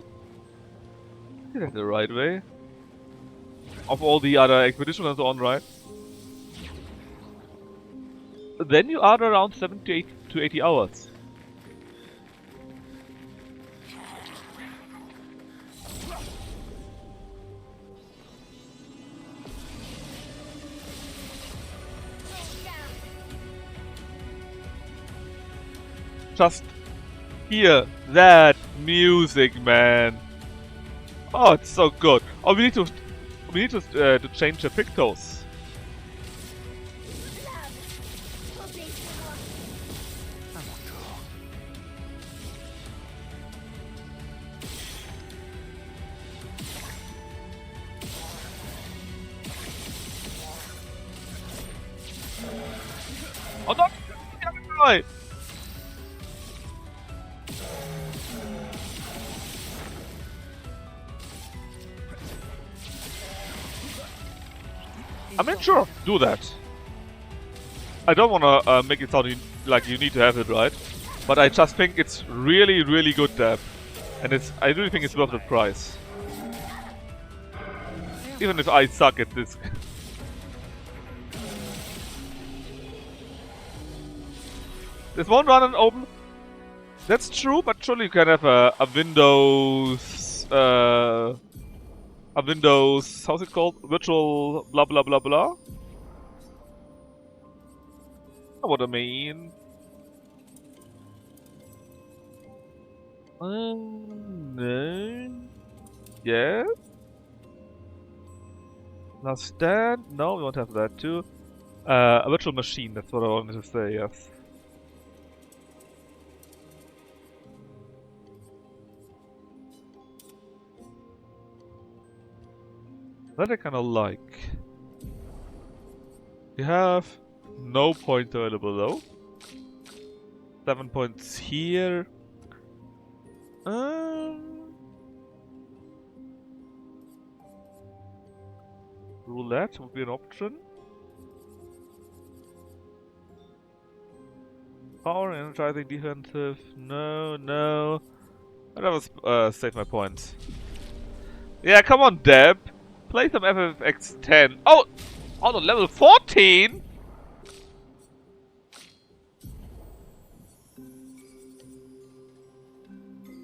Is that the right way? Of all the other expeditions and so on, right? Then you are around 70 to 80 hours. Just hear that music, man. Oh, it's so good. Oh, we need to change the pictos. Oh no! The other guy! I mean, sure, do that. I don't wanna make it sound like you need to have it, right? But I just think it's really, really good depth. And I really think it's worth the price. Even if I suck at this. There's one run and open. That's true, but surely you can have a Windows... a Windows, how's it called? Virtual blah blah blah blah. Know what I mean? No. Yes. Last stand? No, we won't have that too. A virtual machine, that's what I wanted to say, yes. That I kinda like. We have no points available though. 7 points here. Roulette would be an option. Power, energizing, defensive. No, no. I'd rather save my points. Yeah, come on, Deb. Play some FFX10. Oh! On level 14?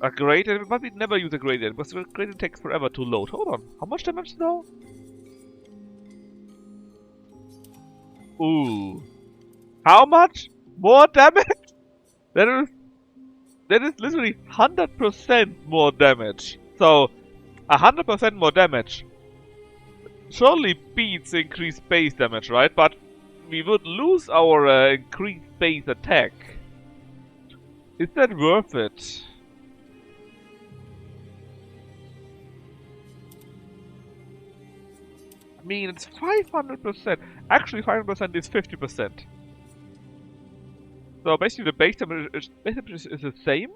A gradient? But we never use a gradient, because the gradient takes forever to load. Hold on. How much damage now? Ooh. How much more damage? That is literally 100% more damage. So, 100% more damage surely beats increased base damage, right? But we would lose our increased base attack. Is that worth it? I mean, it's 500%. Actually, 500% is 50%. So basically, the base damage is the same,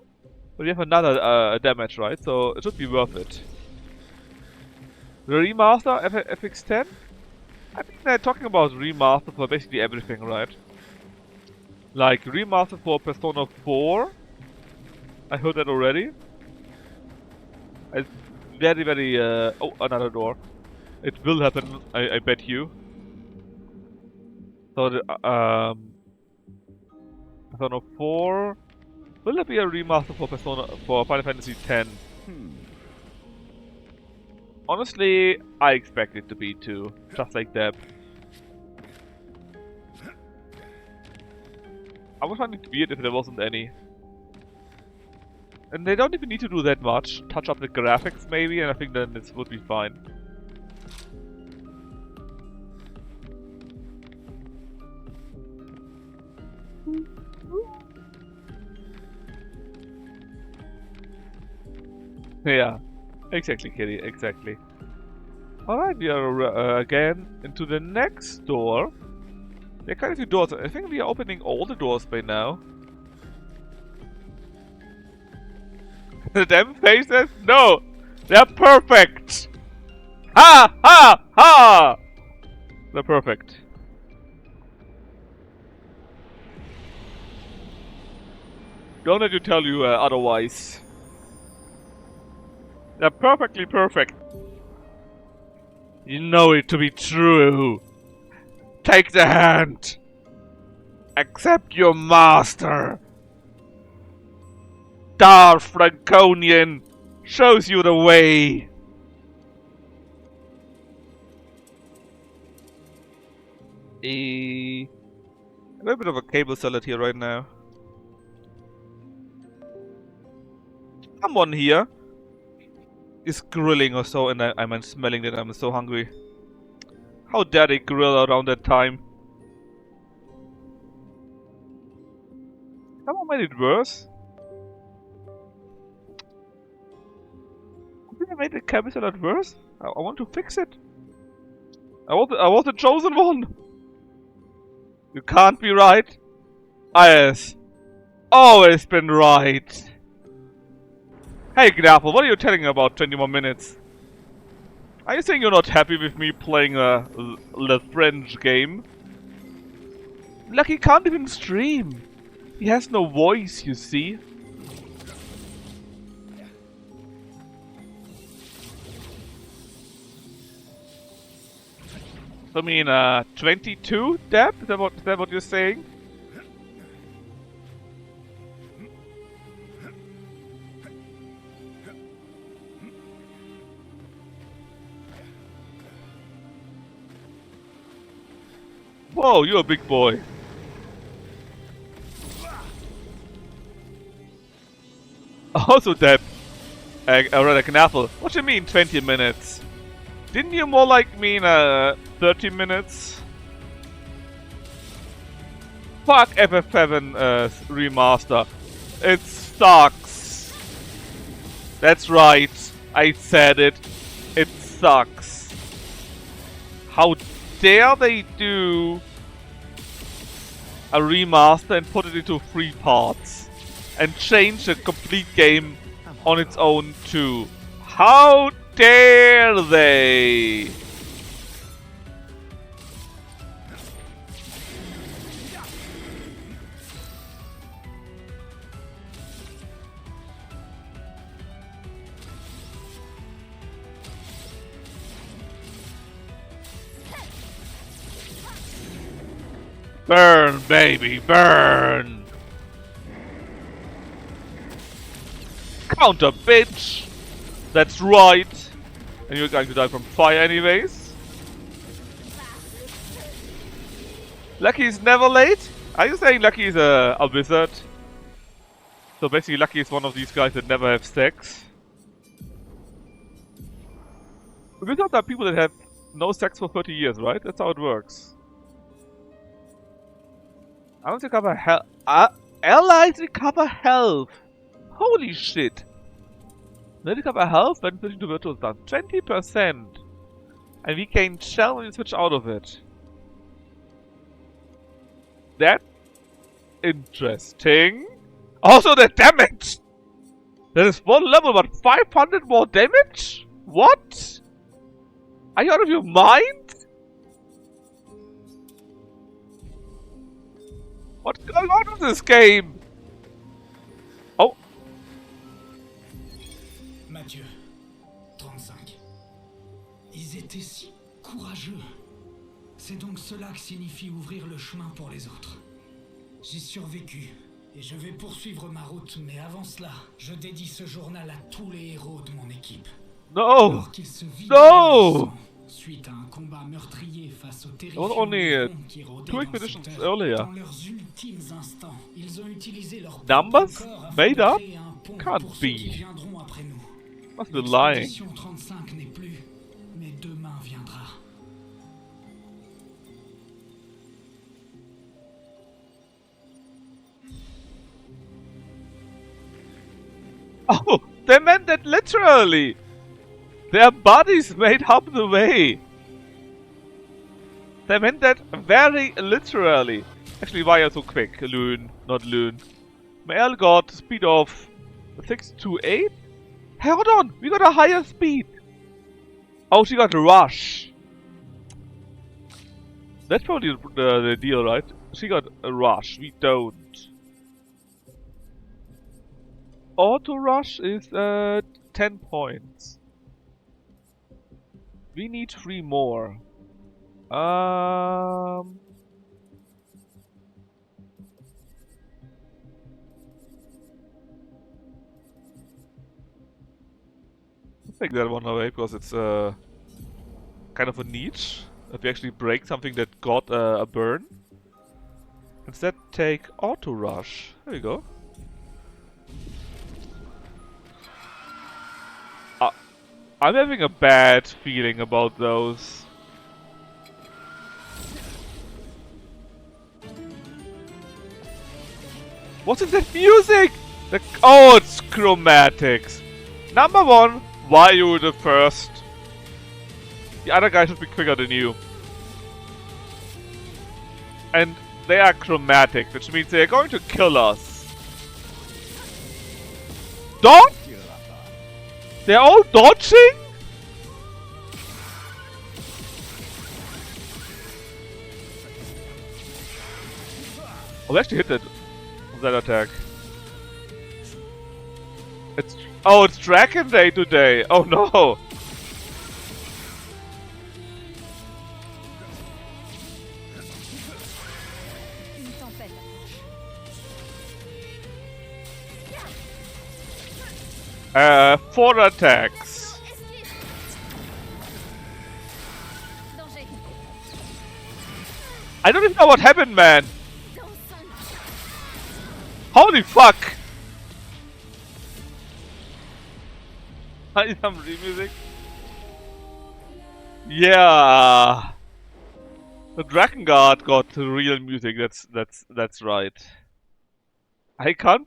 but we have another damage, right? So it should be worth it. The remaster FX10? I mean, they're talking about remaster for basically everything, right? Like remaster for Persona 4. I heard that already. It's very, very. Oh, another door. It will happen, I bet you. So the Persona 4. Will there be a remaster for Final Fantasy X? Honestly, I expect it to be too, just like that. I would find it weird if there wasn't any. And they don't even need to do that much. Touch up the graphics maybe, and I think then this would be fine. Yeah, exactly, Kitty, exactly. Alright, we are again into the next door. There are quite a few doors. I think we are opening all the doors by now. The damn faces? No! They're perfect! Ha! Ha! Ha! They're perfect. Don't let you tell you otherwise. They're perfectly perfect. You know it to be true. Take the hand. Accept your master. Darth Franconian shows you the way. A little bit of a cable salad here right now. Someone here is grilling or so, and I'm smelling that I'm so hungry. How dare they grill around that time? Someone made it worse. Did I make the cable salad worse? I want to fix it. I was the chosen one. You can't be right. I has always been right. Hey Gnapple, what are you telling about 20 more minutes? Are you saying you're not happy with me playing a Le French game? Like he can't even stream. He has no voice, you see. I mean, 22, Deb? Is that what you're saying? Whoa, you're a big boy. Also, Deb. Rather, Knaffle. What do you mean 20 minutes? Didn't you more like mean 30 minutes? Fuck FF7 remaster. It sucks. That's right. I said it. It sucks. How dare they do a remaster and put it into 3 parts and change the complete game on its own too. How dare they? Burn, baby, burn! Counter, bitch! That's right! And you're going to die from fire anyways. Lucky is never late? Are you saying Lucky is a wizard? So basically Lucky is one of these guys that never have sex. Wizards are people that have no sex for 30 years, right? That's how it works. I don't recover health. Allies recover health! Holy shit! They recover health when switching to virtual stance. 20%! And we gain shell when we switch out of it. That's interesting. Also the damage! That is one level, but 500 more damage? What? Are you out of your mind? What's going on with this game? Oh. Mathieu, 35. Ils étaient si courageux. C'est donc cela que signifie ouvrir le chemin pour les autres. J'ai survécu et je vais poursuivre ma route, mais avant cela, je dédie ce journal à tous les héros de mon équipe. No! No! Suite à un combat meurtrier face aux terrifiants only qui rôdaient 2 dans expeditions cette terre. earlier. Dans leurs ultimes instants, ils ont utilisé leur Numbers? corps afin Made de up? créer un pont Can't pour ceux qui be. viendront après nous. Must be lying. L'expédition 35 n'est plus, mais demain viendra. Oh, they meant that literally! Their bodies made up the way! They meant that very literally. Actually, why are you so quick, Loon? Not Loon. Mael got speed of 628? Hey, hold on! We got a higher speed! Oh, she got rush. That's probably the deal, right? She got a rush, we don't. Auto rush is 10 points. We need 3 more. I take that one away because it's kind of a niche. If we actually break something that got a burn. Instead, take auto rush. There we go. I'm having a bad feeling about those. What's in that music? Oh, it's chromatics. Number 1, why you were the first? The other guy should be quicker than you. And they are chromatic, which means they are going to kill us. Don't! They're all dodging? Oh, they actually hit that attack. It's Dragon Day today. Oh no. Four attacks. I don't even know what happened, man. Holy fuck! I need some music. Yeah, the Dragon Guard got real music. That's right. I can't.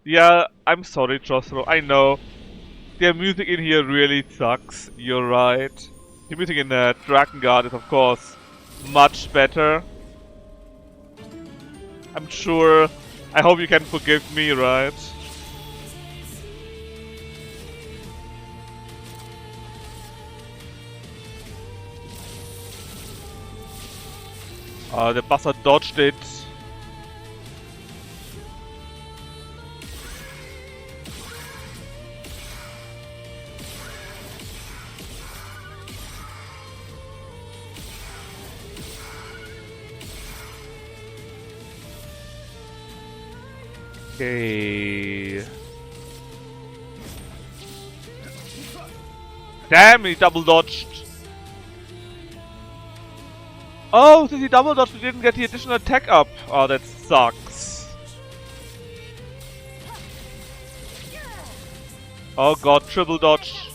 Yeah, I'm sorry, Trostro. I know their music in here really sucks. You're right. The music in Dragon Guard is, of course, much better. I'm sure. I hope you can forgive me, right? The bastard dodged it. Okay. Damn, he double dodged. Oh, since he double dodged, we didn't get the additional attack up. Oh, that sucks. Oh god, triple dodge.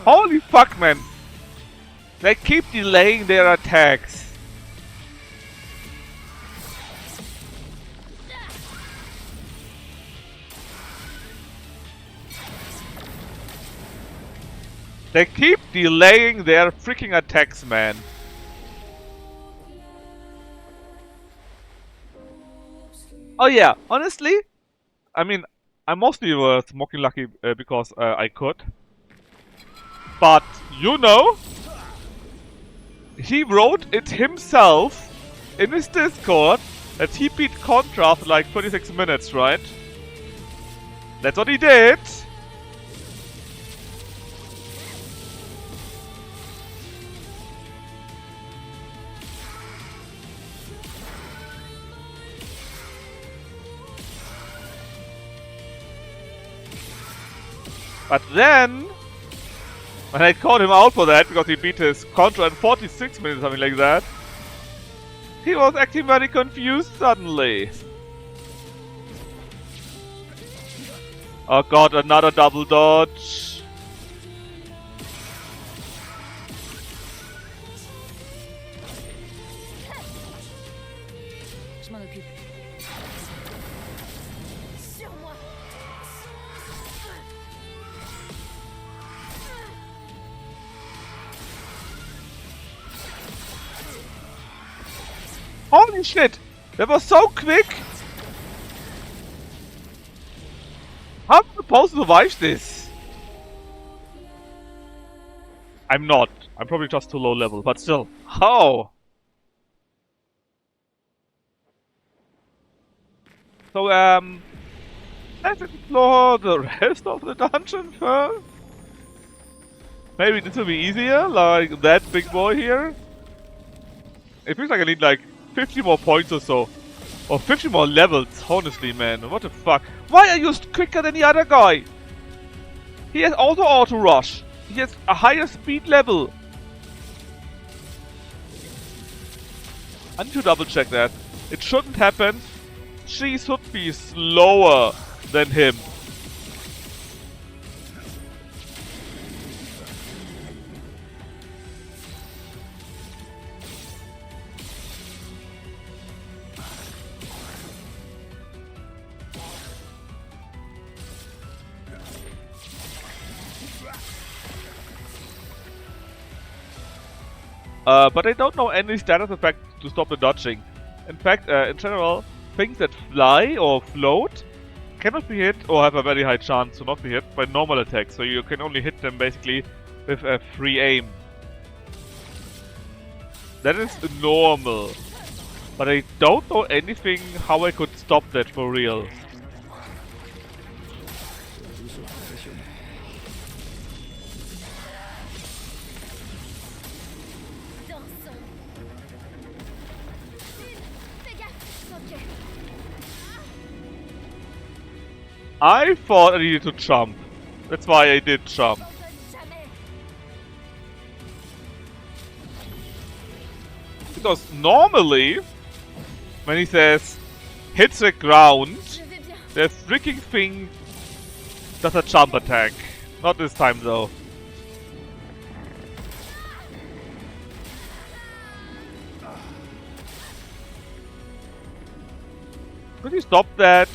Holy fuck, man. They keep delaying their attacks. They keep delaying their freaking attacks, man. Oh yeah, honestly, I mean, I mostly was smoking lucky because I could. But, you know, he wrote it himself in his Discord that he beat Contra after like 36 minutes, right? That's what he did. But then, when I called him out for that, because he beat his Contra in 46 minutes, something like that, he was acting very confused suddenly. Oh god, another double dodge. Je m'en occupe. Sur moi. Holy shit! That was so quick! How am I supposed to survive this? I'm not. I'm probably just too low level, but still. How? So, let's explore the rest of the dungeon first. Maybe this will be easier, like that big boy here. It feels like I need like 50 more points or so. Or 50 more levels, honestly, man. What the fuck? Why are you quicker than the other guy? He has also auto rush. He has a higher speed level. I need to double check that. It shouldn't happen. She should be slower than him. But I don't know any status effect to stop the dodging. In fact, in general, things that fly or float cannot be hit or have a very high chance to not be hit by normal attacks. So you can only hit them basically with a free aim. That is normal. But I don't know anything how I could stop that for real. I thought I needed to jump. That's why I did jump. Because normally, when he says hits the ground, the freaking thing does a jump attack. Not this time though. Could you stop that?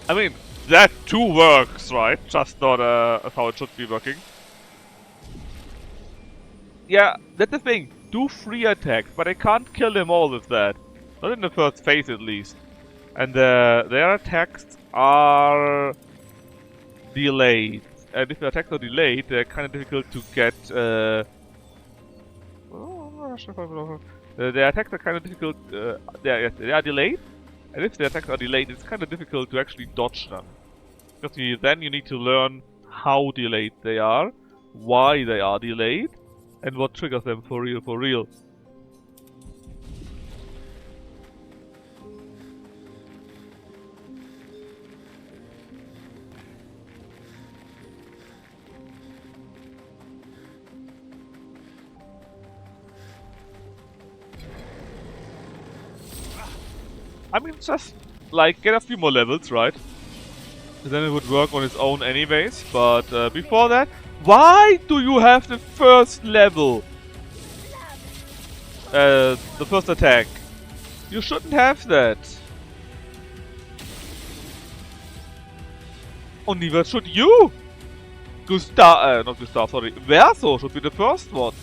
I mean, that too works, right? Just not how it should be working. Yeah, that's the thing. Do free attacks, but I can't kill them all with that. Not in the first phase at least. And their attacks are delayed. and if the attacks are delayed, they're kind of difficult to get. The attacks are kind of difficult. They are delayed, and if the attacks are delayed, it's kind of difficult to actually dodge them. Because then you need to learn how delayed they are, why they are delayed, and what triggers them for real, for real. I mean, just, like, get a few more levels, right? And then it would work on its own anyways, but before that, why do you have the first level? The first attack. You shouldn't have that. Und neither should you! Not Gustav, sorry. Verso should be the first one.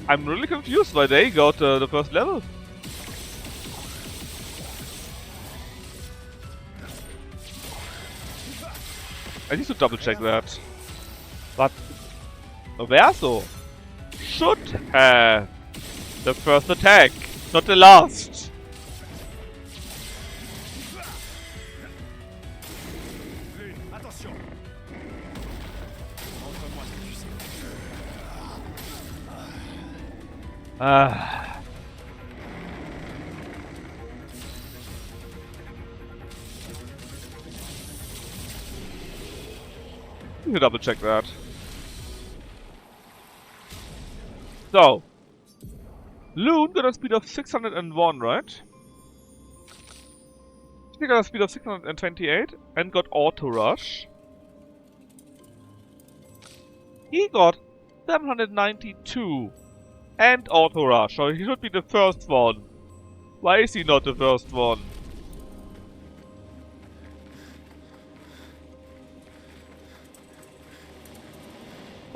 I'm really confused why they got the first level. I need to double check that. But Verso should have the first attack, not the last. Attention. Montre-moi ce que tu sais. Ah. Let me double check that. So, Loon got a speed of 601, right? He got a speed of 628 and got auto rush. He got 792 and auto rush, so he should be the first one. Why is he not the first one?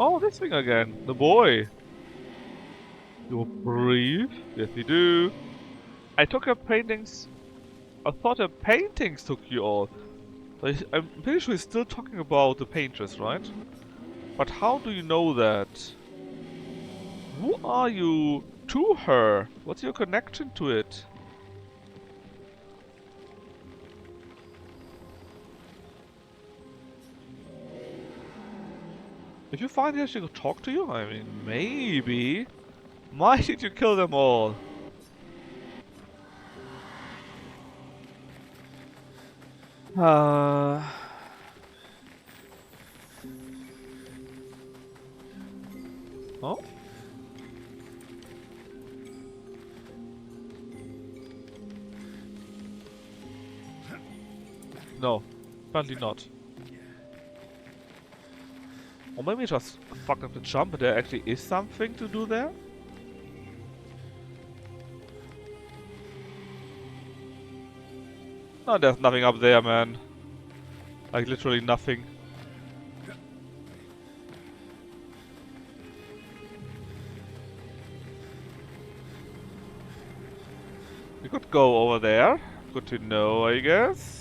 Oh, this thing again. The boy. You breathe? Yes, you do. I took her paintings. I thought her paintings took you all. But I'm pretty sure he's still talking about the painters, right? But how do you know that? Who are you to her? What's your connection to it? If you find her, she could talk to you? I mean, maybe. Why did you kill them all? Oh? No, apparently not. Or maybe I just fucked up the jump, but there actually is something to do there? No, there's nothing up there, man. Like, literally nothing. We could go over there. Good to know, I guess.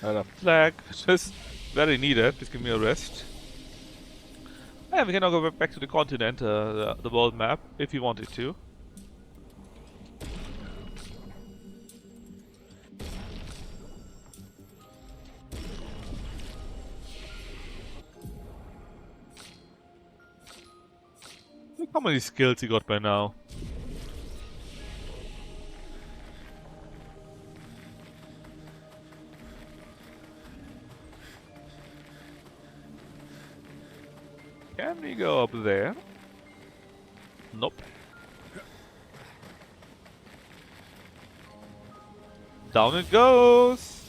And a flag, which is very needed. Please give me a rest. Yeah, we can now go back to the continent, the world map, if you wanted to. Look how many skills he got by now. Can we go up there? Nope. Down it goes!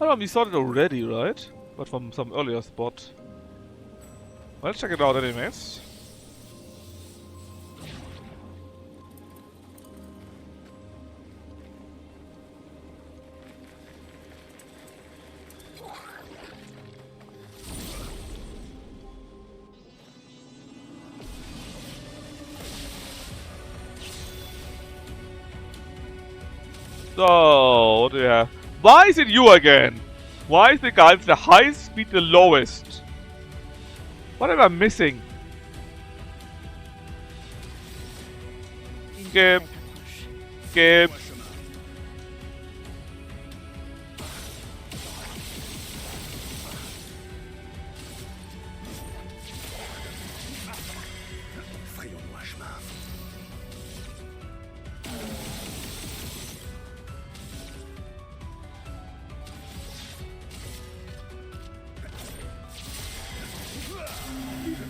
Oh, we saw it already, right? But from some earlier spot. Let's check it out anyways. So, what do we have? Why is it you again? Why is the guy with the highest speed the lowest? What am I missing? Skip. Skip. Frayons-nous un chemin.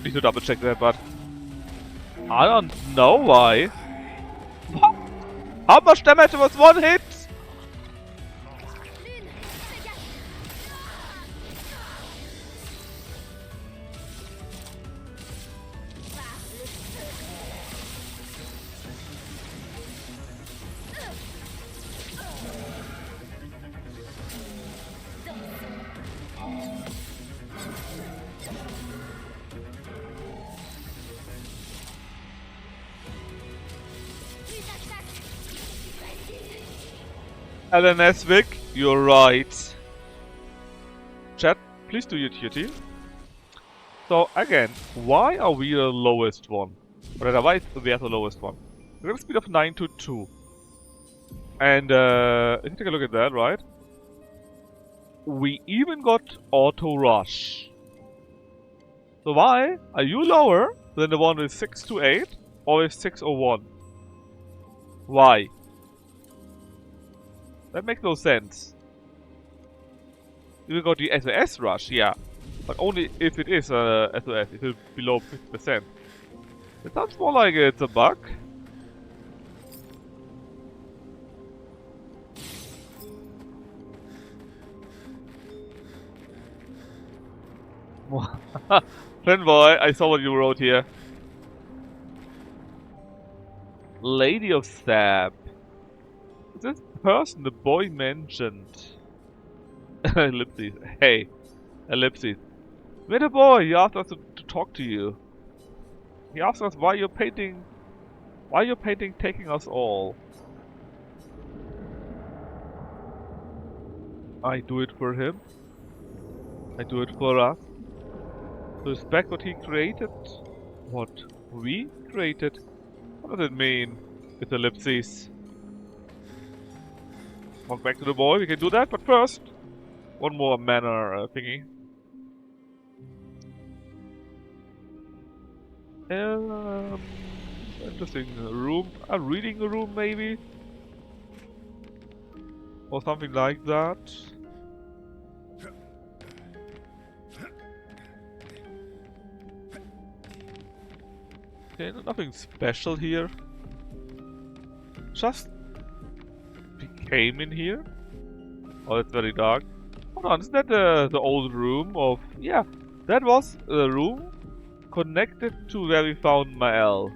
Need to double check that, but I don't know why. How much damage was one hit? Alan Eswick, you're right. Chat, please do your duty. So again, why are we the lowest one? Or rather, why is we are the lowest one? We have a speed of 922. And if you take a look at that, right? We even got auto rush. So why are you lower than the one with 628 or with 601? Why? That makes no sense. You got the SOS rush, yeah. But only if it is SOS, if it's below 50%. It sounds more like it's a bug. Fanboy, I saw what you wrote here. Lady of Stab. This person the boy mentioned. Ellipses. Hey. Ellipses. We're the boy, he asked us to talk to you. He asked us why you're painting taking us all. I do it for him. I do it for us. To respect what he created. What we created. What does it mean with ellipses? Walk back to the boy, we can do that, but first, one more manner thingy. Interesting room, a reading room maybe? Or something like that. Okay, nothing special here. Just we came in here. Oh, it's very dark. Hold on, isn't that the old room of... Yeah, that was the room connected to where we found Mael.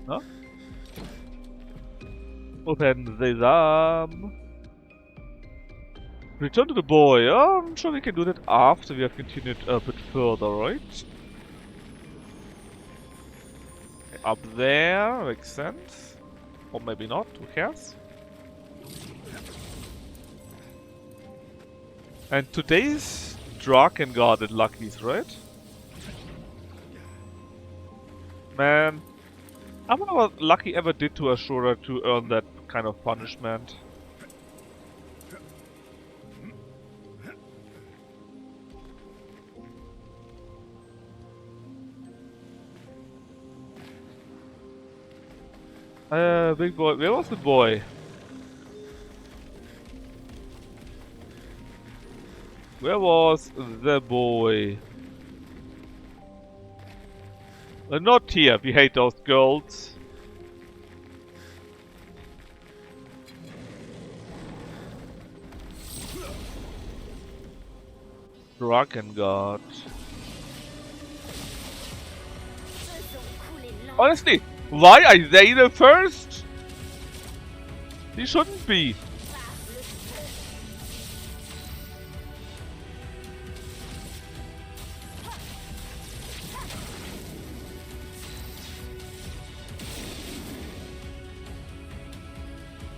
Huh? Open sesame. Return to the boy. Oh, I'm sure we can do that after we have continued a bit further, right? Up there, makes sense. Or maybe not, who cares? And today's Drakengarded luckies, right? Man, I wonder what Lucky ever did to Ashura to earn that kind of punishment. Big boy. Where was the boy? Where was the boy? Not here. We hate those girls. Dragon God. Honestly, why are they the first? They shouldn't be.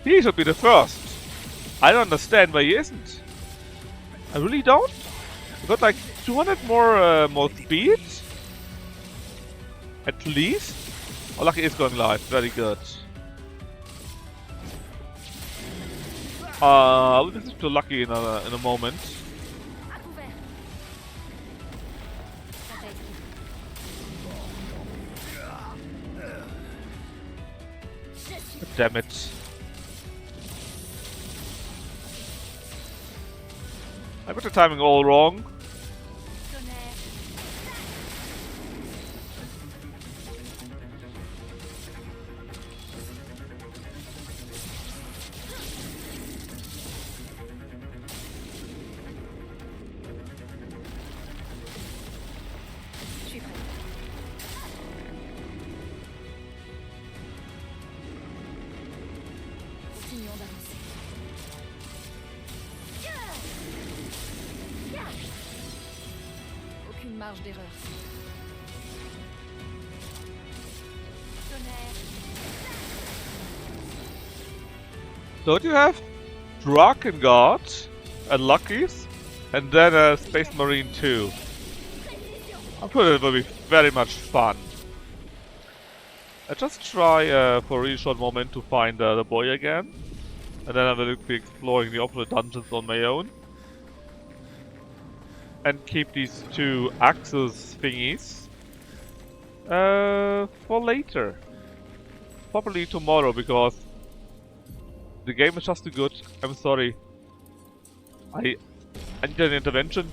He should be the first. I don't understand why he isn't. I really don't. We got like 200 more speed. At least. Oh, lucky is going live. Very good. We'll listen to Lucky in a moment. Damn it. I got the timing all wrong. Aucune marge d'erreur. Don't you have Dragon God and Lucky's? And then a Space Marine too. I'm sure it will be very much fun. I just try for a really short moment to find the boy again. And then I will be exploring the opposite dungeons on my own. And keep these two Axis thingies for later. Probably tomorrow, because the game is just too good. I'm sorry. I need an intervention.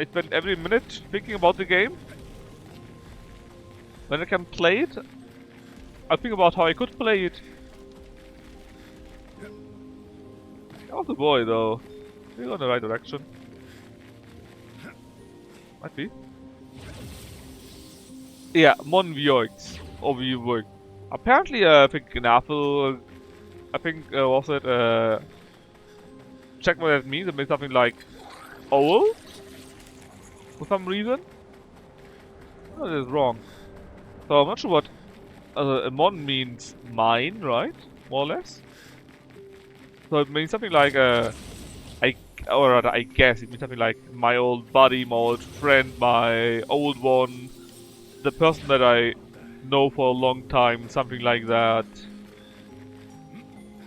I spend every minute thinking about the game. When I can play it, I think about how I could play it. How's the boy though? We're going the right direction. Might be. Yeah, Mon Vioix. Or Vioix. Apparently, I think Gnafel. I think, was it, check what that means. It means something like owl? For some reason? Oh, that is wrong. So I'm not sure what Mon means mine, right? More or less. So it means something like or rather, I guess it means something like my old buddy, my old friend, my old one, the person that I know for a long time, something like that.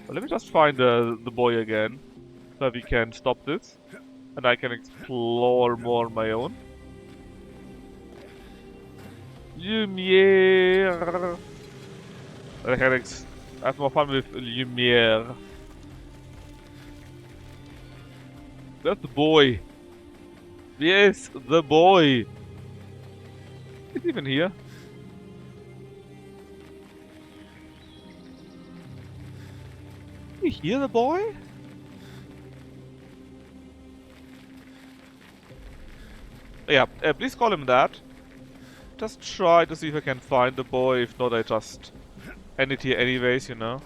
But let me just find the boy again, so we can stop this, and I can explore more on my own. Lumière. I can have more fun with Lumière. That's the boy. Yes, the boy. He's even here. You hear the boy? Yeah, please call him that. Just try to see if I can find the boy. If not, I just end it here anyways, you know.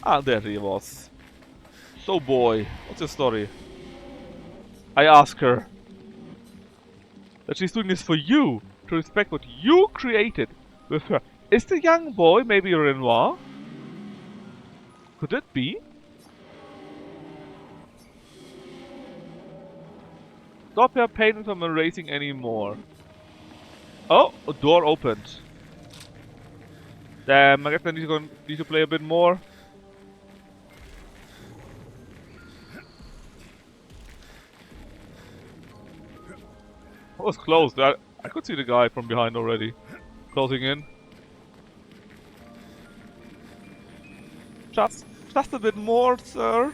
Ah, there he was. So boy, what's your story? I ask her that she's doing this for you, to respect what you created with her. Is the young boy maybe Renoir? Could it be? Stop your pain from erasing anymore. Oh, a door opened. Damn, I guess I need to play a bit more. It was close. I could see the guy from behind already. Closing in. Just a bit more, sir.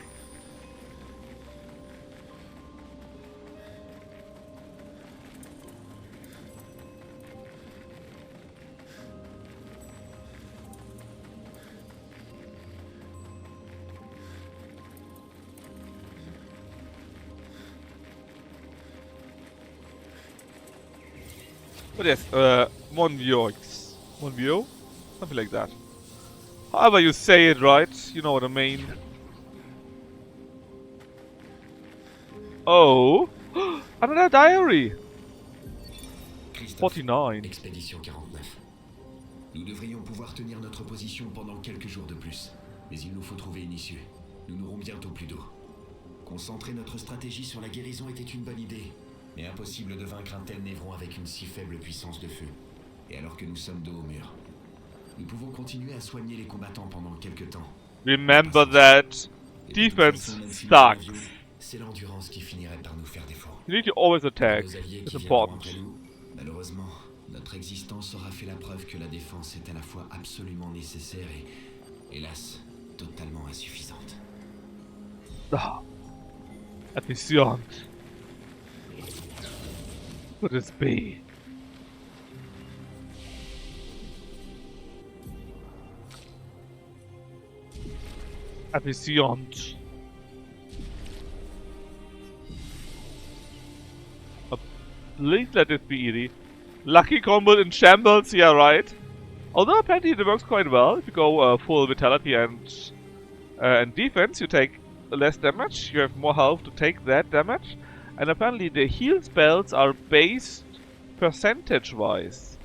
But yes, mon vieux. Mon vieux? Something like that. However you say it, right? You know what I mean. Oh! Another diary! 49. Expédition 49. Nous devrions pouvoir tenir notre position pendant quelques jours de plus. Mais il nous faut trouver une issue. Nous n'aurons bientôt plus d'eau. Concentrer notre stratégie sur la guérison était une bonne idée. Mais impossible de vaincre un tel névron avec une si faible puissance de feu. Et alors que nous sommes dos au mur. Nous pouvons continuer à soigner les combattants pendant quelques temps. Remember that defense sucks. C'est l'endurance qui finirait par nous faire défaut. You need to always attack. Nos alliés It's qui viendront important. après nous, malheureusement, notre existence aura fait la preuve que la défense est à la fois absolument nécessaire et, hélas, totalement insuffisante. Ah. Efficient. Could this be? Efficient. Please let it be easy. Lucky combo in shambles, yeah, right. Although apparently it works quite well. If you go full vitality and defense, you take less damage. You have more health to take that damage. And apparently the heal spells are based percentage-wise.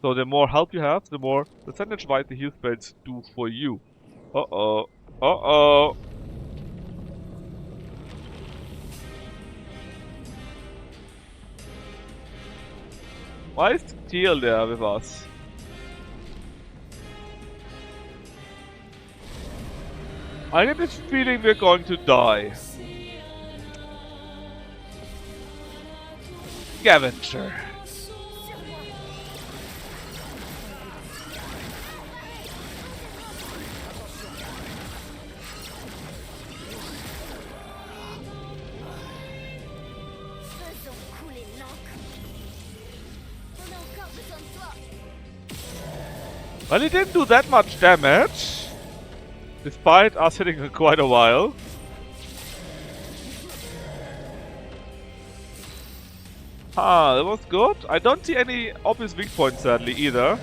So the more health you have, the more percentage-wise the heal spells do for you. Uh-oh. Uh-oh. Why is Teal there with us? I get this feeling we're going to die. Scavenger. Well, he didn't do that much damage, despite us hitting him quite a while. Ah, that was good. I don't see any obvious weak points sadly either.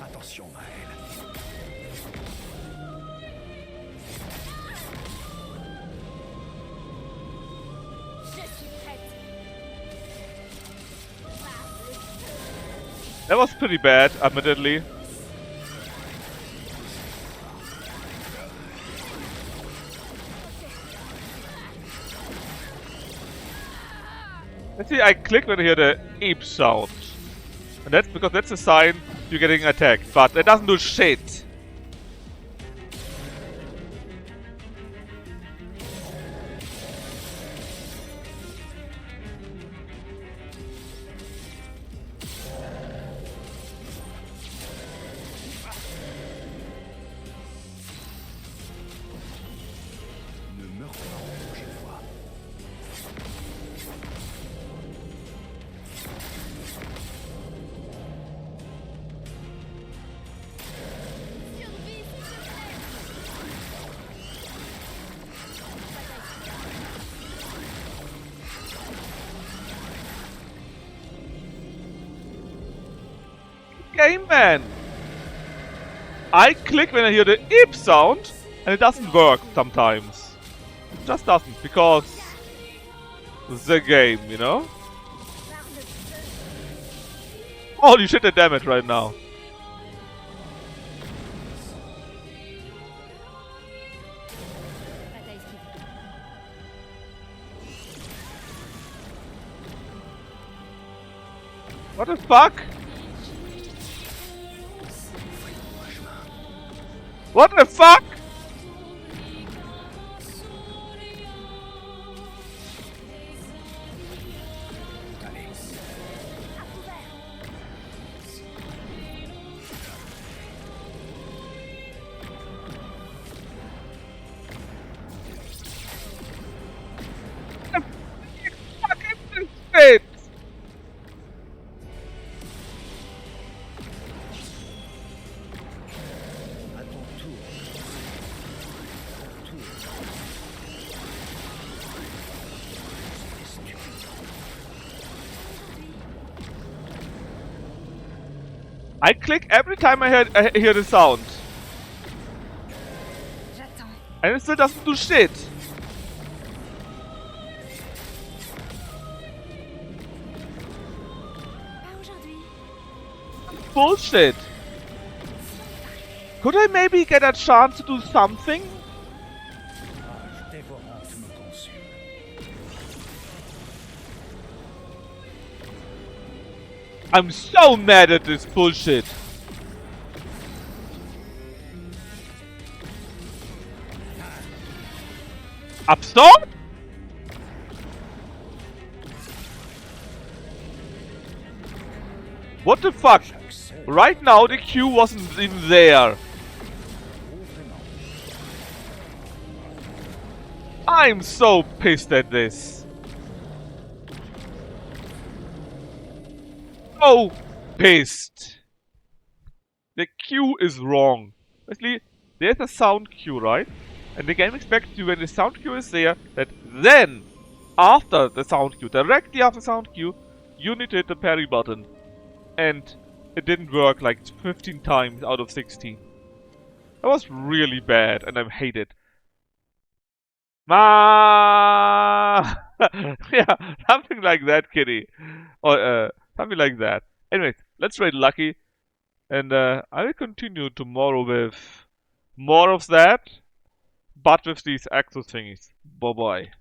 Attention, Maël. That was pretty bad, admittedly. Let's see, I click when I hear the ape sound. And that's because that's a sign you're getting attacked, but that doesn't do shit. Ne meurs pas la prochaine fois. Game man! I click when I hear the eep sound and it doesn't work sometimes. It just doesn't, because the game, you know? Holy shit, the damage right now. What the fuck? What the fuck? Shit! I click every time I hear the sound. And it still doesn't do shit. Bullshit. Could I maybe get a chance to do something? I'm so mad at this bullshit. Obscur? What the fuck? Right now the Q wasn't even there. I'm so pissed at this. So pissed. The Q is wrong. Basically, there's a sound cue, right? And the game expects you, when the sound cue is there, that then, after the sound cue, directly after the sound cue, you need to hit the parry button. And it didn't work like 15 times out of 16. That was really bad, and I hate it. Ma, yeah, something like that, kitty, or something like that. Anyways, let's rate lucky, and I will continue tomorrow with more of that, but with these Axos thingies. Bye bye.